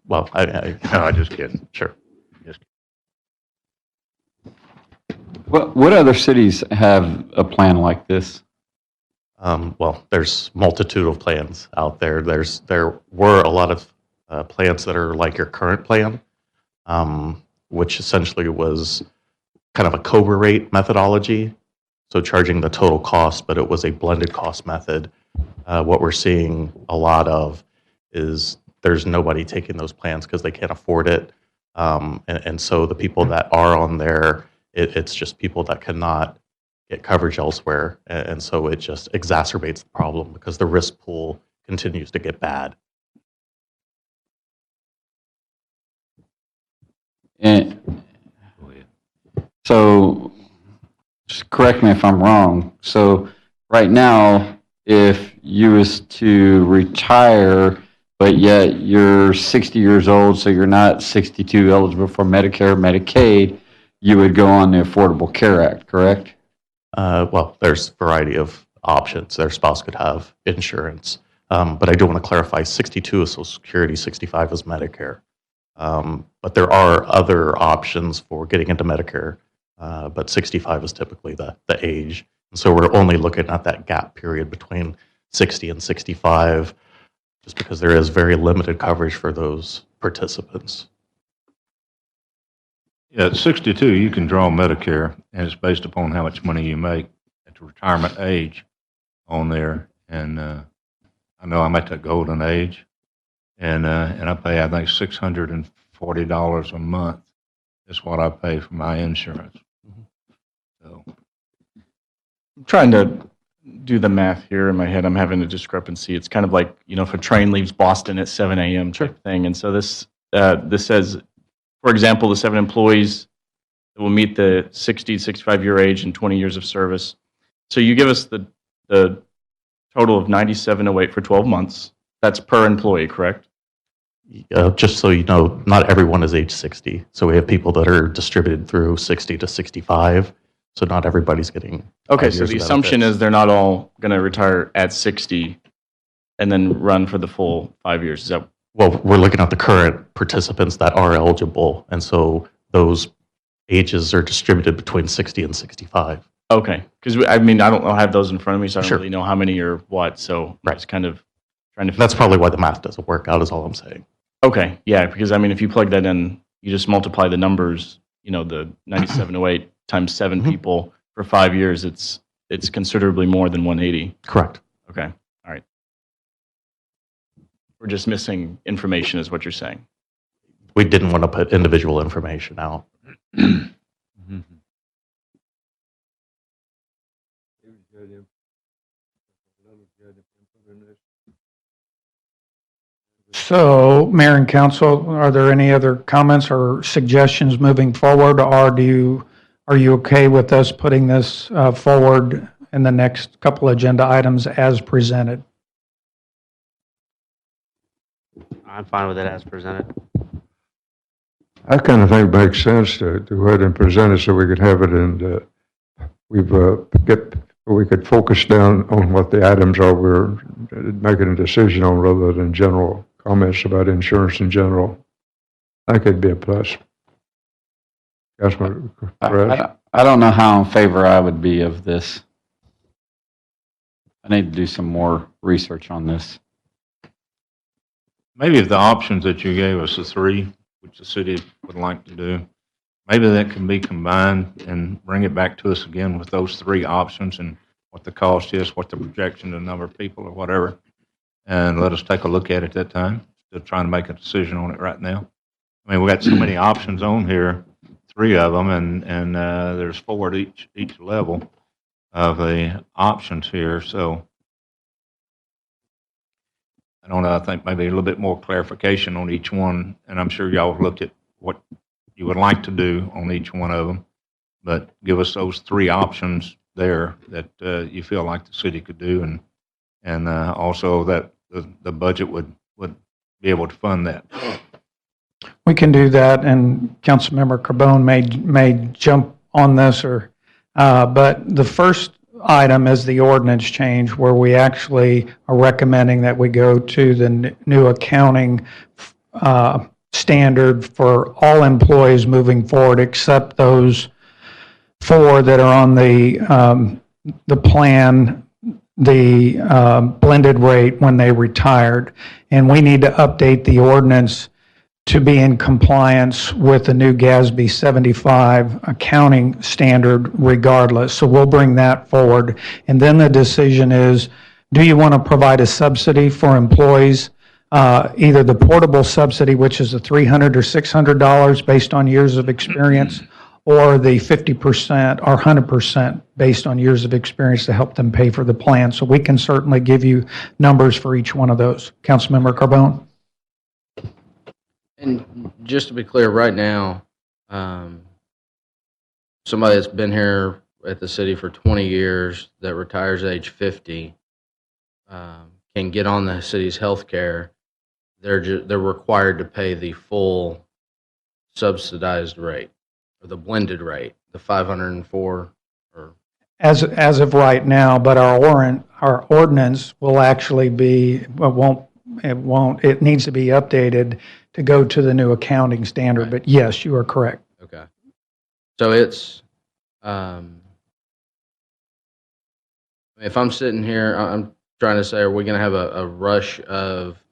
Well, No, just kidding. Sure. What other cities have a plan like this? Well, there's multitude of plans out there. There were a lot of plans that are like your current plan, which essentially was kind of a COBRA rate methodology. So charging the total cost, but it was a blended cost method. What we're seeing a lot of is there's nobody taking those plans because they can't afford it. And so the people that are on there, it's just people that cannot get coverage elsewhere. And so it just exacerbates the problem because the risk pool continues to get bad. And so, just correct me if I'm wrong. So, right now, if you was to retire, but yet you're 60 years old, so you're not 62 eligible for Medicare or Medicaid, you would go on the Affordable Care Act, correct? Well, there's a variety of options. Their spouse could have insurance. But I do want to clarify, 62 is Social Security, 65 is Medicare. But there are other options for getting into Medicare, but 65 is typically the age. And so we're only looking at that gap period between 60 and 65, just because there is very limited coverage for those participants. Yeah, at 62, you can draw Medicare, and it's based upon how much money you make at the retirement age on there. And I know I'm at that golden age, and I pay, I think, $640 a month is what I pay for my insurance. So, I'm trying to do the math here in my head. I'm having a discrepancy. It's kind of like, if a train leaves Boston at 7 a.m. type thing. And so this says, for example, the 7 employees that will meet the 60 to 65-year age and 20 years of service. So you give us the total of $97.08 for 12 months. That's per employee, correct? Just so you know, not everyone is age 60. So we have people that are distributed through 60 to 65. So not everybody's getting. Okay, so the assumption is they're not all going to retire at 60 and then run for the full 5 years. Is that? Well, we're looking at the current participants that are eligible. And so those ages are distributed between 60 and 65. Okay, because I don't have those in front of me, so I don't really know how many are what. So I'm just kind of trying to. That's probably why the math doesn't work out, is all I'm saying. Okay, yeah, because if you plug that in, you just multiply the numbers. The 9708 times 7 people for 5 years. It's considerably more than 180. Correct. Okay, all right. We're just missing information, is what you're saying. We didn't want to put individual information out. So, Mayor and Council, are there any other comments or suggestions moving forward, or are you okay with us putting this forward in the next couple agenda items as presented? I'm fine with it as presented. I kind of think it makes sense to go ahead and present it so we could have it, and we could focus down on what the items are we're making a decision on, rather than general comments about insurance in general. I think it'd be a plus. Councilman Perez? I don't know how in favor I would be of this. I need to do some more research on this. maybe if the options that you gave us, the 3, which the city would like to do, maybe that can be combined and bring it back to us again with those 3 options and what the cost is, what the projection, the number of people or whatever, and let us take a look at it at that time. Still trying to make a decision on it right now. I mean, we got so many options on here, 3 of them, and there's 4 at each level of the options here. So I don't know. I think maybe a little bit more clarification on each one, and I'm sure y'all have looked at what you would like to do on each one of them, but give us those 3 options there that you feel like the city could do, and also that the budget would be able to fund that. We can do that, and Councilmember Carbone may jump on this, but the first item is the ordinance change, where we actually are recommending that we go to the new accounting standard for all employees moving forward, except those 4 that are on the plan, the blended rate when they retired. And we need to update the ordinance to be in compliance with the new GASB 75 accounting standard regardless. So we'll bring that forward. And then the decision is, do you want to provide a subsidy for employees either the portable subsidy, which is the $300 or $600 based on years of experience, or the 50% or 100% based on years of experience to help them pay for the plan. So we can certainly give you numbers for each one of those. Councilmember Carbone? And just to be clear, right now, somebody that's been here at the city for 20 years that retires at age 50 can get on the city's health care. They're required to pay the full subsidized rate, or the blended rate, the 504 or As of right now, but our ordinance will actually be, well, it needs to be updated to go to the new accounting standard. But yes, you are correct. okay. So it's if I'm sitting here, I'm trying to say, are we going to have a rush of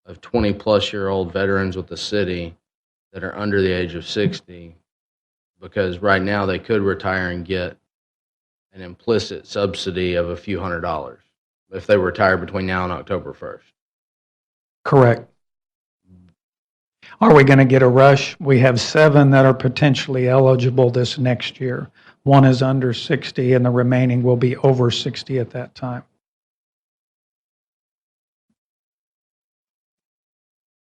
20-plus-year-old veterans with the city that are under the age of 60? Because right now they could retire and get an implicit subsidy of a few $100s if they retire between now and October 1st. Correct. Are we going to get a rush? We have 7 that are potentially eligible this next year. 1 is under 60, and the remaining will be over 60 at that time.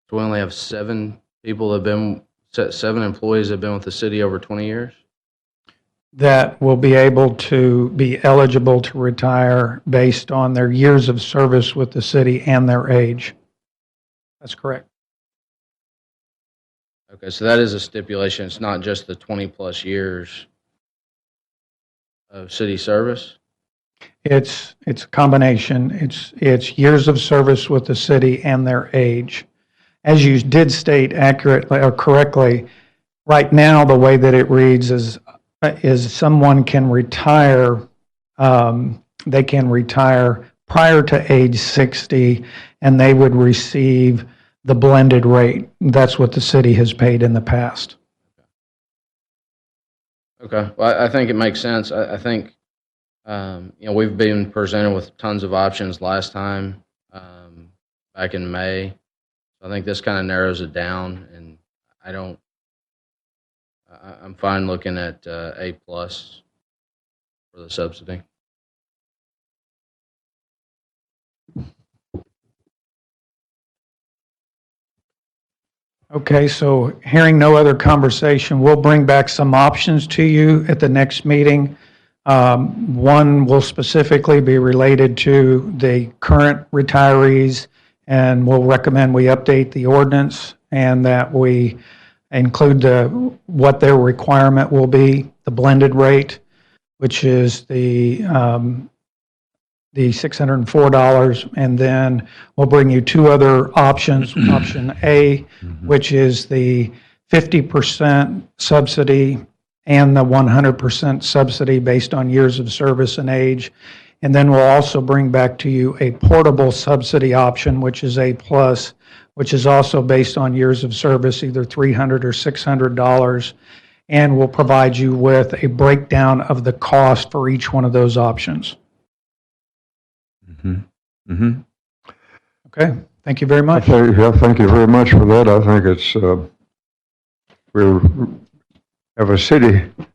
So we only have 7 people that have been, 7 employees that have been with the city over 20 years? That will be able to be eligible to retire based on their years of service with the city and their age. That's correct. Okay, so that is a stipulation. It's not just the 20-plus years of city service? It's a combination. It's years of service with the city and their age. As you did state accurately or correctly, right now the way that it reads is someone can retire. They can retire prior to age 60, and they would receive the blended rate. That's what the city has paid in the past. Okay, well, I think it makes sense. I think, we've been presented with tons of options last time, back in May. I think this kind of narrows it down, and I'm fine looking at A+ for the subsidy. Okay, so hearing no other conversation, we'll bring back some options to you at the next meeting. One will specifically be related to the current retirees, and we'll recommend we update the ordinance and that we include what their requirement will be, the blended rate, which is the $604, and then we'll bring you 2 other options. Option A, which is the 50% subsidy and the 100% subsidy based on years of service and age. And then we'll also bring back to you a portable subsidy option, which is A+, which is also based on years of service, either $300 or $600. And we'll provide you with a breakdown of the cost for each one of those options. Okay, thank you very much. Okay, yeah, thank you very much for that. I think it's, we have the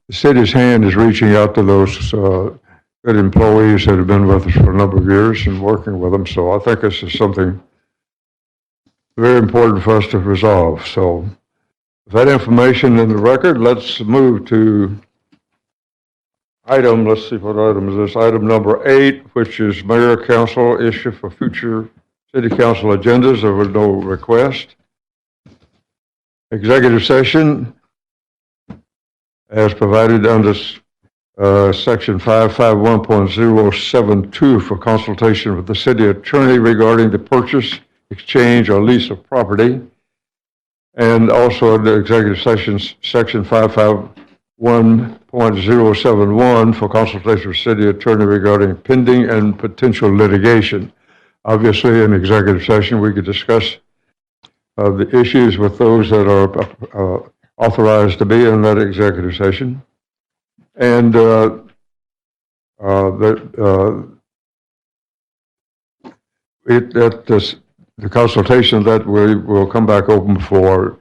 city's hand is reaching out to those good employees that have been with us for a number of years and working with them. So I think this is something very important for us to resolve. So with that information in the record, let's move to let's see, what item is this? Item number 8, which is mayor council issue for future city council agendas. There was no request. Executive session, as provided under section 551.072 for consultation with the city attorney regarding the purchase, exchange, or lease of property. And also under executive sessions, section 551.071 for consultation with city attorney regarding pending and potential litigation. Obviously, in executive session, we could discuss the issues with those that are authorized to be in that executive session. And the consultation that we will come back open for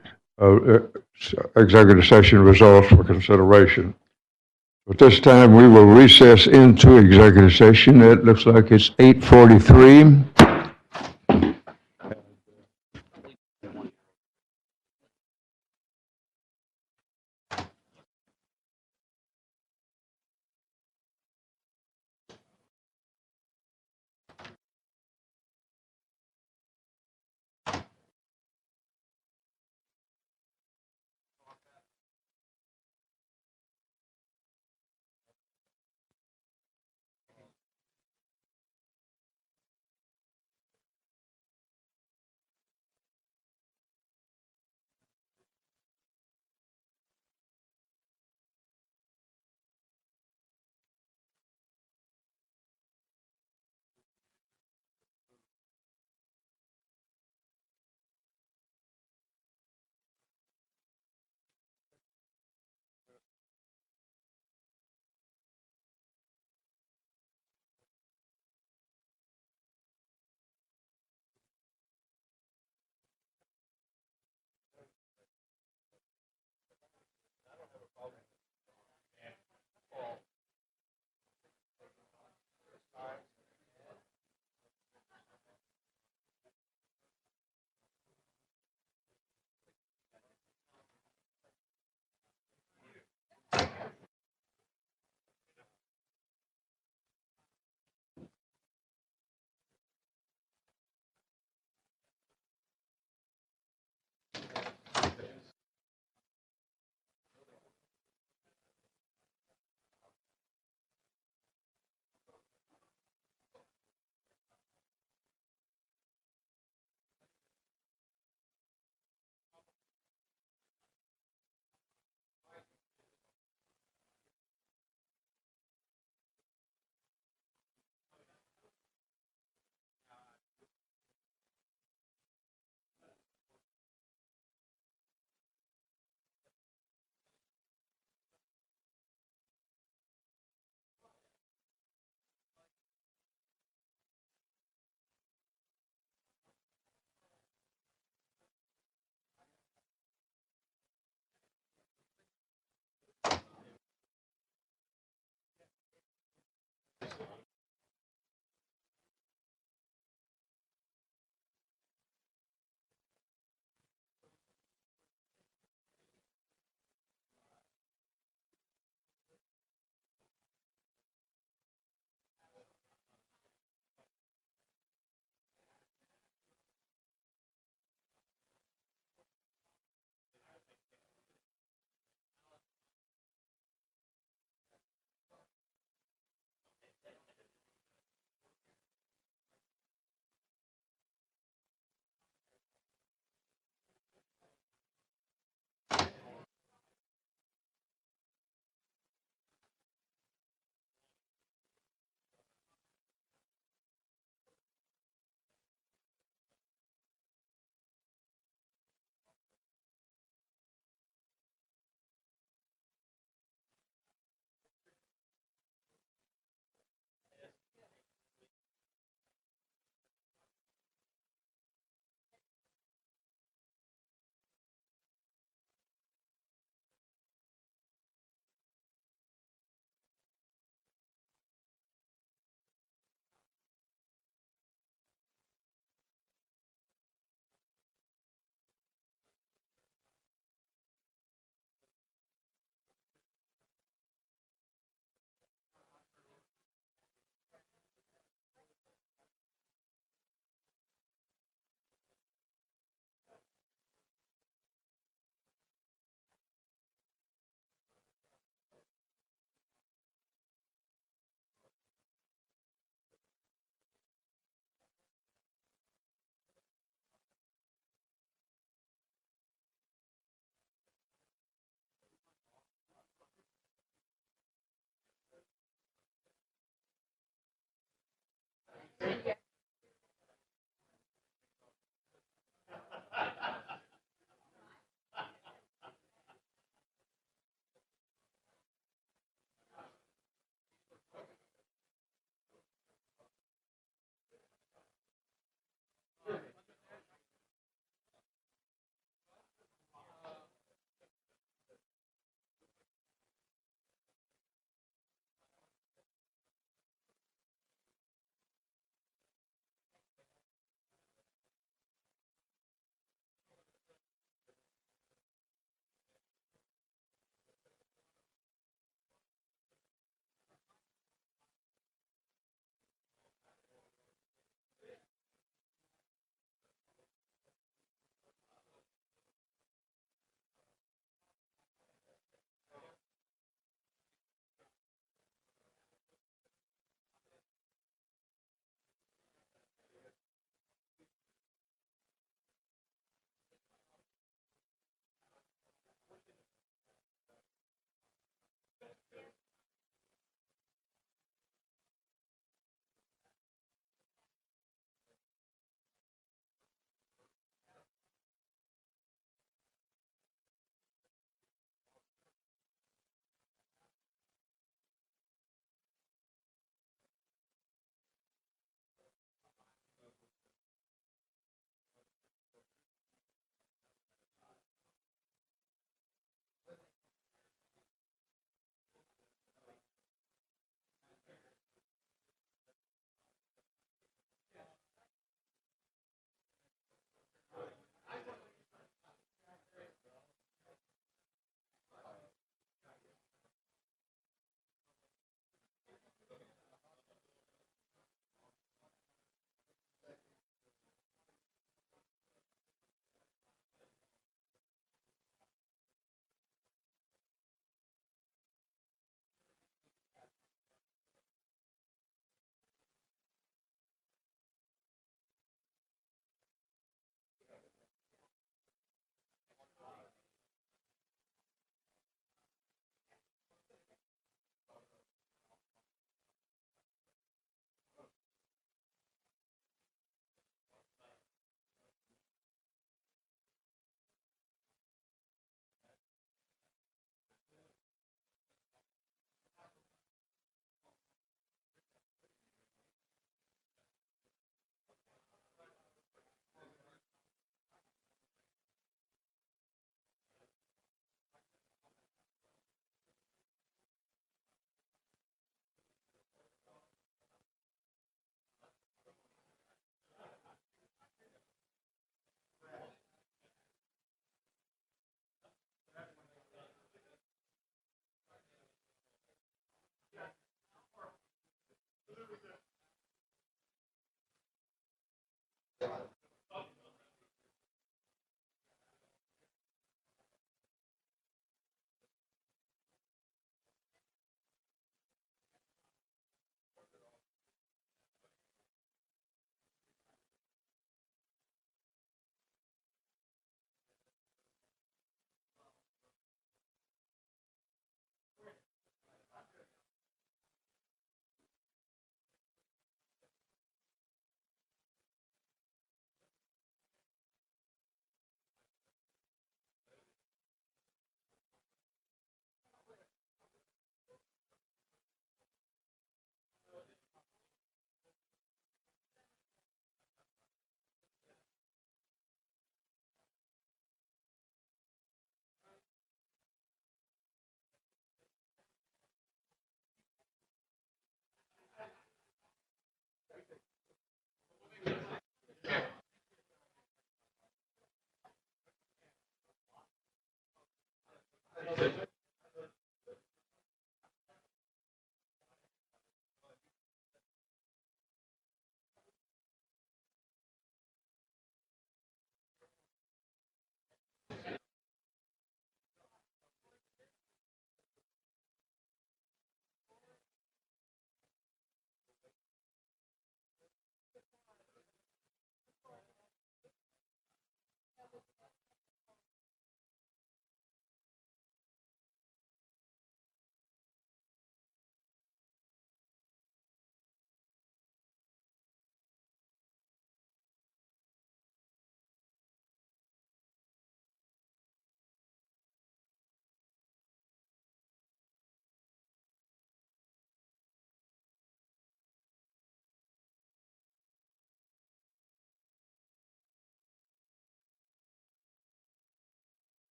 executive session results for consideration. At this time, we will recess into executive session. It looks like it's 8:43.